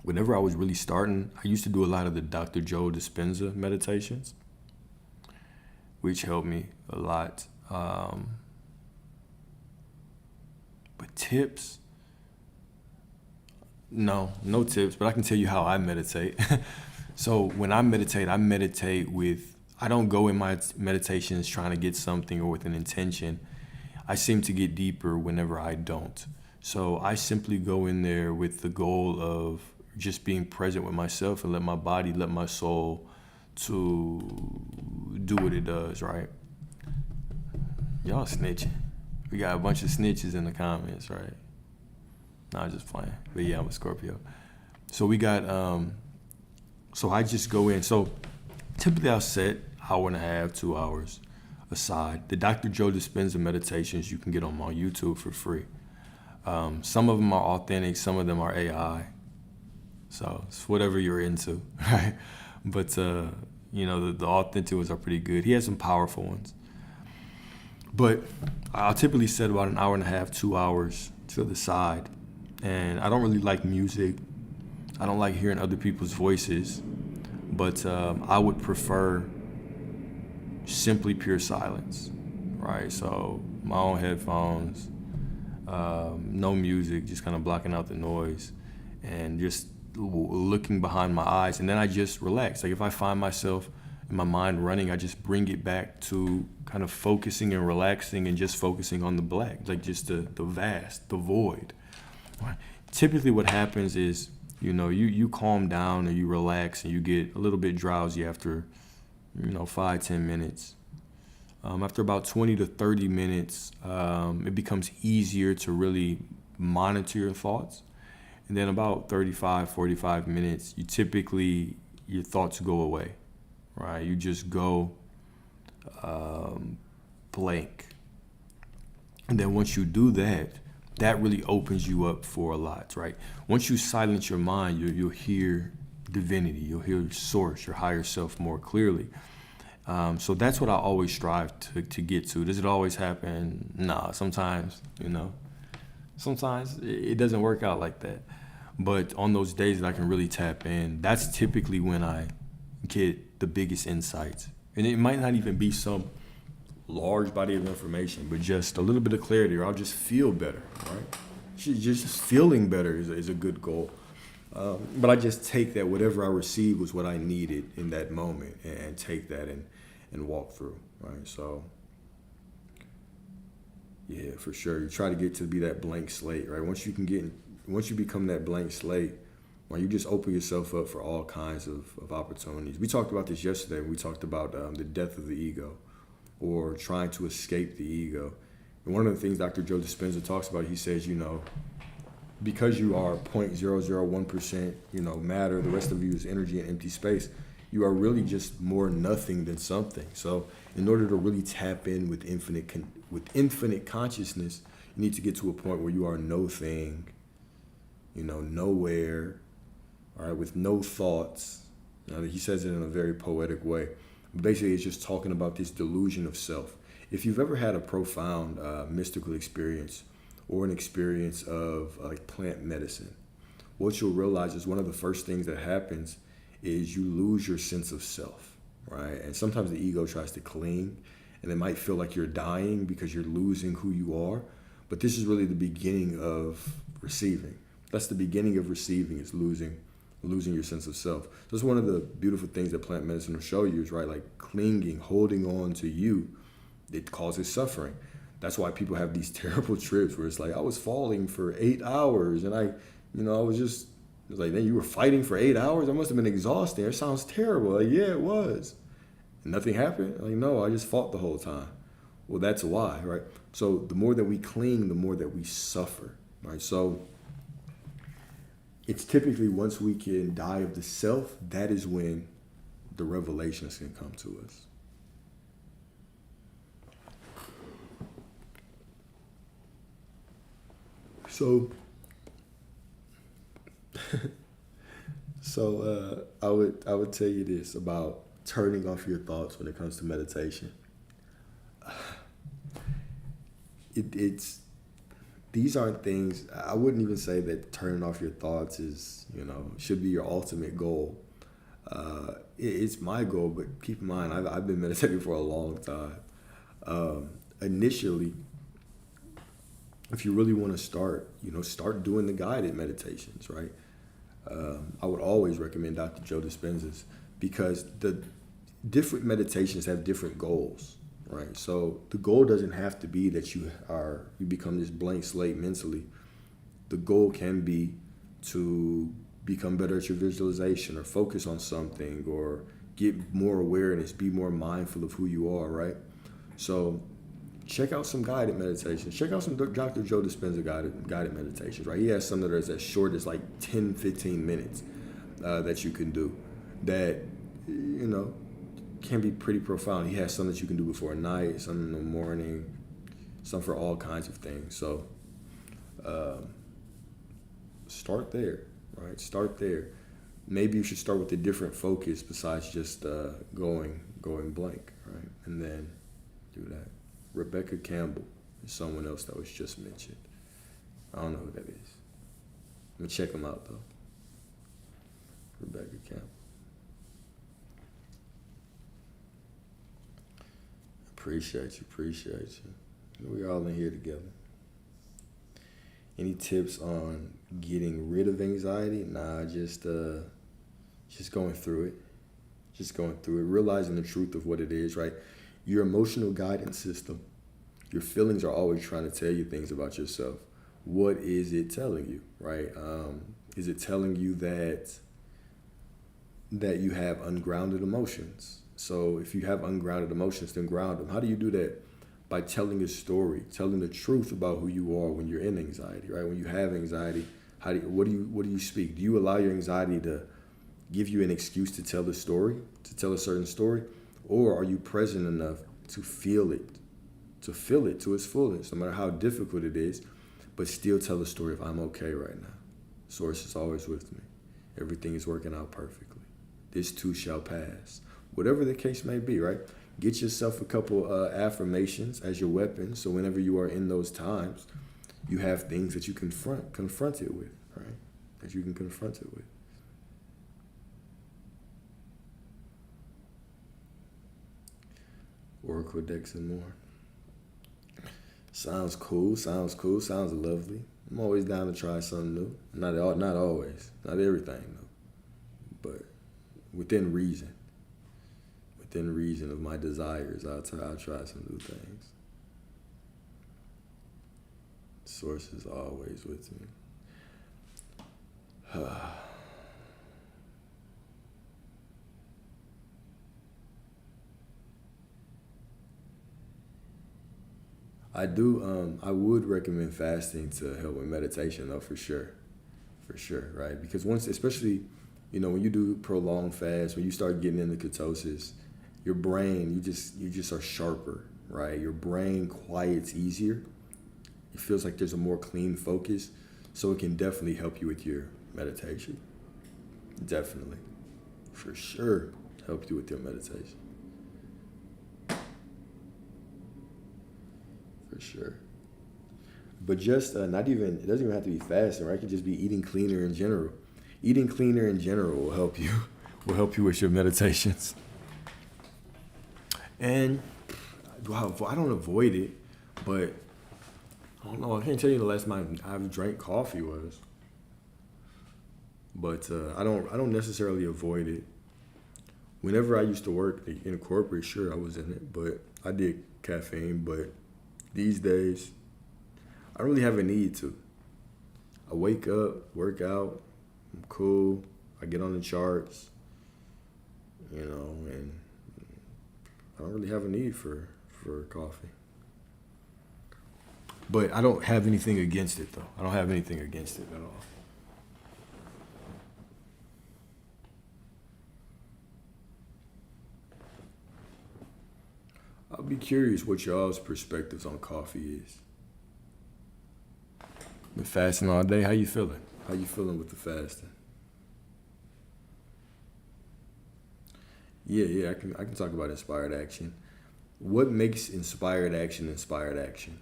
Whenever I was really starting, I used to do a lot of the Dr. Joe Dispenza meditations, which helped me a lot. But tips? No tips, but I can tell you how I meditate. So when I meditate with, I don't go in my meditations trying to get something or with an intention. I seem to get deeper whenever I don't. So I simply go in there with the goal of just being present with myself and let my body, let my soul to do what it does, right? Y'all snitching. We got a bunch of snitches in the comments, right? Nah, I'm just playing. But yeah, I'm a Scorpio. So we got, so I just go in. So typically I'll set 1.5 to 2 hours aside. The Dr. Joe Dispenza meditations you can get on my YouTube for free. Some of them are authentic, some of them are AI. So it's whatever you're into, right? But, you know, the authentic ones are pretty good. He has some powerful ones. But I'll typically set about 1.5 to 2 hours to the side. And I don't really like music. I don't like hearing other people's voices. But I would prefer simply pure silence, right? So my own headphones, no music, just kind of blocking out the noise and just looking behind my eyes. And then I just relax. Like if I find myself in my mind running, I just bring it back to kind of focusing and relaxing and just focusing on the black, like just the vast, the void. Right? Typically what happens is, you know, you calm down or you relax and you get a little bit drowsy after, 5-10 minutes. After about 20 to 30 minutes, it becomes easier to really monitor your thoughts. And then about 35, 45 minutes, your thoughts go away, right? You just go blank. And then once you do that, that really opens you up for a lot, right? Once you silence your mind, you'll hear divinity, you'll hear source, your higher self more clearly. So that's what I always strive to get to. Does it always happen? Nah, sometimes, sometimes it doesn't work out like that. But on those days that I can really tap in, that's typically when I get the biggest insights. And it might not even be some large body of information, but just a little bit of clarity, or I'll just feel better, right? Just feeling better is a good goal. But I just take that, whatever I received was what I needed in that moment, and take that and walk through, right? So, yeah, for sure. You try to get to be that blank slate, right? Once you become that blank slate, well, you just open yourself up for all kinds of opportunities. We talked about this yesterday when we talked about the death of the ego, or trying to escape the ego. And one of the things Dr. Joe Dispenza talks about, he says, because you are 0.001%, matter, the rest of you is energy and empty space. you are really just more nothing than something. So in order to really tap in with infinite consciousness, you need to get to a point where you are no thing, nowhere, all right, with no thoughts. Now, he says it in a very poetic way. Basically, it's just talking about this delusion of self. If you've ever had a profound mystical experience or an experience of like plant medicine, what you'll realize is one of the first things that happens is you lose your sense of self, right? And sometimes the ego tries to cling, and it might feel like you're dying because you're losing who you are. But this is really the beginning of receiving. That's the beginning of receiving, is losing your sense of self. So it's one of the beautiful things that plant medicine will show you is, right, like clinging, holding on to you, it causes suffering. That's why people have these terrible trips where it's like, I was falling for 8 hours and I was like, then you were fighting for 8 hours? That must have been exhausting. It sounds terrible. Like, yeah, it was. And nothing happened? Like, no, I just fought the whole time. Well, that's why, right? So the more that we cling, the more that we suffer, right? So it's typically once we can die of the self, that is when the revelations can come to us. So I would tell you this about turning off your thoughts when it comes to meditation. It's these aren't things. I wouldn't even say that turning off your thoughts is should be your ultimate goal. It's my goal, but keep in mind I've been meditating for a long time. Initially, if you really want to start doing the guided meditations, right? I would always recommend Dr. Joe Dispenza's, because the different meditations have different goals, right? So the goal doesn't have to be that you become this blank slate mentally. The goal can be to become better at your visualization, or focus on something, or get more awareness, be more mindful of who you are, right? So check out some guided meditations. Check out some Dr. Joe Dispenza guided meditations, right? He has some that are as short as like 10, 15 minutes that you can do that, can be pretty profound. He has some that you can do before night, some in the morning, some for all kinds of things. So start there, right? Start there. Maybe you should start with a different focus besides just going blank, right? And then do that. Rebecca Campbell is someone else that was just mentioned. I don't know who that is. I'm going to check them out, though. Rebecca Campbell. Appreciate you. We all in here together. Any tips on getting rid of anxiety? Nah, just going through it. Just going through it. Realizing the truth of what it is, right? Your emotional guidance system, your feelings are always trying to tell you things about yourself. What is it telling you, right? Is it telling you that you have ungrounded emotions? So if you have ungrounded emotions, then ground them. How do you do that? By telling a story, telling the truth about who you are when you're in anxiety, right? When you have anxiety, what do you speak? Do you allow your anxiety to give you an excuse to tell a certain story? Or are you present enough to feel it to its fullest, no matter how difficult it is, but still tell the story of, I'm okay right now. Source is always with me. Everything is working out perfectly. This too shall pass. Whatever the case may be, right? Get yourself a couple affirmations as your weapon, so whenever you are in those times, you have things that you confront it with, right? That you can confront it with. Oracle decks and more. Sounds cool. Sounds lovely. I'm always down to try something new. Not always. Not everything, though. But within reason. Within reason of my desires, I'll try some new things. Source is always with me. I would recommend fasting to help with meditation, though, for sure, right? Because especially when you do prolonged fast, when you start getting into ketosis, your brain, you just are sharper, right? Your brain quiets easier. It feels like there's a more clean focus, so it can definitely help you with your meditation. Definitely, for sure, help you with your meditation. For sure. But just not even, it doesn't even have to be fasting, right? It could just be eating cleaner in general. Eating cleaner in general will help you, with your meditations. And I don't avoid it, but I don't know. I can't tell you the last time I've drank coffee was. But I don't necessarily avoid it. Whenever I used to work in corporate, sure, I was in it, but I did caffeine. But these days, I don't really have a need to. I wake up, work out, I'm cool. I get on the charts, and I don't really have a need for coffee. But I don't have anything against it, though. I don't have anything against it at all. I'll be curious what y'all's perspectives on coffee is. Been fasting all day. How you feeling? How you feeling with the fasting? Yeah, I can talk about inspired action. What makes inspired action?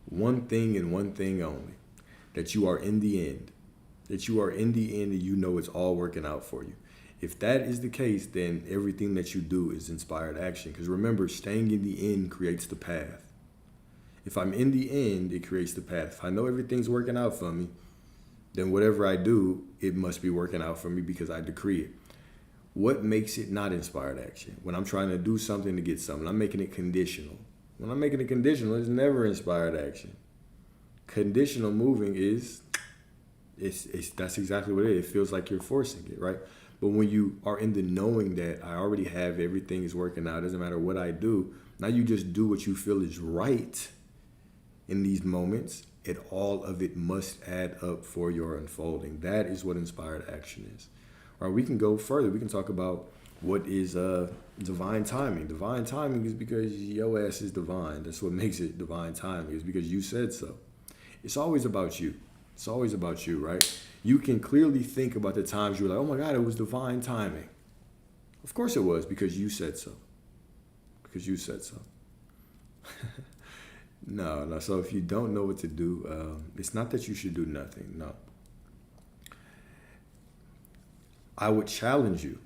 One thing and one thing only. That you are in the end. That you are in the end and you know it's all working out for you. If that is the case, then everything that you do is inspired action. Because remember, staying in the end creates the path. If I'm in the end, it creates the path. If I know everything's working out for me, then whatever I do, it must be working out for me because I decree it. What makes it not inspired action? When I'm trying to do something to get something, I'm making it conditional. When I'm making it conditional, it's never inspired action. Conditional moving that's exactly what it is. It feels like you're forcing it, right? But when you are in the knowing that I already have everything is working out, doesn't matter what I do, now you just do what you feel is right in these moments, and all of it must add up for your unfolding. That is what inspired action is. Right? We can go further. We can talk about what is divine timing. Divine timing is because your ass is divine. That's what makes it divine timing, is because you said so. It's always about you. It's always about you, right? You can clearly think about the times you were like, oh my God, it was divine timing. Of course it was, because you said so. Because you said so. No. So if you don't know what to do, it's not that you should do nothing. No. I would challenge you.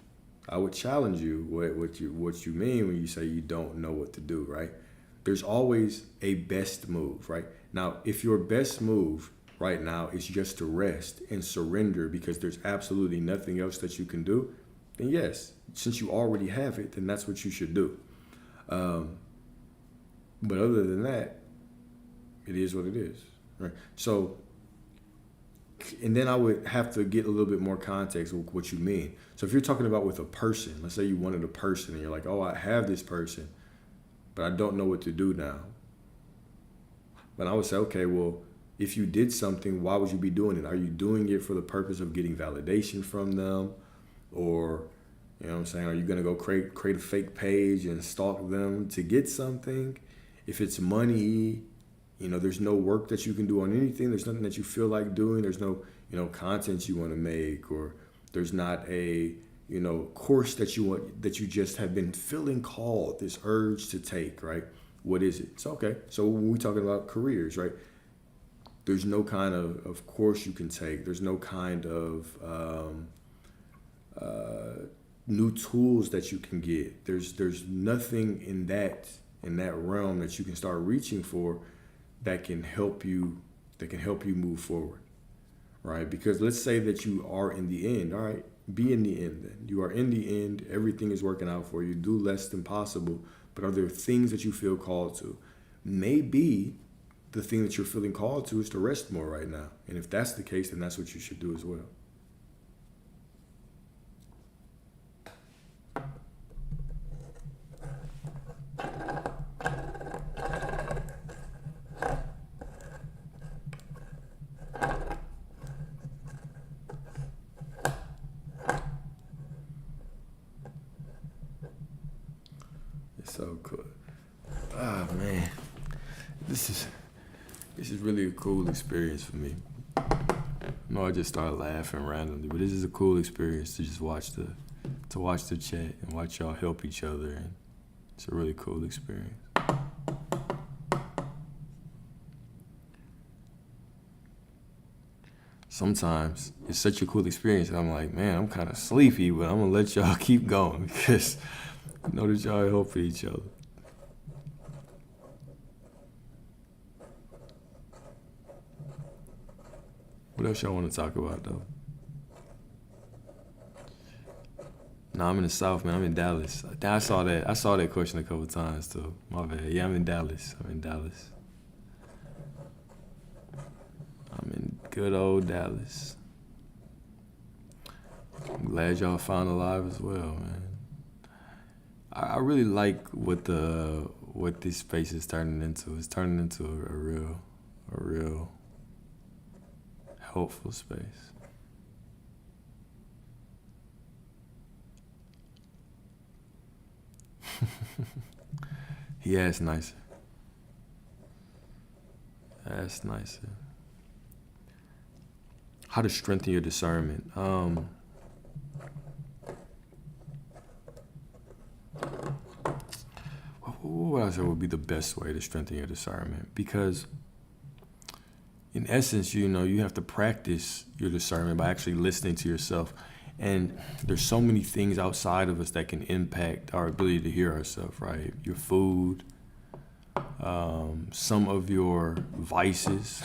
What you mean when you say you don't know what to do, right? There's always a best move, right? Now, if your best move right now is just to rest and surrender because there's absolutely nothing else that you can do, then yes, since you already have it, then that's what you should do. But other than that, it is what it is, right? So, and then I would have to get a little bit more context with what you mean. So if you're talking about with a person, let's say you wanted a person and you're like, oh, I have this person, but I don't know what to do now. But I would say, okay, well, if you did something, why would you be doing it? Are you doing it for the purpose of getting validation from them? Or, you know what I'm saying, are you going to go create a fake page and stalk them to get something? If it's money, there's no work that you can do on anything. There's nothing that you feel like doing. There's no, content you want to make, or there's not a, course that you just have been feeling called, this urge to take, right? What is it? It's okay. So when we're talking about careers, right? There's no kind of course you can take. There's no kind of new tools that you can get. There's nothing in that realm that you can start reaching for that can help you move forward, right? Because let's say that you are in the end. All right, be in the end then. You are in the end. Everything is working out for you. Do less than possible. But are there things that you feel called to? Maybe the thing that you're feeling called to is to rest more right now. And if that's the case, then that's what you should do as well. so cool. Ah, man, this is really a cool experience for me. No, I just started laughing randomly, but this is a cool experience to just watch the chat and watch y'all help each other, and it's a really cool experience. Sometimes it's such a cool experience, and I'm like, man, I'm kind of sleepy, but I'm gonna let y'all keep going because I know that y'all helping each other. What else y'all want to talk about, though? No, I'm in the South, man. I'm in Dallas. I saw that question a couple times, too. My bad. Yeah, I'm in Dallas. I'm in good old Dallas. I'm glad y'all found alive as well, man. I really like what this space is turning into. It's turning into a real helpful space. Yeah, it's nicer. That's nicer. How to strengthen your discernment. What I say would be the best way to strengthen your discernment? Because in essence, you have to practice your discernment by actually listening to yourself. And there's so many things outside of us that can impact our ability to hear ourselves, right? Your food, some of your vices,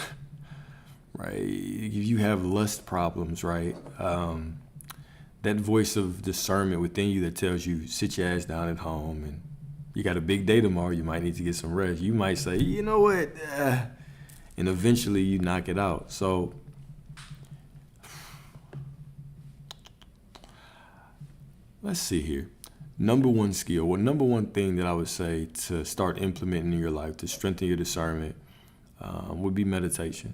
right? If you have lust problems, right? That voice of discernment within you that tells you, sit your ass down at home and you got a big day tomorrow, you might need to get some rest. You might say, you know what? And eventually you knock it out. So let's see here. Number one thing that I would say to start implementing in your life to strengthen your discernment would be meditation.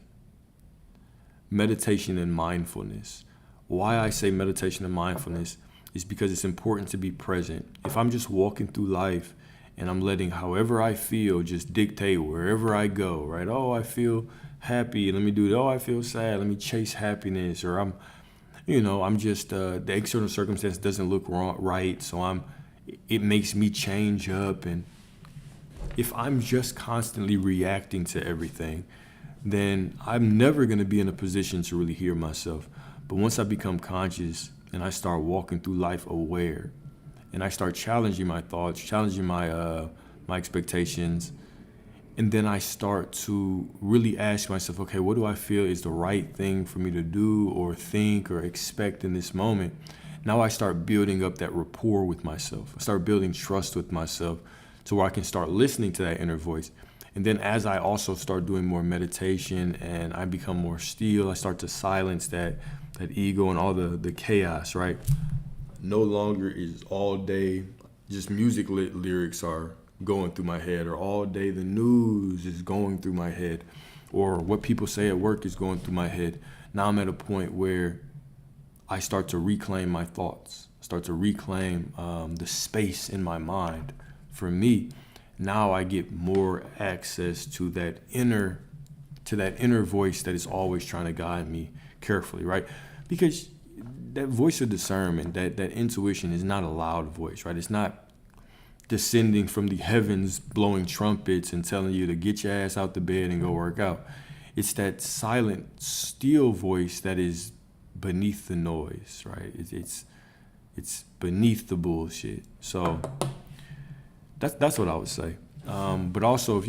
Meditation and mindfulness. Why I say meditation and mindfulness is because it's important to be present. If I'm just walking through life and I'm letting however I feel just dictate wherever I go, right? Oh, I feel happy, let me do it. Oh, I feel sad, let me chase happiness. Or I'm just, the external circumstance doesn't look right, so it makes me change up. And if I'm just constantly reacting to everything, then I'm never going to be in a position to really hear myself. But once I become conscious and I start walking through life aware, and I start challenging my thoughts, challenging my expectations, and then I start to really ask myself, okay, what do I feel is the right thing for me to do or think or expect in this moment? Now I start building up that rapport with myself. I start building trust with myself to where I can start listening to that inner voice. And then as I also start doing more meditation and I become more still, I start to silence that ego and all the chaos, right? No longer is all day just music lyrics are going through my head, or all day the news is going through my head, or what people say at work is going through my head. Now I'm at a point where I start to reclaim my thoughts, start to reclaim the space in my mind for me. Now I get more access to that inner voice that is always trying to guide me carefully, right? Because that voice of discernment, that intuition is not a loud voice, right? It's not descending from the heavens, blowing trumpets and telling you to get your ass out the bed and go work out. It's that silent, still voice that is beneath the noise, right? It's beneath the bullshit. So that's what I would say. But also,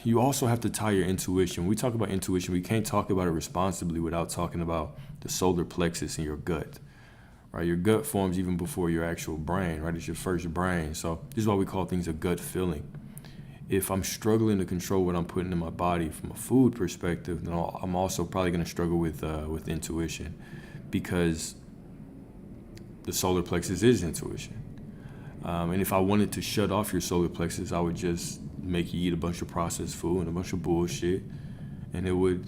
you also have to tie your intuition. When we talk about intuition, we can't talk about it responsibly without talking about the solar plexus in your gut, right? Your gut forms even before your actual brain, right? It's your first brain. So this is why we call things a gut feeling. If I'm struggling to control what I'm putting in my body from a food perspective, then I'm also probably going to struggle with intuition, because the solar plexus is intuition. And if I wanted to shut off your solar plexus, I would just make you eat a bunch of processed food and a bunch of bullshit, and it would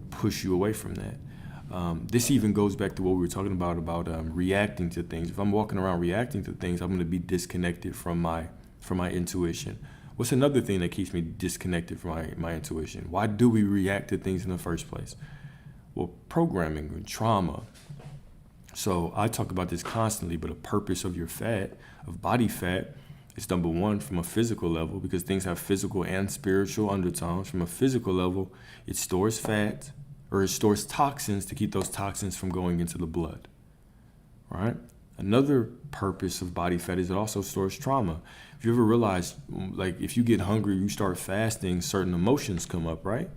push you away from that. This even goes back to what we were talking about reacting to things. If I'm walking around reacting to things, I'm going to be disconnected from my intuition. What's another thing that keeps me disconnected from my intuition? Why do we react to things in the first place? Well, programming and trauma. So I talk about this constantly, but a purpose of your fat, of body fat, is number one from a physical level, because things have physical and spiritual undertones. From a physical level, it stores fat, or it stores toxins to keep those toxins from going into the blood, right? Another purpose of body fat is it also stores trauma. If you ever realize, like, if you get hungry, you start fasting, certain emotions come up, right?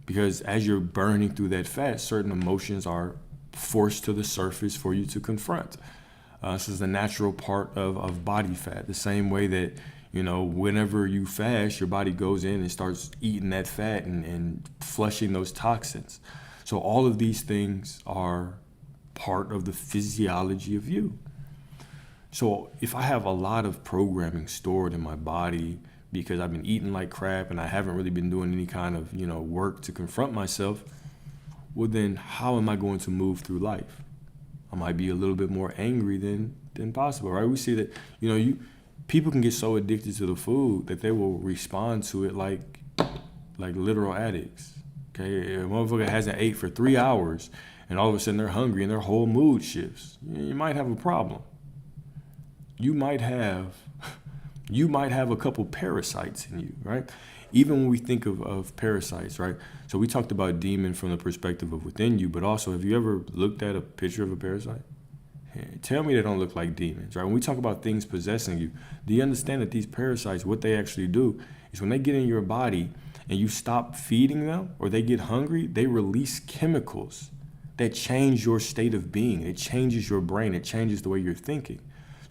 Because as you're burning through that fat, certain emotions are forced to the surface for you to confront. This is a natural part of body fat. The same way that, whenever you fast, your body goes in and starts eating that fat and flushing those toxins. So all of these things are part of the physiology of you. So if I have a lot of programming stored in my body because I've been eating like crap and I haven't really been doing any kind of, work to confront myself, well then how am I going to move through life? I might be a little bit more angry than possible, right? We see that, people can get so addicted to the food that they will respond to it like literal addicts. Okay, a motherfucker hasn't ate for 3 hours and all of a sudden they're hungry and their whole mood shifts. You might have a problem. You might have a couple parasites in you, right? Even when we think of parasites, right? So we talked about demon from the perspective of within you, but also, have you ever looked at a picture of a parasite? Tell me they don't look like demons, right? When we talk about things possessing you, do you understand that these parasites, what they actually do is when they get in your body and you stop feeding them or they get hungry, they release chemicals that change your state of being. It changes your brain. It changes the way you're thinking.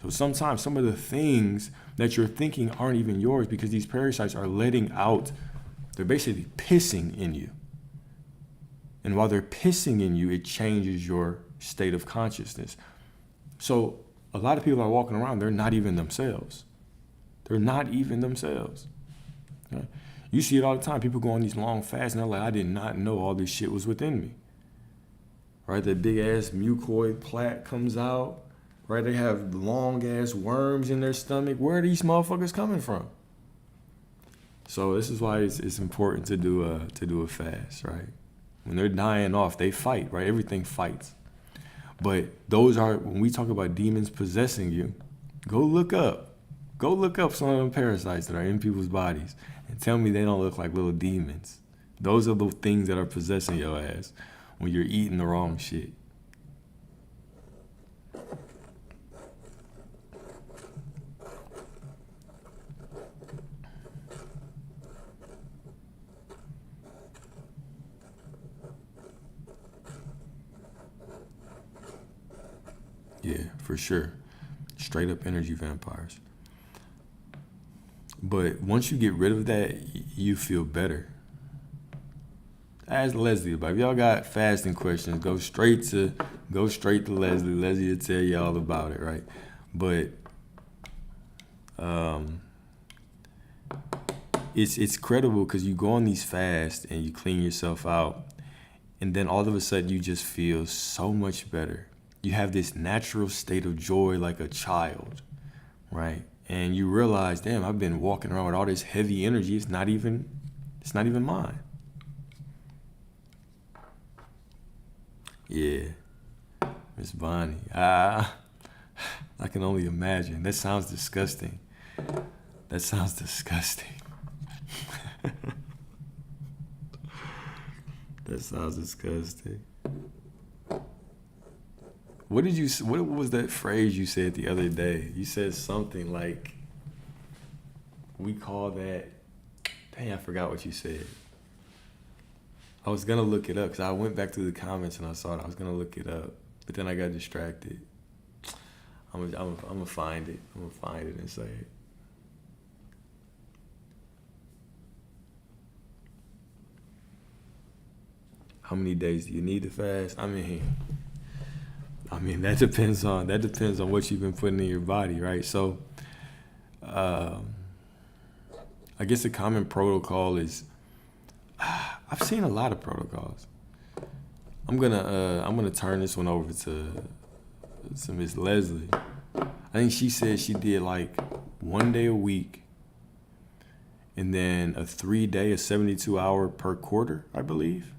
So sometimes some of the things that you're thinking aren't even yours because these parasites are letting out, they're basically pissing in you. And while they're pissing in you, it changes your state of consciousness. So a lot of people are walking around, they're not even themselves. They're not even themselves. Okay? You see it all the time. People go on these long fasts and they're like, I did not know all this shit was within me. Right? That big ass mucoid plaque comes out. Right? They have long ass worms in their stomach. Where are these motherfuckers coming from? So this is why it's important to do a fast, right? When they're dying off, they fight, right? Everything fights. But when we talk about demons possessing you, go look up some of them parasites that are in people's bodies and tell me they don't look like little demons. Those are the things that are possessing your ass when you're eating the wrong shit. Yeah, for sure. Straight up energy vampires. But once you get rid of that, you feel better. Ask Leslie about it. If y'all got fasting questions, go straight to Leslie. Leslie will tell you all about it, right? But it's credible because you go on these fasts and you clean yourself out, and then all of a sudden you just feel so much better. You have this natural state of joy like a child, right? And you realize, damn, I've been walking around with all this heavy energy. It's not even mine. Yeah, Miss Bonnie. I can only imagine. That sounds disgusting. That sounds disgusting. What was that phrase you said the other day? You said something like, we call that, dang, I forgot what you said. I was going to look it up because I went back through the comments and I saw it. I was going to look it up, but then I got distracted. I'm going to find it. I'm going to find it and say it. How many days do you need to fast? I mean, that depends on what you've been putting in your body, right? So, I guess the common protocol is, I've seen a lot of protocols. I'm gonna turn this one over to Miss Leslie. I think she said she did like 1 day a week, and then a 3 day, a 72 hour per quarter, I believe.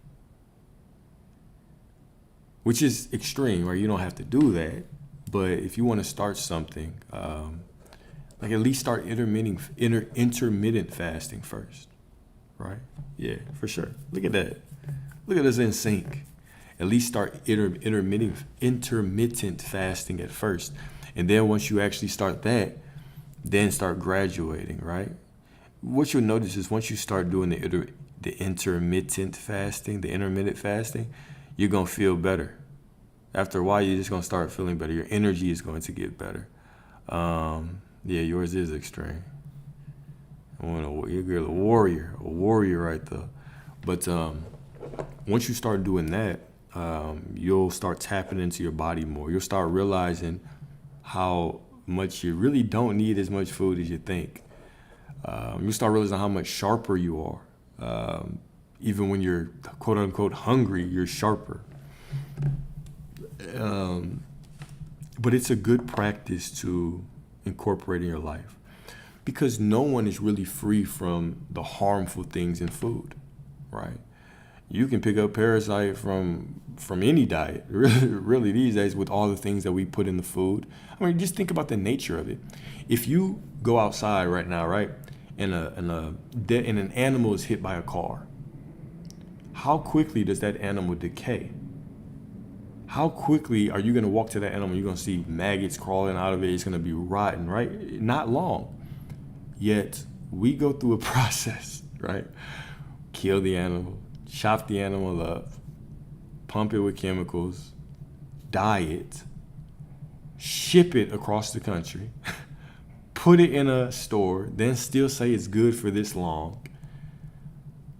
Which is extreme, right? You don't have to do that, but if you want to start something, like at least start intermittent fasting first, right? Yeah, for sure. Look at that. Look at us in sync. At least start intermittent fasting at first, and then once you actually start that, then start graduating, right? What you'll notice is once you start doing the intermittent fasting, the intermittent fasting, you're gonna feel better. After a while, you're just gonna start feeling better. Your energy is going to get better. Yeah, yours is extreme. You're a warrior right there. But once you start doing that, you'll start tapping into your body more. You'll start realizing how much you really don't need as much food as you think. You'll start realizing how much sharper you are. Even when you're quote unquote hungry, you're sharper. But it's a good practice to incorporate in your life, because no one is really free from the harmful things in food, right? You can pick up parasite from any diet, really these days, with all the things that we put in the food. I mean, just think about the nature of it. If you go outside right now, right, and an animal is hit by a car, how quickly does that animal decay? How quickly are you going to walk to that animal? You're going to see maggots crawling out of it. It's going to be rotten, right? Not long. Yet we go through a process, right? Kill the animal, chop the animal up, pump it with chemicals, dye it, ship it across the country, put it in a store, then still say it's good for this long,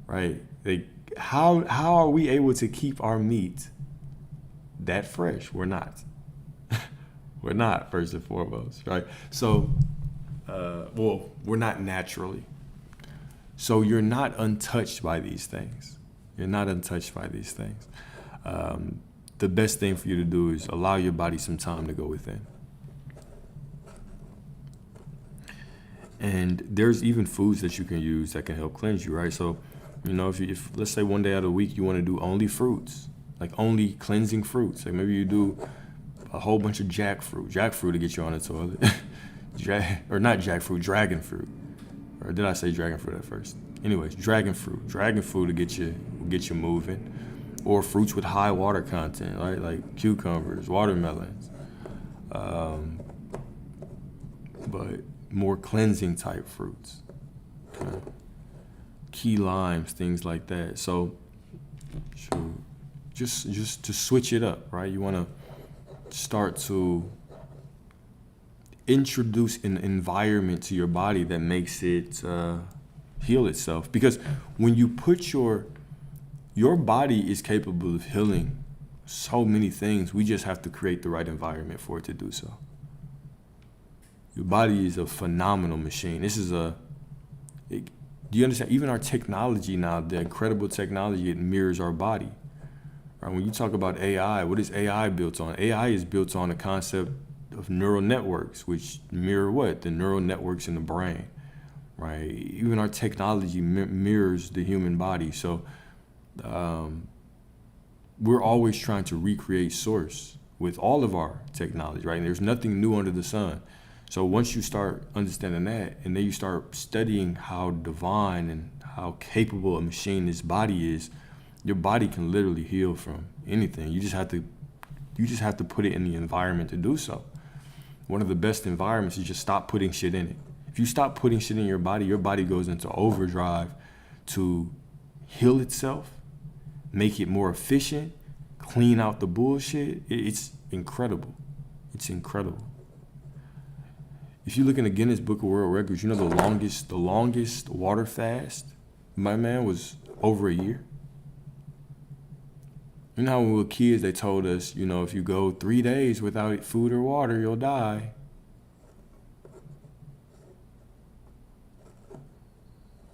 right? How are we able to keep our meat that fresh? We're not. We're not, first and foremost, right? So, we're not naturally. So you're not untouched by these things. You're not untouched by these things. The best thing for you to do is allow your body some time to go within. And there's even foods that you can use that can help cleanse you, right? So, if let's say 1 day out of the week you want to do only fruits, like only cleansing fruits. Like maybe you do a whole bunch of jackfruit to get you on the toilet. Or not jackfruit, dragon fruit. Or did I say dragon fruit at first? Anyways, dragon fruit to get you moving. Or fruits with high water content, right? Like cucumbers, watermelons. But more cleansing type fruits. Okay. Key limes, things like that. So just to switch it up, right? You want to start to introduce an environment to your body that makes it heal itself. Because when you put your body is capable of healing so many things. We just have to create the right environment for it to do so. Your body is a phenomenal machine. Do you understand? Even our technology now, the incredible technology, it mirrors our body. Right? When you talk about AI, what is AI built on? AI is built on a concept of neural networks, which mirror what? The neural networks in the brain, right? Even our technology mirrors the human body. So we're always trying to recreate source with all of our technology, right? And there's nothing new under the sun. So once you start understanding that, and then you start studying how divine and how capable a machine this body is, your body can literally heal from anything. You just have to put it in the environment to do so. One of the best environments is just stop putting shit in it. If you stop putting shit in your body goes into overdrive to heal itself, make it more efficient, clean out the bullshit. It's incredible. It's incredible. If you look in the Guinness Book of World Records, you know the longest water fast, my man, was over a year. You know how when we were kids, they told us, if you go 3 days without food or water, you'll die.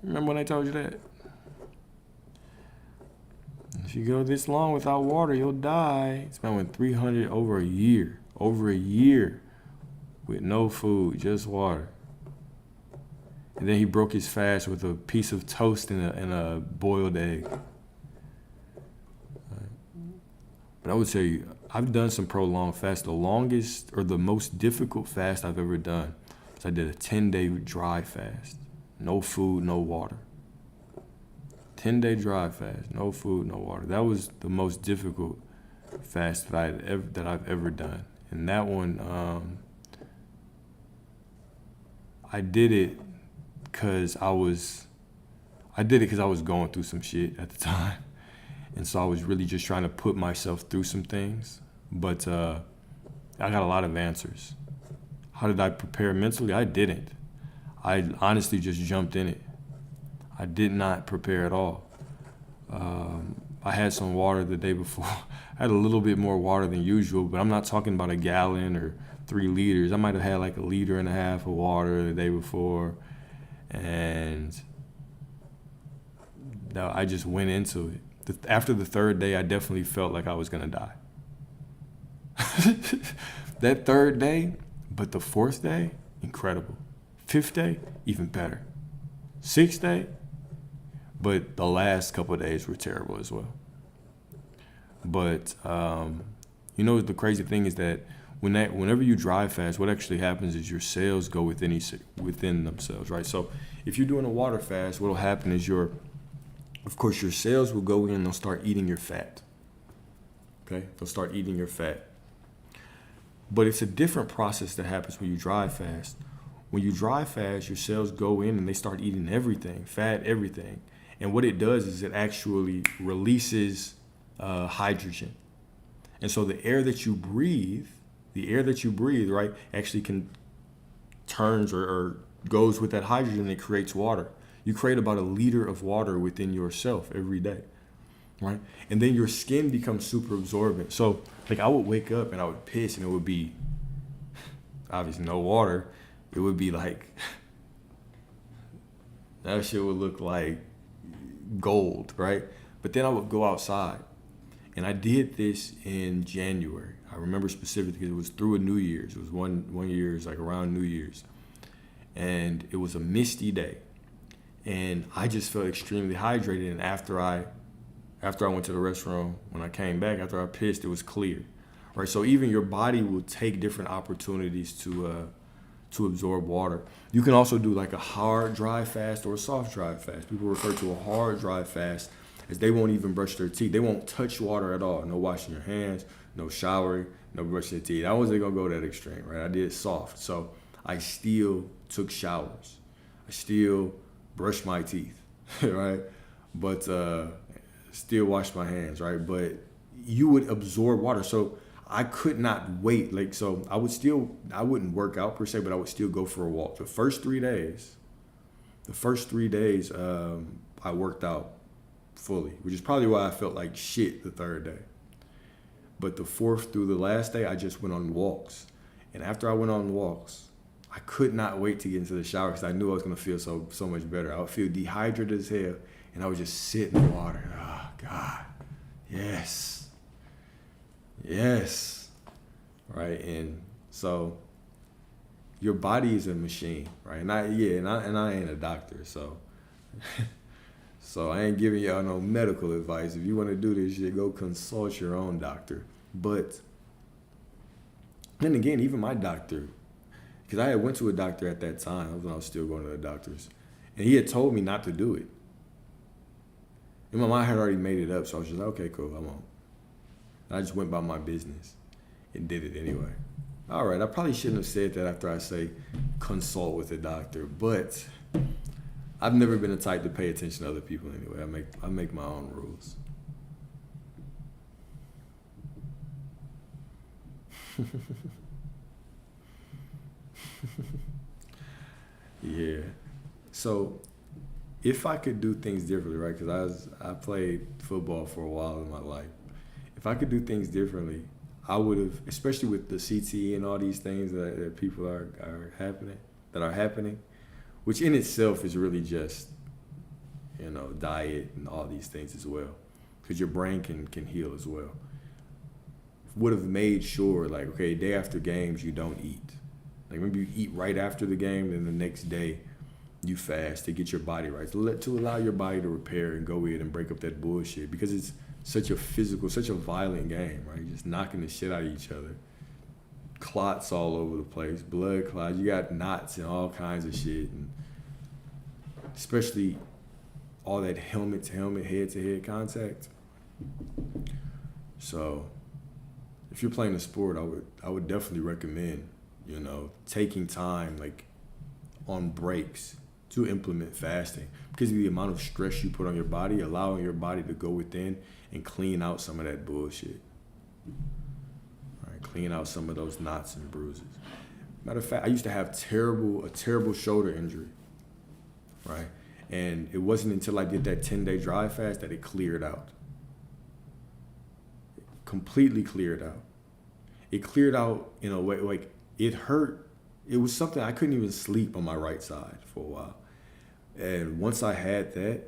Remember when they told you that? if you go this long without water, you'll die. This man went 300 over a year with no food, just water. And then he broke his fast with a piece of toast and a boiled egg. But I would tell you, I've done some prolonged fasts. The longest or the most difficult fast I've ever done is I did a 10-day dry fast. No food, no water. 10-day dry fast, no food, no water. That was the most difficult fast that I've ever done. And that one, I did it because I was going through some shit at the time. And so I was really just trying to put myself through some things. But I got a lot of answers. How did I prepare mentally? I didn't. I honestly just jumped in it. I did not prepare at all. I had some water the day before. I had a little bit more water than usual, but I'm not talking about a gallon or 3 liters. I might have had like 1.5 liters of water the day before. And I just went into it. After the 3rd day, I definitely felt like I was going to die. That 3rd day, but the 4th day, incredible. 5th day, even better. 6th day, but the last couple of days were terrible as well. But, the crazy thing is that whenever you dry fast, what actually happens is your cells go within themselves, right? So if you're doing a water fast, what will happen is your cells will go in and they'll start eating your fat. Okay? They'll start eating your fat. But it's a different process that happens when you dry fast. When you dry fast, your cells go in and they start eating everything, fat, everything. And what it does is it actually releases hydrogen. And so the air that you breathe, right, actually turns or goes with that hydrogen and it creates water. You create about 1 liter of water within yourself every day, right? And then your skin becomes super absorbent. So like I would wake up and I would piss and it would be obviously no water. It would be like, that shit would look like gold, right? But then I would go outside. And I did this in January. I remember specifically because it was through a New Year's. It was one year's, like around New Year's. And it was a misty day. And I just felt extremely hydrated. And after I went to the restroom, when I came back, after I pissed, it was clear, right? So even your body will take different opportunities to absorb water. You can also do like a hard dry fast or a soft dry fast. People refer to a hard dry fast as they won't even brush their teeth. They won't touch water at all. No washing your hands, no showering, no brushing your teeth. I wasn't gonna go that extreme, right? I did soft. So I still took showers. I still brushed my teeth, right? But still washed my hands, right? But you would absorb water. So I could not wait. So I wouldn't work out per se, but I would still go for a walk. The first 3 days, I worked out fully, which is probably why I felt like shit the 3rd day. But the 4th through the last day, I just went on walks. And after I went on walks, I could not wait to get into the shower because I knew I was going to feel so much better. I would feel dehydrated as hell, and I would just sit in the water. Oh, God. Yes. Right? And so your body is a machine, right? And I ain't a doctor, so so I ain't giving y'all no medical advice. If you want to do this shit, go consult your own doctor. But then again, even my doctor, because I had went to a doctor at that time when I was still going to the doctors, and he had told me not to do it. In my mind, I had already made it up, so I was just like, okay, cool, I won't. And I just went by my business and did it anyway. All right, I probably shouldn't have said that after I say consult with a doctor, but I've never been the type to pay attention to other people anyway. I make my own rules. Yeah. So if I could do things differently, right? Because I played football for a while in my life. If I could do things differently, I would have, especially with the CTE and all these things that people are happening, which in itself is really just, diet and all these things as well. because your brain can heal as well. Would have made sure, like, okay, day after games, you don't eat. Like, maybe you eat right after the game, and the next day you fast to get your body right, to allow your body to repair and go in and break up that bullshit, because it's such a physical, such a violent game, right? You're just knocking the shit out of each other. Clots all over the place, blood clots. You got knots and all kinds of shit, and especially all that helmet to helmet, head to head contact. So if you're playing a sport, I would definitely recommend, taking time, like, on breaks to implement fasting, because of the amount of stress you put on your body, allowing your body to go within and clean out some of that bullshit. All right, clean out some of those knots and bruises. Matter of fact, I used to have a terrible shoulder injury, right? And it wasn't until I did that 10-day dry fast that it cleared out. Completely cleared out. It cleared out in a way, like, it hurt. It was something I couldn't even sleep on my right side for a while. And once I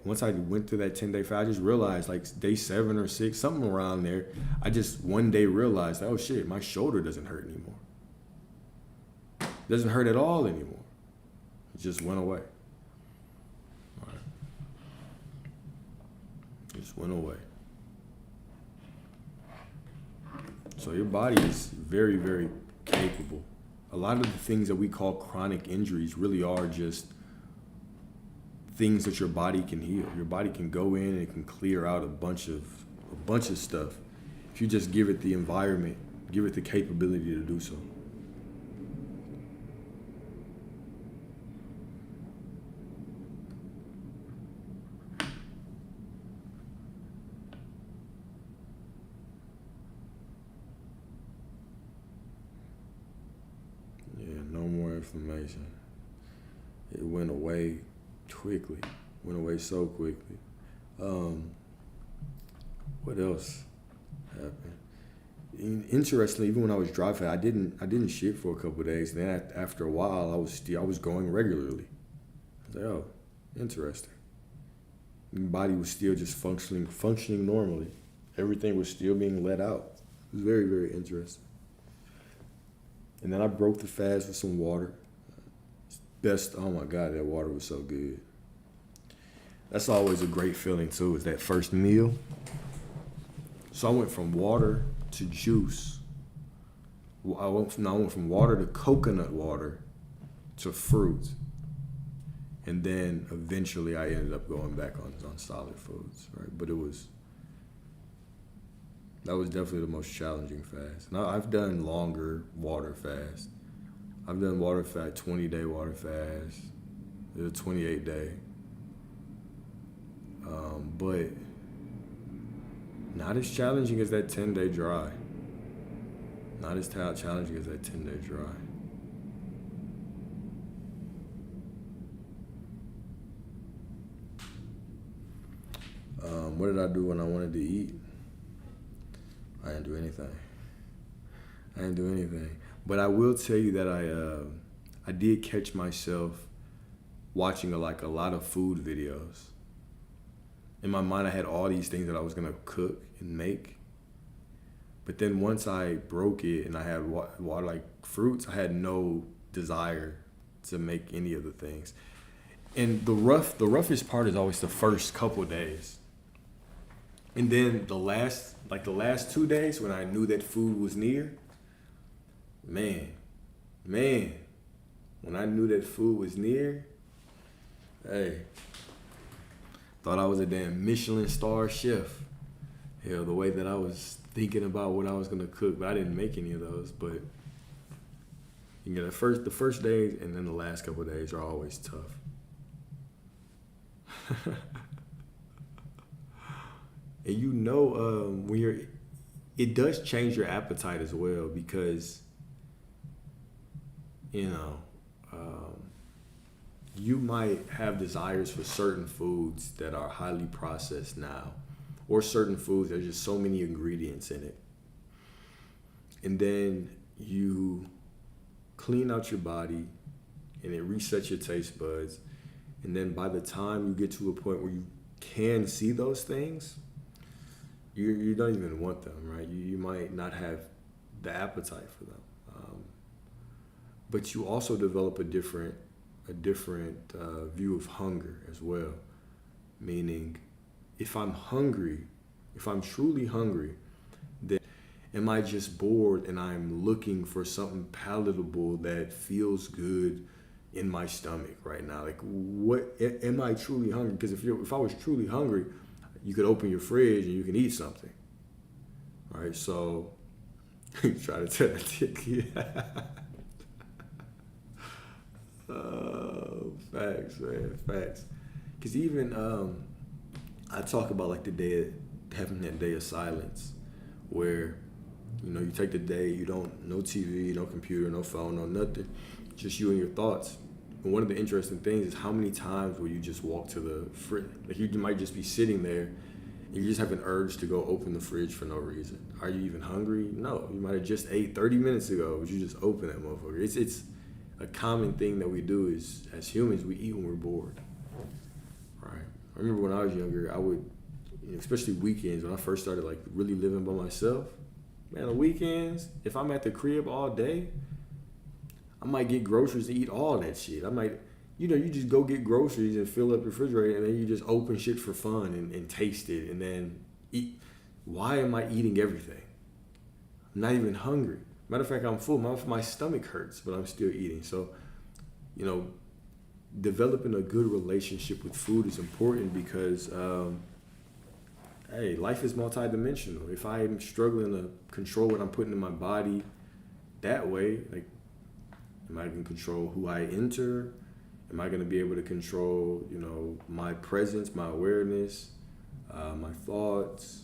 went through that 10-day fast, I just realized, like, day 7 or 6, something around there, I just one day realized, oh shit, my shoulder doesn't hurt anymore. It doesn't hurt at all anymore. It just went away. All right. It just went away. So your body is very, very capable. A lot of the things that we call chronic injuries really are just things that your body can heal. Your body can go in and it can clear out a bunch of stuff if you just give it the environment, give it the capability to do so. Yeah, no more inflammation. It went away quickly. Went away so quickly. What else happened? Interestingly, even when I was dry fast, I didn't shit for a couple of days. And then after a while, I was going regularly. I was like, oh, interesting. My body was still just functioning normally. Everything was still being let out. It was very, very interesting. And then I broke the fast with some water. Oh my God, that water was so good. That's always a great feeling too, is that first meal. So I went from water to juice. I went from water to coconut water to fruit. And then eventually I ended up going back on solid foods, right? But that was definitely the most challenging fast. Now I've done longer water fasts. I've done 20-day water fast, a 28-day. But not as challenging as that 10-day dry. Not as challenging as that 10-day dry. What did I do when I wanted to eat? I didn't do anything. But I will tell you that I did catch myself watching a lot of food videos. In my mind, I had all these things that I was gonna cook and make. But then once I broke it and I had water, like fruits, I had no desire to make any of the things. And the roughest part is always the first couple of days. And then the last 2 days when I knew that food was near, man, when I knew that food was near, hey, thought I was a damn Michelin star chef. Hell, the way that I was thinking about what I was gonna cook, but I didn't make any of those. But the first days and then the last couple of days are always tough. And when it does change your appetite as well, because you might have desires for certain foods that are highly processed now, or certain foods there's just so many ingredients in it. And then you clean out your body and it resets your taste buds. And then by the time you get to a point where you can see those things, you don't even want them, right? You might not have the appetite for them, but you also develop a different view of hunger as well. Meaning, if I'm hungry, if I'm truly hungry, then am I just bored and I'm looking for something palatable that feels good in my stomach right now? Like, what am I truly hungry? Because if I was truly hungry, you could open your fridge and you can eat something. All right, so try to tell that kid. Oh, facts, man, facts. Because even I talk about like having that day of silence, where you take the day, you don't, no TV, no computer, no phone, no nothing, just you and your thoughts. And one of the interesting things is how many times will you just walk to the fridge? Like, you might just be sitting there and you just have an urge to go open the fridge for no reason. Are you even hungry? No. You might have just ate 30 minutes ago, but you just open that motherfucker. It's a common thing that we do is, as humans, we eat when we're bored. Right? I remember when I was younger, I would, especially weekends, when I first started like really living by myself, man, on weekends, if I'm at the crib all day, I might get groceries and eat all that shit. I might, you just go get groceries and fill up the refrigerator, and then you just open shit for fun and taste it and then eat. Why am I eating everything? I'm not even hungry. Matter of fact, I'm full. My stomach hurts, but I'm still eating. So, developing a good relationship with food is important because, hey, life is multidimensional. If I'm struggling to control what I'm putting in my body that way, like, am I going to control who I enter? Am I going to be able to control, my presence, my awareness, my thoughts?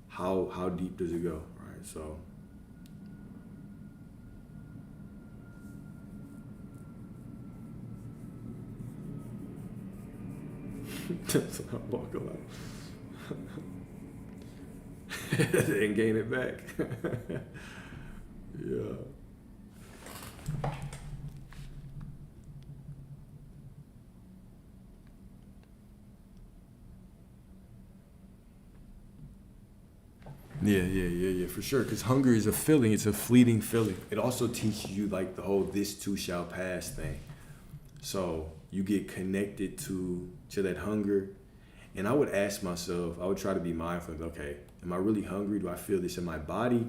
How deep does it go, right? So, that's when I walk around and gain it back. Yeah. Yeah, for sure. Because hunger is a feeling. It's a fleeting feeling. It also teaches you like the whole "this too shall pass" thing. So you get connected to that hunger. And I would ask myself, I would try to be mindful of, okay, am I really hungry? Do I feel this in my body?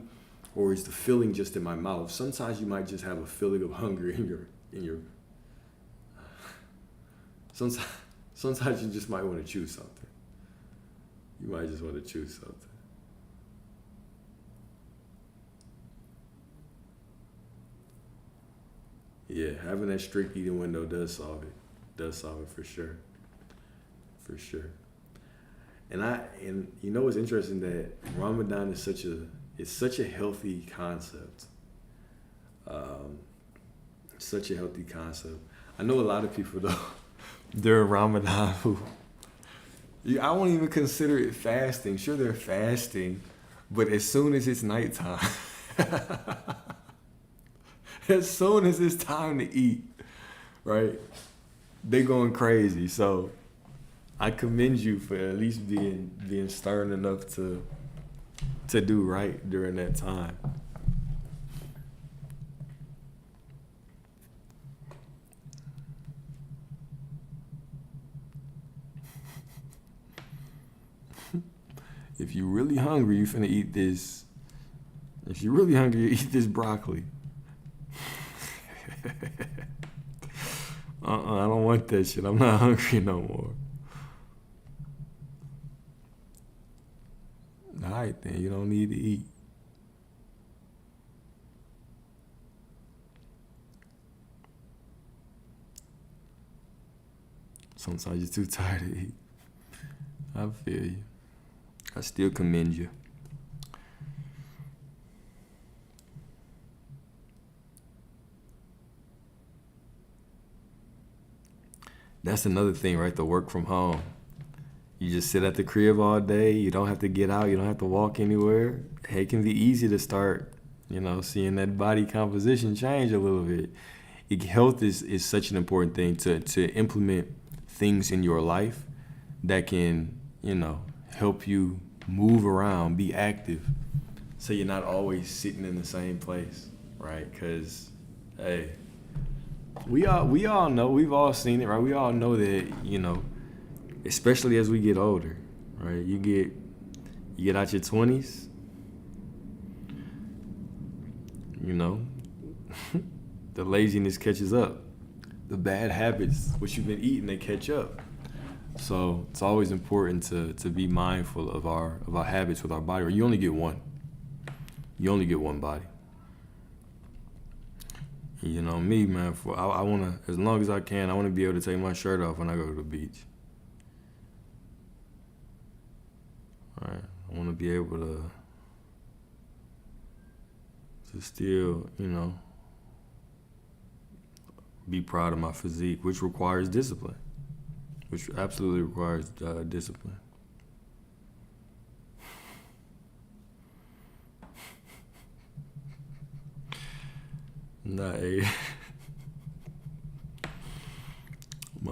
Or is the feeling just in my mouth? Sometimes you might just have a feeling of hunger in your sometimes you just might want to choose something. You might just want to choose something. Yeah, having that strict eating window does solve it. Does solve it for sure. For sure. And what's interesting, that Ramadan is such a healthy concept. Such a healthy concept. I know a lot of people though during Ramadan who I won't even consider it fasting. Sure, they're fasting, but as soon as it's nighttime, as soon as it's time to eat, right, they going crazy. So I commend you for at least being stern enough to do right during that time. If you're really hungry, you finna eat this. If you're really hungry, you eat this broccoli. I don't want that shit. I'm not hungry no more. All right, then. You don't need to eat. Sometimes you're too tired to eat. I feel you. I still commend you. That's another thing, right? The work from home. You just sit at the crib all day. You don't have to get out. You don't have to walk anywhere. Hey, it can be easy to start, seeing that body composition change a little bit. Health is such an important thing to implement things in your life that can, help you move around, be active, so you're not always sitting in the same place, right? Because, hey, we all know, we've all seen it, right? We all know that, especially as we get older, right? You get out your 20s, the laziness catches up. The bad habits, what you've been eating, they catch up. So it's always important to be mindful of our habits with our body. Or you only get one. You only get one body. Me, man, I wanna, as long as I can, I wanna be able to take my shirt off when I go to the beach. All right. I wanna be able to still, be proud of my physique, which requires discipline. Which absolutely requires discipline. My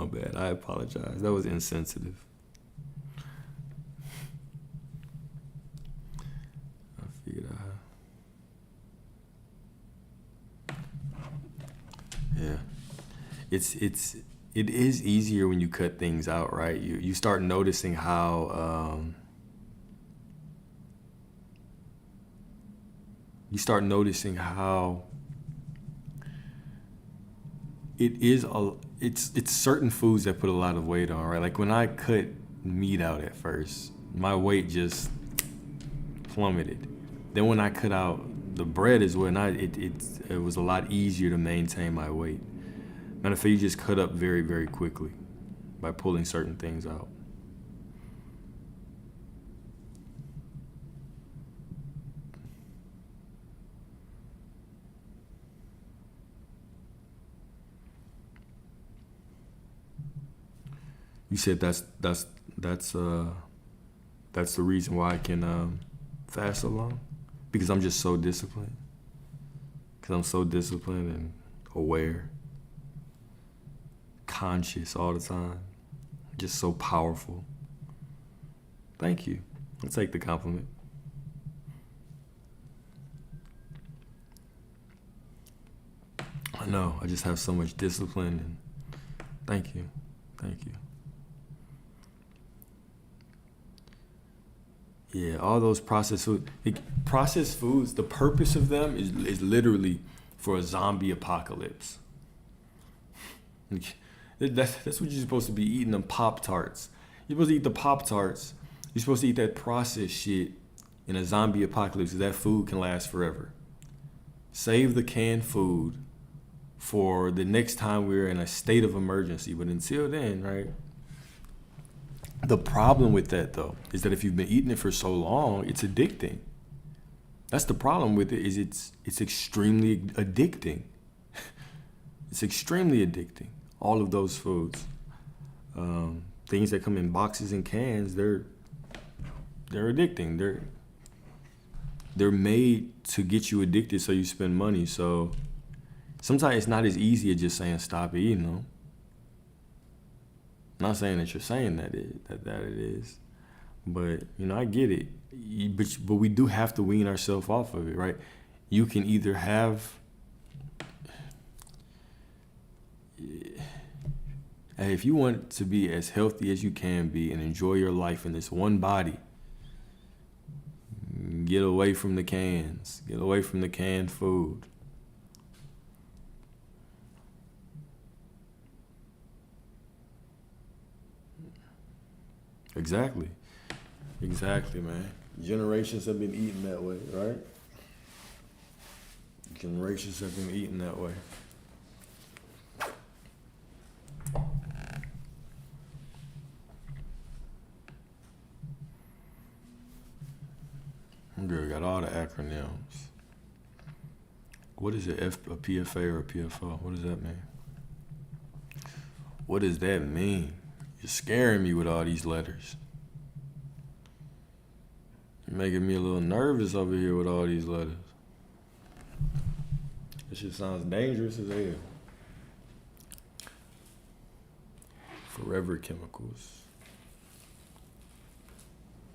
bad. I apologize. That was insensitive. I figured yeah. It is easier when you cut things out, right? You start noticing how it's certain foods that put a lot of weight on, right? Like when I cut meat out at first, my weight just plummeted. Then when I cut out the bread is when it was a lot easier to maintain my weight. Matter of fact, you just cut up very, very quickly by pulling certain things out. You said that's the reason why I can fast so long? Because I'm just so disciplined. Because I'm so disciplined and aware, conscious all the time, just so powerful. Thank you. I'll take the compliment. I know, I just have so much discipline, and thank you. Yeah, all those processed foods, the purpose of them is literally for a zombie apocalypse. That's what you're supposed to be eating, them Pop-Tarts. You're supposed to eat the Pop-Tarts. You're supposed to eat that processed shit in a zombie apocalypse, because that food can last forever. Save the canned food for the next time we're in a state of emergency. But until then, right? The problem with that, though, is that if you've been eating it for so long, it's addicting. That's the problem with it, is it's extremely addicting. It's extremely addicting. All of those foods, things that come in boxes and cans, they're addicting. They're made to get you addicted, so you spend money. So sometimes it's not as easy as just saying stop eating them. I'm not saying that you're saying that it is, but I get it. But we do have to wean ourselves off of it, right? You can either have, if you want to be as healthy as you can be and enjoy your life in this one body, get away from the cans, get away from the canned food. Exactly, man. Generations have been eating that way, right? Generations have been eating that way. Girl got all the acronyms. What is it? A PFA or a PFO? What does that mean? What does that mean? You're scaring me with all these letters. You're making me a little nervous over here with all these letters. This shit sounds dangerous as hell. Forever Chemicals.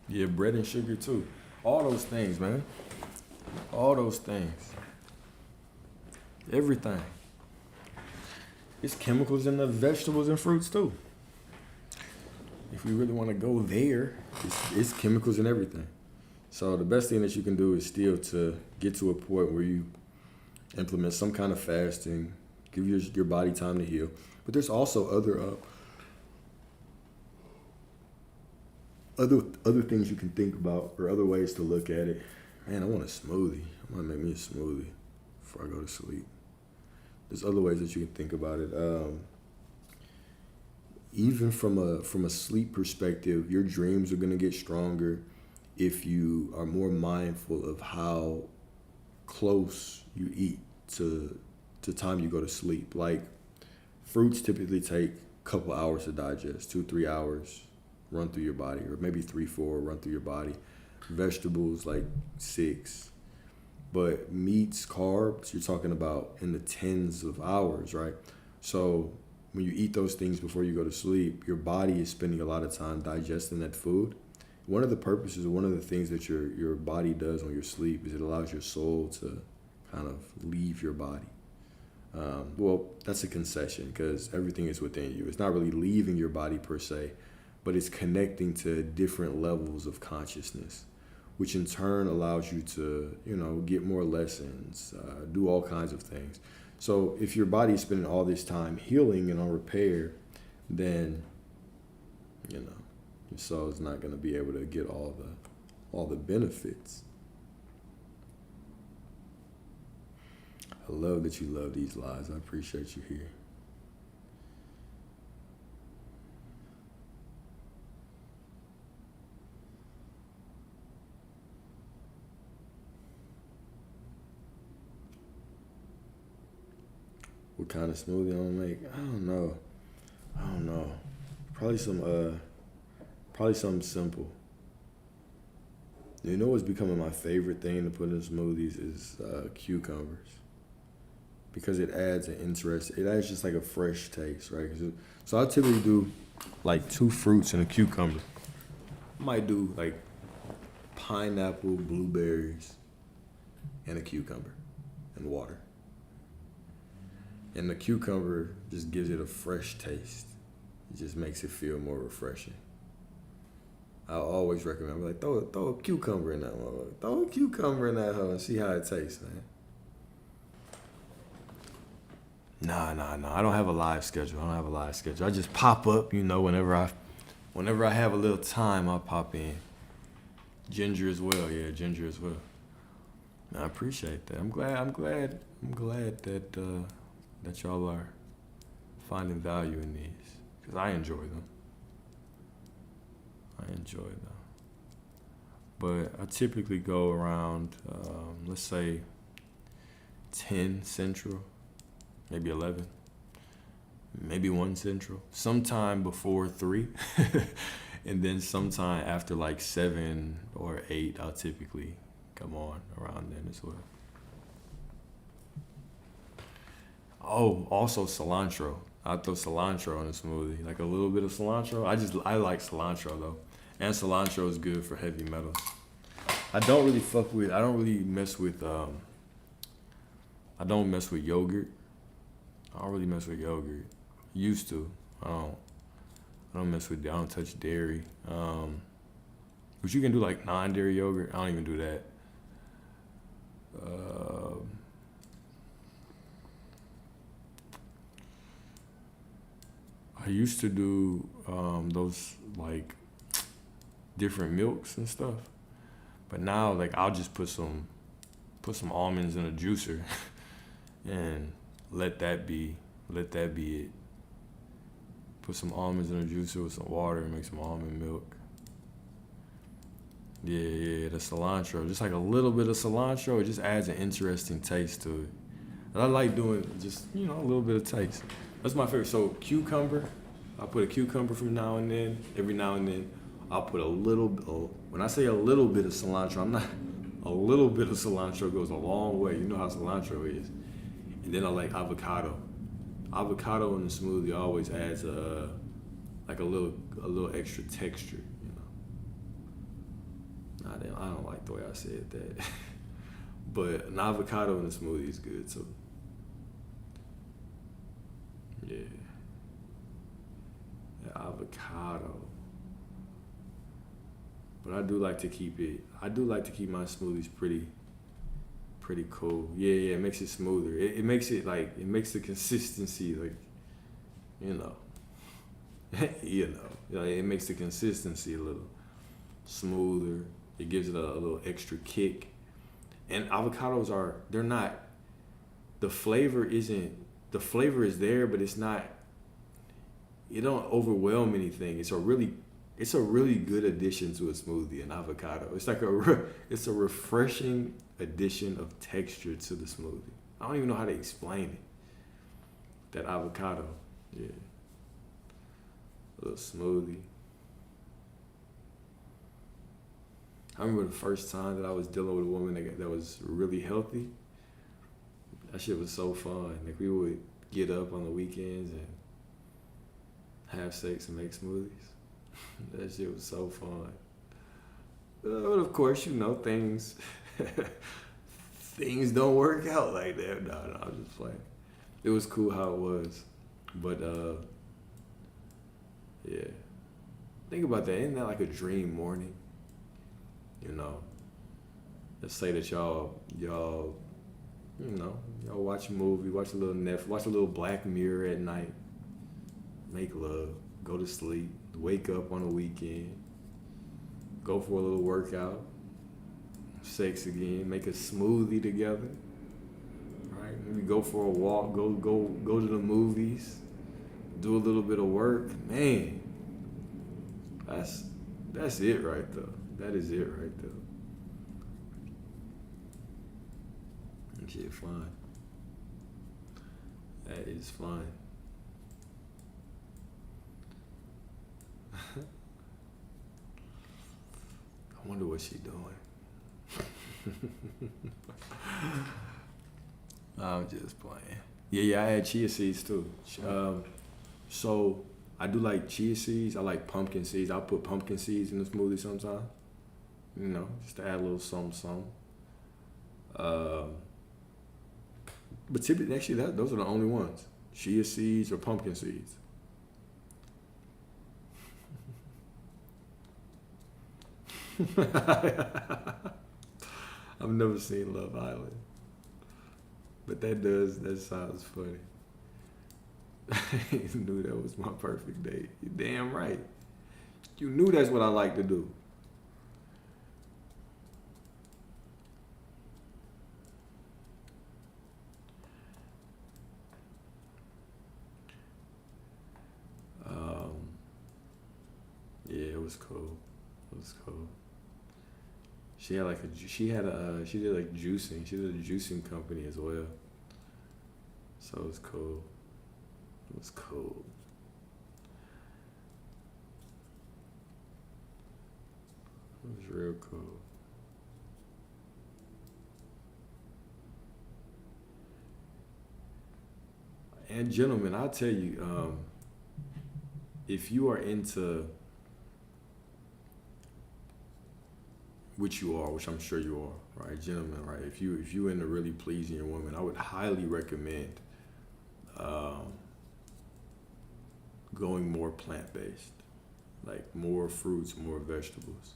Yeah, bread and sugar too. All those things, man. All those things. Everything. It's chemicals in the vegetables and fruits too. If we really want to go there, it's chemicals in everything. So the best thing that you can do is still to get to a point where you implement some kind of fasting, give your body time to heal. But there's also other things you can think about or other ways to look at it. Man, I want a smoothie. I might make me a smoothie before I go to sleep. There's other ways that you can think about it. Even from a sleep perspective, your dreams are gonna get stronger if you are more mindful of how close you eat to time you go to sleep. Like fruits typically take a couple hours to digest, 2-3 hours run through your body, or maybe 3-4 run through your body. Vegetables like 6. But meats, carbs, you're talking about in the tens of hours, right? So when you eat those things before you go to sleep, your body is spending a lot of time digesting that food. One of the purposes, one of the things that your body does when you're asleep is it allows your soul to kind of leave your body. Well, that's a concession because everything is within you. It's not really leaving your body per se, but it's connecting to different levels of consciousness, which in turn allows you to, get more lessons, do all kinds of things. So if your body is spending all this time healing and on repair, then, your soul is not going to be able to get all the benefits. I love that you love these lies. I appreciate you here. What kind of smoothie I'm gonna make? I don't know. Probably something simple. You know what's becoming my favorite thing to put in smoothies is cucumbers. Because it adds it adds just like a fresh taste, right? So I typically do like 2 fruits and a cucumber. I might do like pineapple, blueberries, and a cucumber and water. And the cucumber just gives it a fresh taste. It just makes it feel more refreshing. I always recommend, like, throw a cucumber in that one. Throw a cucumber in that hoe and see how it tastes, man. Nah. I don't have a live schedule. I just pop up, whenever I have a little time, I'll pop in. Ginger as well. Yeah, ginger as well. I appreciate that. I'm glad that y'all are finding value in these, because I enjoy them. But I typically go around, let's say, 10 Central, maybe 11, maybe 1 Central, sometime before 3, and then sometime after like 7 or 8, I'll typically come on around then as well. Oh, also cilantro. I throw cilantro in a smoothie, like a little bit of cilantro. I like cilantro though, and cilantro is good for heavy metals. I don't really mess with yogurt. I don't really mess with yogurt. Used to. I don't touch dairy. But you can do like non-dairy yogurt. I don't even do that. I used to do those like different milks and stuff, but now like I'll just put some almonds in a juicer and let that be it. Put some almonds in a juicer with some water and make some almond milk. Yeah, the cilantro, just like a little bit of cilantro, it just adds an interesting taste to it. And I like doing just, a little bit of taste. That's my favorite. So cucumber, I'll put a cucumber from now and then. Every now and then, I'll put a little, when I say a little bit of cilantro, a little bit of cilantro goes a long way. You know how cilantro is. And then I like avocado. Avocado in the smoothie always adds a little extra texture, I don't like the way I said that. But an avocado in a smoothie is good too. Yeah. The avocado. But I do like to keep my smoothies pretty cool. Yeah, it makes it smoother. It makes it like, it makes the consistency like, you know, like, it makes the consistency a little smoother. It gives it a little extra kick. And avocados they're not, the flavor isn't, the flavor is there, but it's not, it don't overwhelm anything. It's a really good addition to a smoothie, an avocado. It's like it's a refreshing addition of texture to the smoothie. I don't even know how to explain it. That avocado, yeah, a little smoothie. I remember the first time that I was dealing with a woman that was really healthy. That shit was so fun. Like, we would get up on the weekends and have sex and make smoothies. That shit was so fun. But of course, things things don't work out like that. No, I'm just playing. It was cool how it was. But yeah. Think about that. Isn't that like a dream morning? Let's say that y'all watch a movie, watch a little Netflix, watch a little Black Mirror at night, make love, go to sleep, wake up on the weekend, go for a little workout, sex again, make a smoothie together, right? Maybe go for a walk, go to the movies, do a little bit of work. Man, that's it right there. That is it right there. That shit fun. That is fun. I wonder what she doing. I'm just playing. Yeah, I had chia seeds too. So I do like chia seeds. I like pumpkin seeds. I'll put pumpkin seeds in the smoothie sometimes. Just to add a little something. But typically, actually, those are the only ones. Chia seeds or pumpkin seeds. I've never seen Love Island. But that sounds funny. I knew that was my perfect date. You're damn right. You knew that's what I like to do. Yeah, it was cool. It was cool. She did like juicing. She did a juicing company as well. So it was cool. It was cool. It was real cool. And gentlemen, I'll tell you, if you are into, which you are, which I'm sure you are, right, gentlemen, right? If you into really pleasing your woman, I would highly recommend going more plant-based, like more fruits, more vegetables,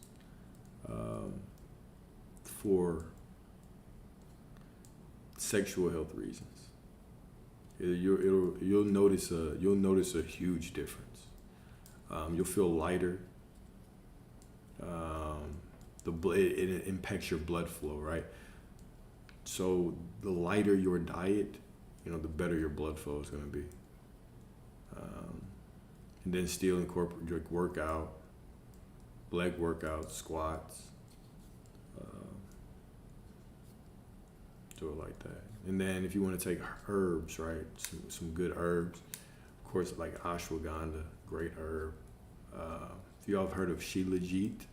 for sexual health reasons. You'll notice a huge difference. You'll feel lighter. It impacts your blood flow, right? So the lighter your diet, the better your blood flow is going to be. And then still incorporate your workout, leg workouts, squats. Do it like that. And then if you want to take herbs, right, some good herbs, of course, like ashwagandha, great herb. If you all have heard of Shilajit,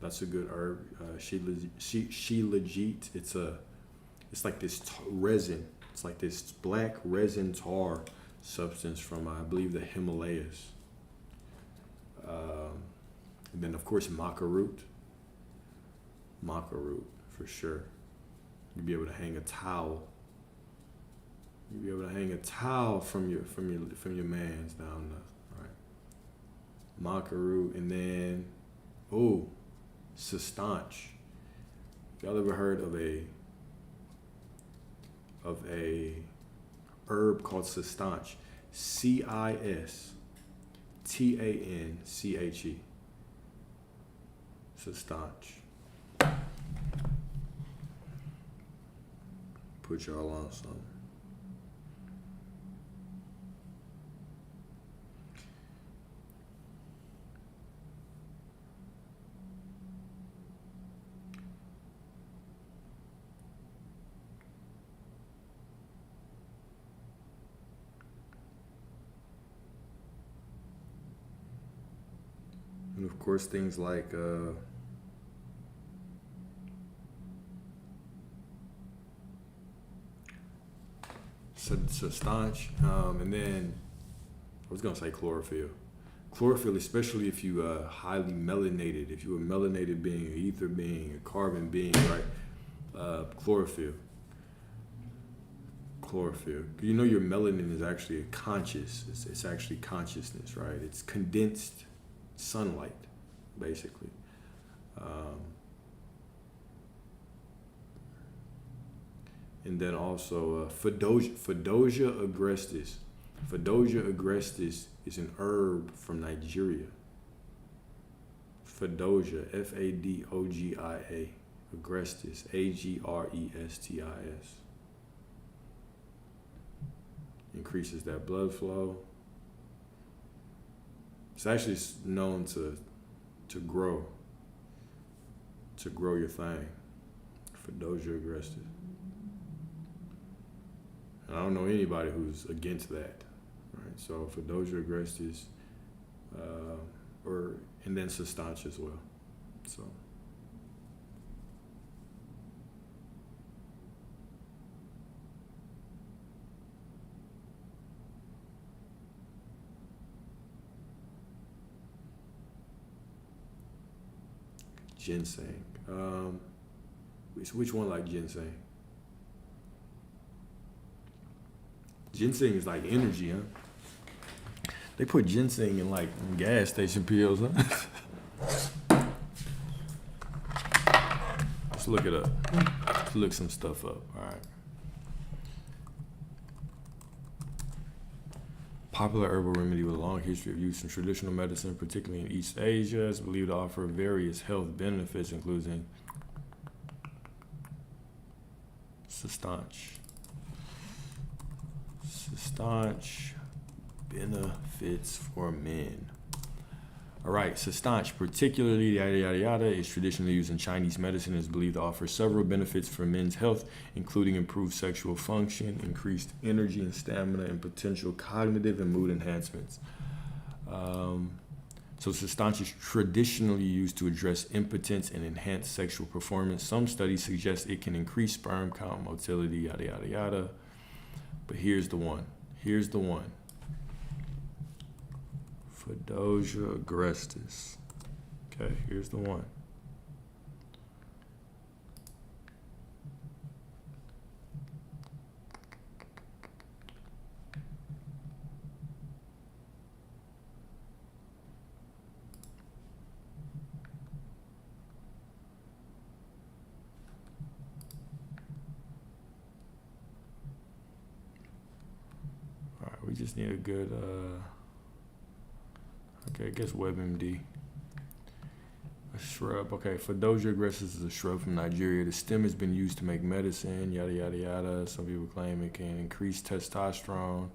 that's a good herb. Shilajit, it's like this resin. It's like this black resin tar substance from, I believe, the Himalayas. And then, of course, maca root. Maca root for sure. You'd be able to hang a towel. You'd be able to hang a towel from your man's down the right. Maca root, and then Sustanche. Y'all ever heard of a herb called Sustanche? Cistanche. Sustanche. Put y'all on something. And of course, things like Sustanche, and then I was gonna say chlorophyll. Chlorophyll, especially if you highly melanated, if you're a melanated being, an ether being, a carbon being, right? Chlorophyll. You know your melanin is actually a it's actually consciousness, right? It's condensed sunlight, basically. And then also Fedosia agrestis. Fedosia agrestis is an herb from Nigeria. Fedosia, Fadogia, agrestis, Agrestis. Increases that blood flow. It's actually known to grow your thing. Fedosia agrestis. I don't know anybody who's against that, right? So Fedosia agrestis, and then Sustanche as well. So ginseng. Which one like ginseng? Ginseng is like energy, huh? They put ginseng in like gas station pills, huh? Let's look it up. Let's look some stuff up. All right. Popular herbal remedy with a long history of use in traditional medicine, particularly in East Asia, is believed to offer various health benefits, including Sustanche. Sustanche benefits for men. All right, Sustanche, particularly yada yada yada, is traditionally used in Chinese medicine and is believed to offer several benefits for men's health, including improved sexual function, increased energy and stamina, and potential cognitive and mood enhancements. So Sustanche is traditionally used to address impotence and enhance sexual performance. Some studies suggest it can increase sperm count, motility, yada yada yada. But here's the one. Fedosia agrestis. Okay, here's the one. All right, we just need a good okay, I guess WebMD. A shrub. Okay, Fedosia agrestis is a shrub from Nigeria. The stem has been used to make medicine, yada, yada, yada. Some people claim it can increase testosterone.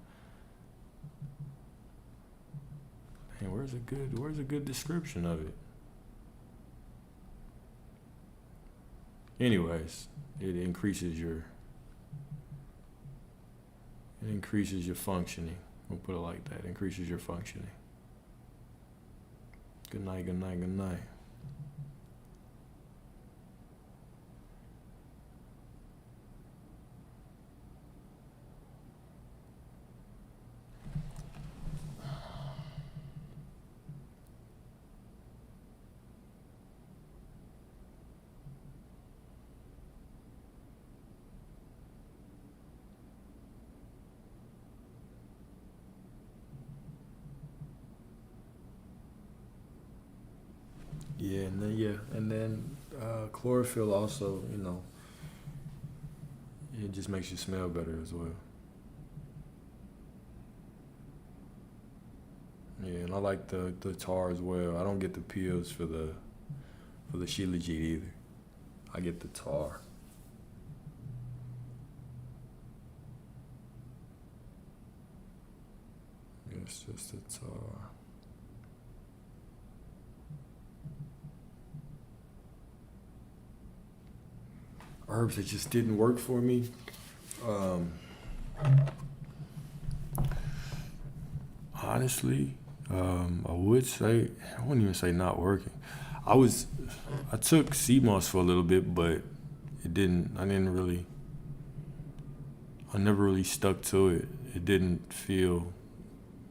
And where's a good description of it? Anyways, it increases your functioning. We'll put it like that. Increases your functioning. Good night, good night, good night. and then chlorophyll also, it just makes you smell better as well. Yeah, and I like the tar as well. I don't get the pills for the Shilajit either. I get the tar. It's just the tar. Herbs that just didn't work for me. Um, Honestly, I would say I wouldn't even say not working. I took sea moss for a little bit, but it didn't. I never really stuck to it. It didn't feel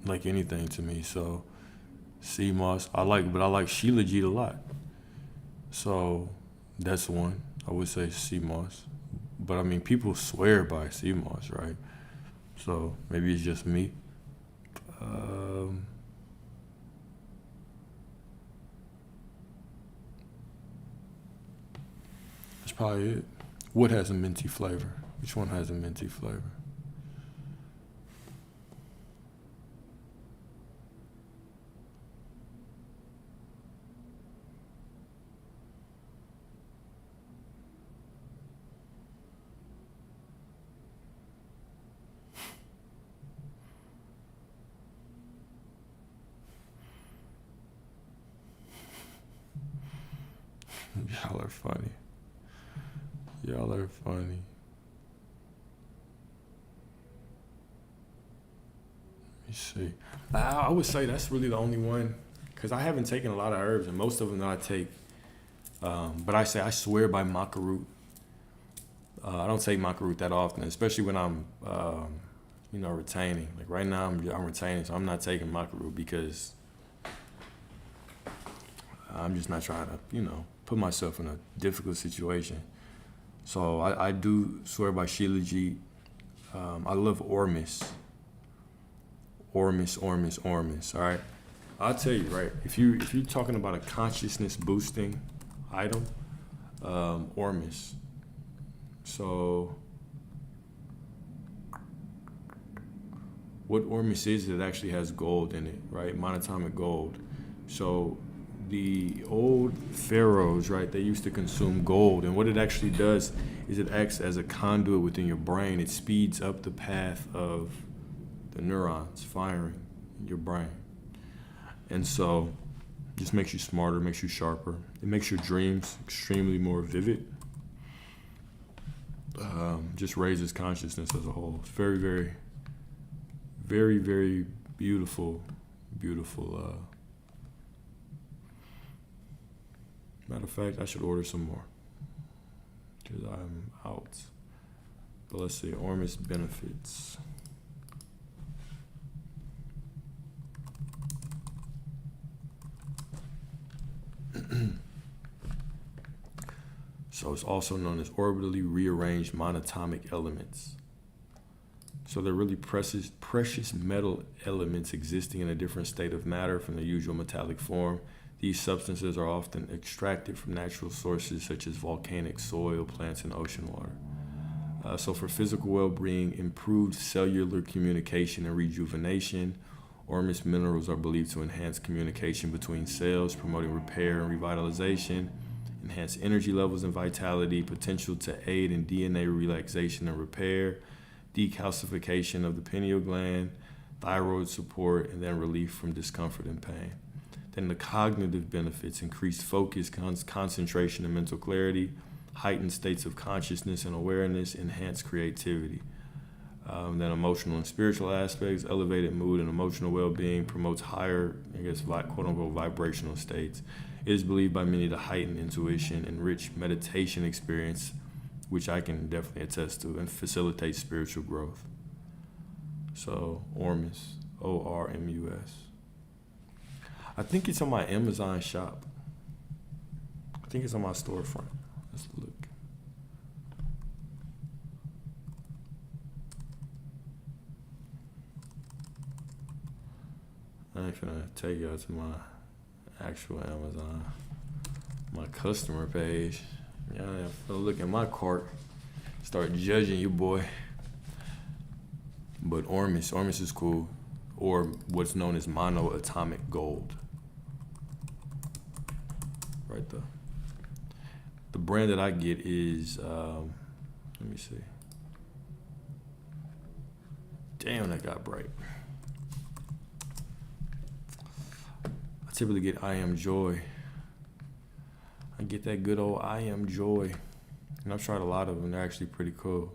like anything to me. So sea moss, but I like Shilajit a lot. So that's one. I would say sea moss. But I mean, people swear by sea moss, right? So maybe it's just me. Um, that's probably it. What has a minty flavor? Which one has a minty flavor? Y'all are funny. Y'all are funny. Let me see. I would say that's really the only one, because I haven't taken a lot of herbs, and most of them that I take. But I swear by maca root. I don't take maca root that often, especially when I'm, retaining. Like right now, I'm retaining, so I'm not taking maca root because I'm just not trying to, put myself in a difficult situation. So I do swear by Shilajit. I love Ormus. Ormus. All right. I'll tell you, right? If you're talking about a consciousness boosting item, Ormus. So what Ormus is, it actually has gold in it, right? Monatomic gold. So the old pharaohs, right, they used to consume gold, and what it actually does is it acts as a conduit within your brain. It speeds up the path of the neurons firing in your brain, and so just makes you smarter, makes you sharper. It makes your dreams extremely more vivid. Just raises consciousness as a whole. It's very, very, very, very beautiful. Matter of fact, I should order some more because I'm out. But let's see, Ormus benefits. So it's also known as orbitally rearranged monatomic elements. So they're really precious metal elements existing in a different state of matter from the usual metallic form. These substances are often extracted from natural sources such as volcanic soil, plants, and ocean water. So for physical well-being, improved cellular communication and rejuvenation, Ormus minerals are believed to enhance communication between cells, promoting repair and revitalization, enhance energy levels and vitality, potential to aid in DNA relaxation and repair, decalcification of the pineal gland, thyroid support, and then relief from discomfort and pain. Then the cognitive benefits: increased focus, concentration, and mental clarity, heightened states of consciousness and awareness, enhanced creativity. Then emotional and spiritual aspects: elevated mood and emotional well-being, promotes higher, quote-unquote, vibrational states. It is believed by many to heighten intuition, enrich meditation experience, which I can definitely attest to, and facilitate spiritual growth. So, Ormus, Ormus. I think it's on my Amazon shop. I think it's on my storefront. Let's look. I ain't finna take y'all to my actual Amazon. My customer page. Yeah, if I look at my cart, start judging you, boy. But Ormus is cool, or what's known as monoatomic gold. Right there. The brand that I get is, let me see. Damn, that got bright. I typically get I Am Joy. I get that good old I Am Joy. And I've tried a lot of them. They're actually pretty cool.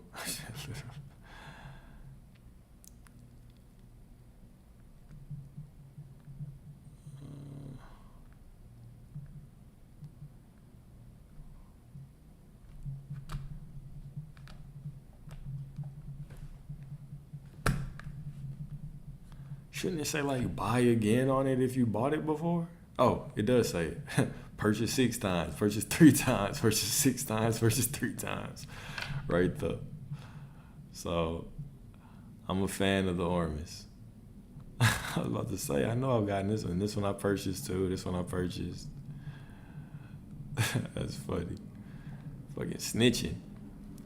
Shouldn't it say like buy again on it if you bought it before? Oh, it does say it. Purchase 6 times, purchase 3 times, purchase 6 times, purchase 3 times. Right there. So I'm a fan of the Ormus. I was about to say, I know I've gotten this one. This one I purchased too. This one I purchased. That's funny. Fucking snitching.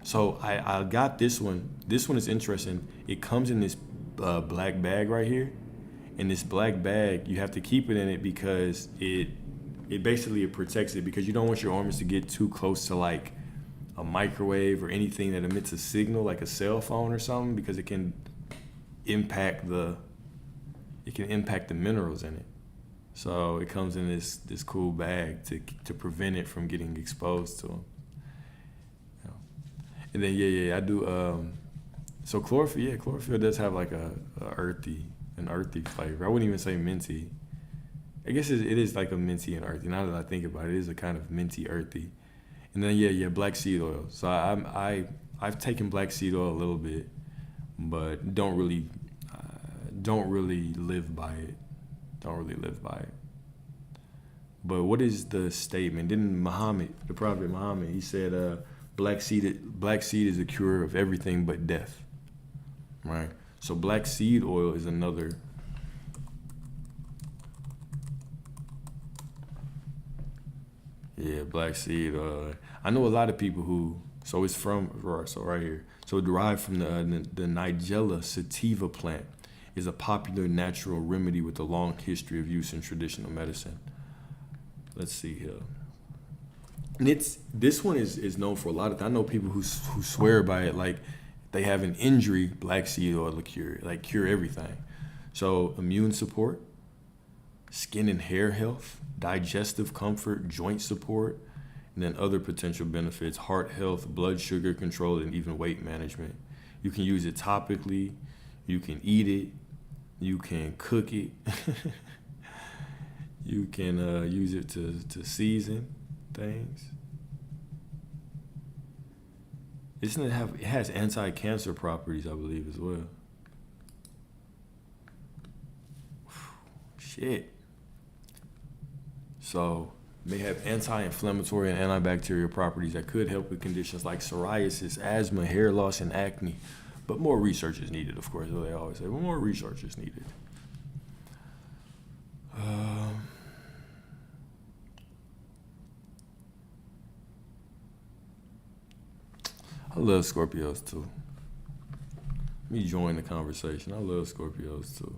So I got this one. This one is interesting. It comes in this black bag right here. In this black bag, you have to keep it in it because it basically protects it, because you don't want your Ormus to get too close to like a microwave or anything that emits a signal like a cell phone or something, because it can impact the minerals in it. So it comes in this cool bag to prevent it from getting exposed to them. And then I do. So chlorophyll does have like an earthy flavor. I wouldn't even say minty. I guess it is like a minty and earthy. Now that I think about it, it is a kind of minty earthy. And then black seed oil. So I've taken black seed oil a little bit, but don't really live by it. But what is the statement? Didn't Muhammad, the Prophet Muhammad, he said, black seed is a cure of everything but death. Right? So black seed oil is another. Yeah, black seed. I know a lot of people who. So it's from. So right here. So it derived from the Nigella sativa plant. Is a popular natural remedy with a long history of use in traditional medicine. Let's see here. And this one is known for a lot of. I know people who swear by it, like they have an injury, black seed oil will cure everything. So immune support, skin and hair health, digestive comfort, joint support, and then other potential benefits: heart health, blood sugar control, and even weight management. You can use it topically. You can eat it. You can cook it. You can use it to season things. It has anti-cancer properties, I believe, as well. Shit. So they have anti-inflammatory and antibacterial properties that could help with conditions like psoriasis, asthma, hair loss, and acne. But more research is needed, of course. They always say, well, more research is needed. I love Scorpios too. Let me join the conversation. I love Scorpios too.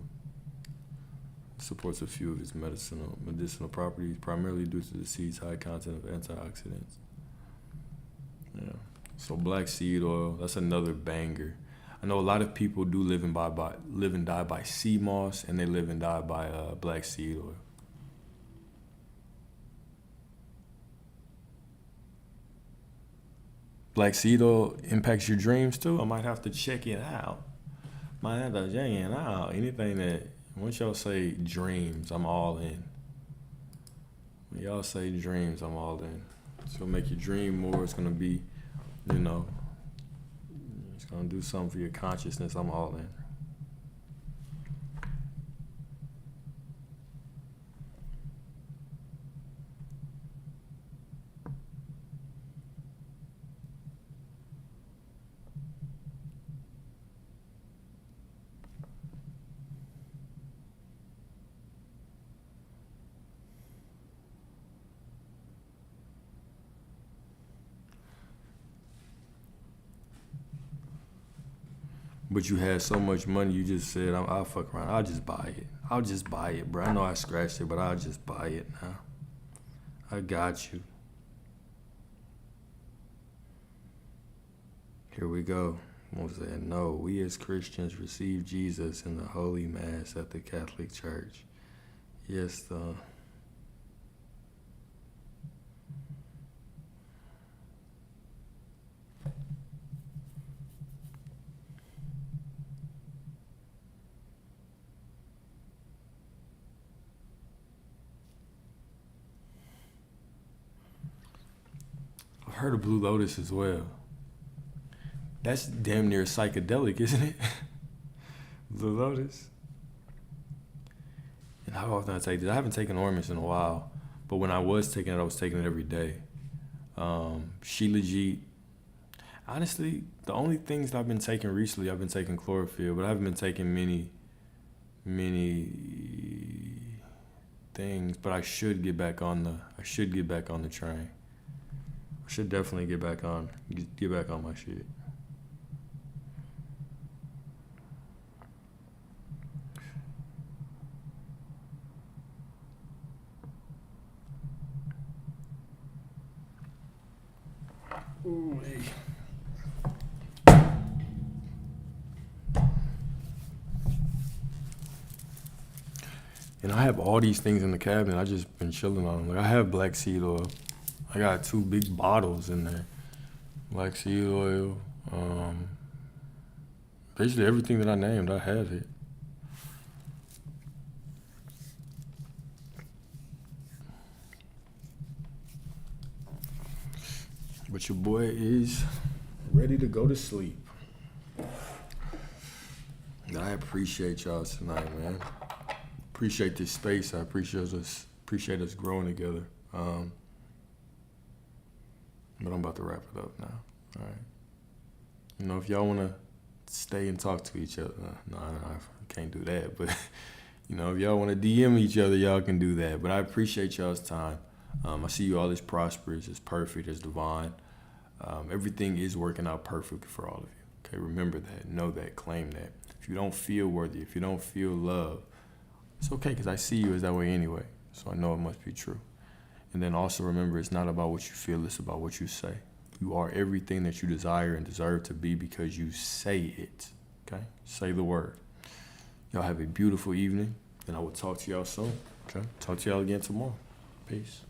Supports a few of its medicinal properties, primarily due to the seed's high content of antioxidants. Yeah. So black seed oil, that's another banger. I know a lot of people do live and die by sea moss, and they live and die by black seed oil. Black seed oil impacts your dreams too. I might have to check it out. Anything that, once y'all say dreams, I'm all in. When y'all say dreams, I'm all in. It's gonna make you dream more. It's gonna be, it's gonna do something for your consciousness. I'm all in. But you had so much money, you just said, I'll fuck around. I'll just buy it. I'll just buy it, bro. I know I scratched it, but I'll just buy it now. I got you. Here we go. What was that? No, we as Christians receive Jesus in the Holy Mass at the Catholic Church. Yes, I've heard of Blue Lotus as well. That's damn near psychedelic, isn't it? Blue Lotus. And how often I take this? I haven't taken Ormus in a while, but when I was taking it, I was taking it every day. Shilajit. Honestly, the only things that I've been taking recently, I've been taking chlorophyll, but I haven't been taking many things. But I should get back on the train. I should definitely get back on my shit. Ooh, hey. And I have all these things in the cabinet. I just been chilling on them. Like I have black seed oil. I got 2 big bottles in there. Black seed oil. Basically everything that I named, I have it. But your boy is ready to go to sleep. And I appreciate y'all tonight, man. Appreciate this space. I appreciate us growing together. But I'm about to wrap it up now. All right. You know, if y'all want to stay and talk to each other, no, I can't do that. But, you know, if y'all want to DM each other, y'all can do that. But I appreciate y'all's time. I see you all as prosperous, as perfect, as divine. Everything is working out perfectly for all of you. Okay, remember that. Know that. Claim that. If you don't feel worthy, if you don't feel love, it's okay because I see you as that way anyway. So I know it must be true. And then also remember, it's not about what you feel, it's about what you say. You are everything that you desire and deserve to be because you say it. Okay? Say the word. Y'all have a beautiful evening, and I will talk to y'all soon. Okay? Talk to y'all again tomorrow. Peace.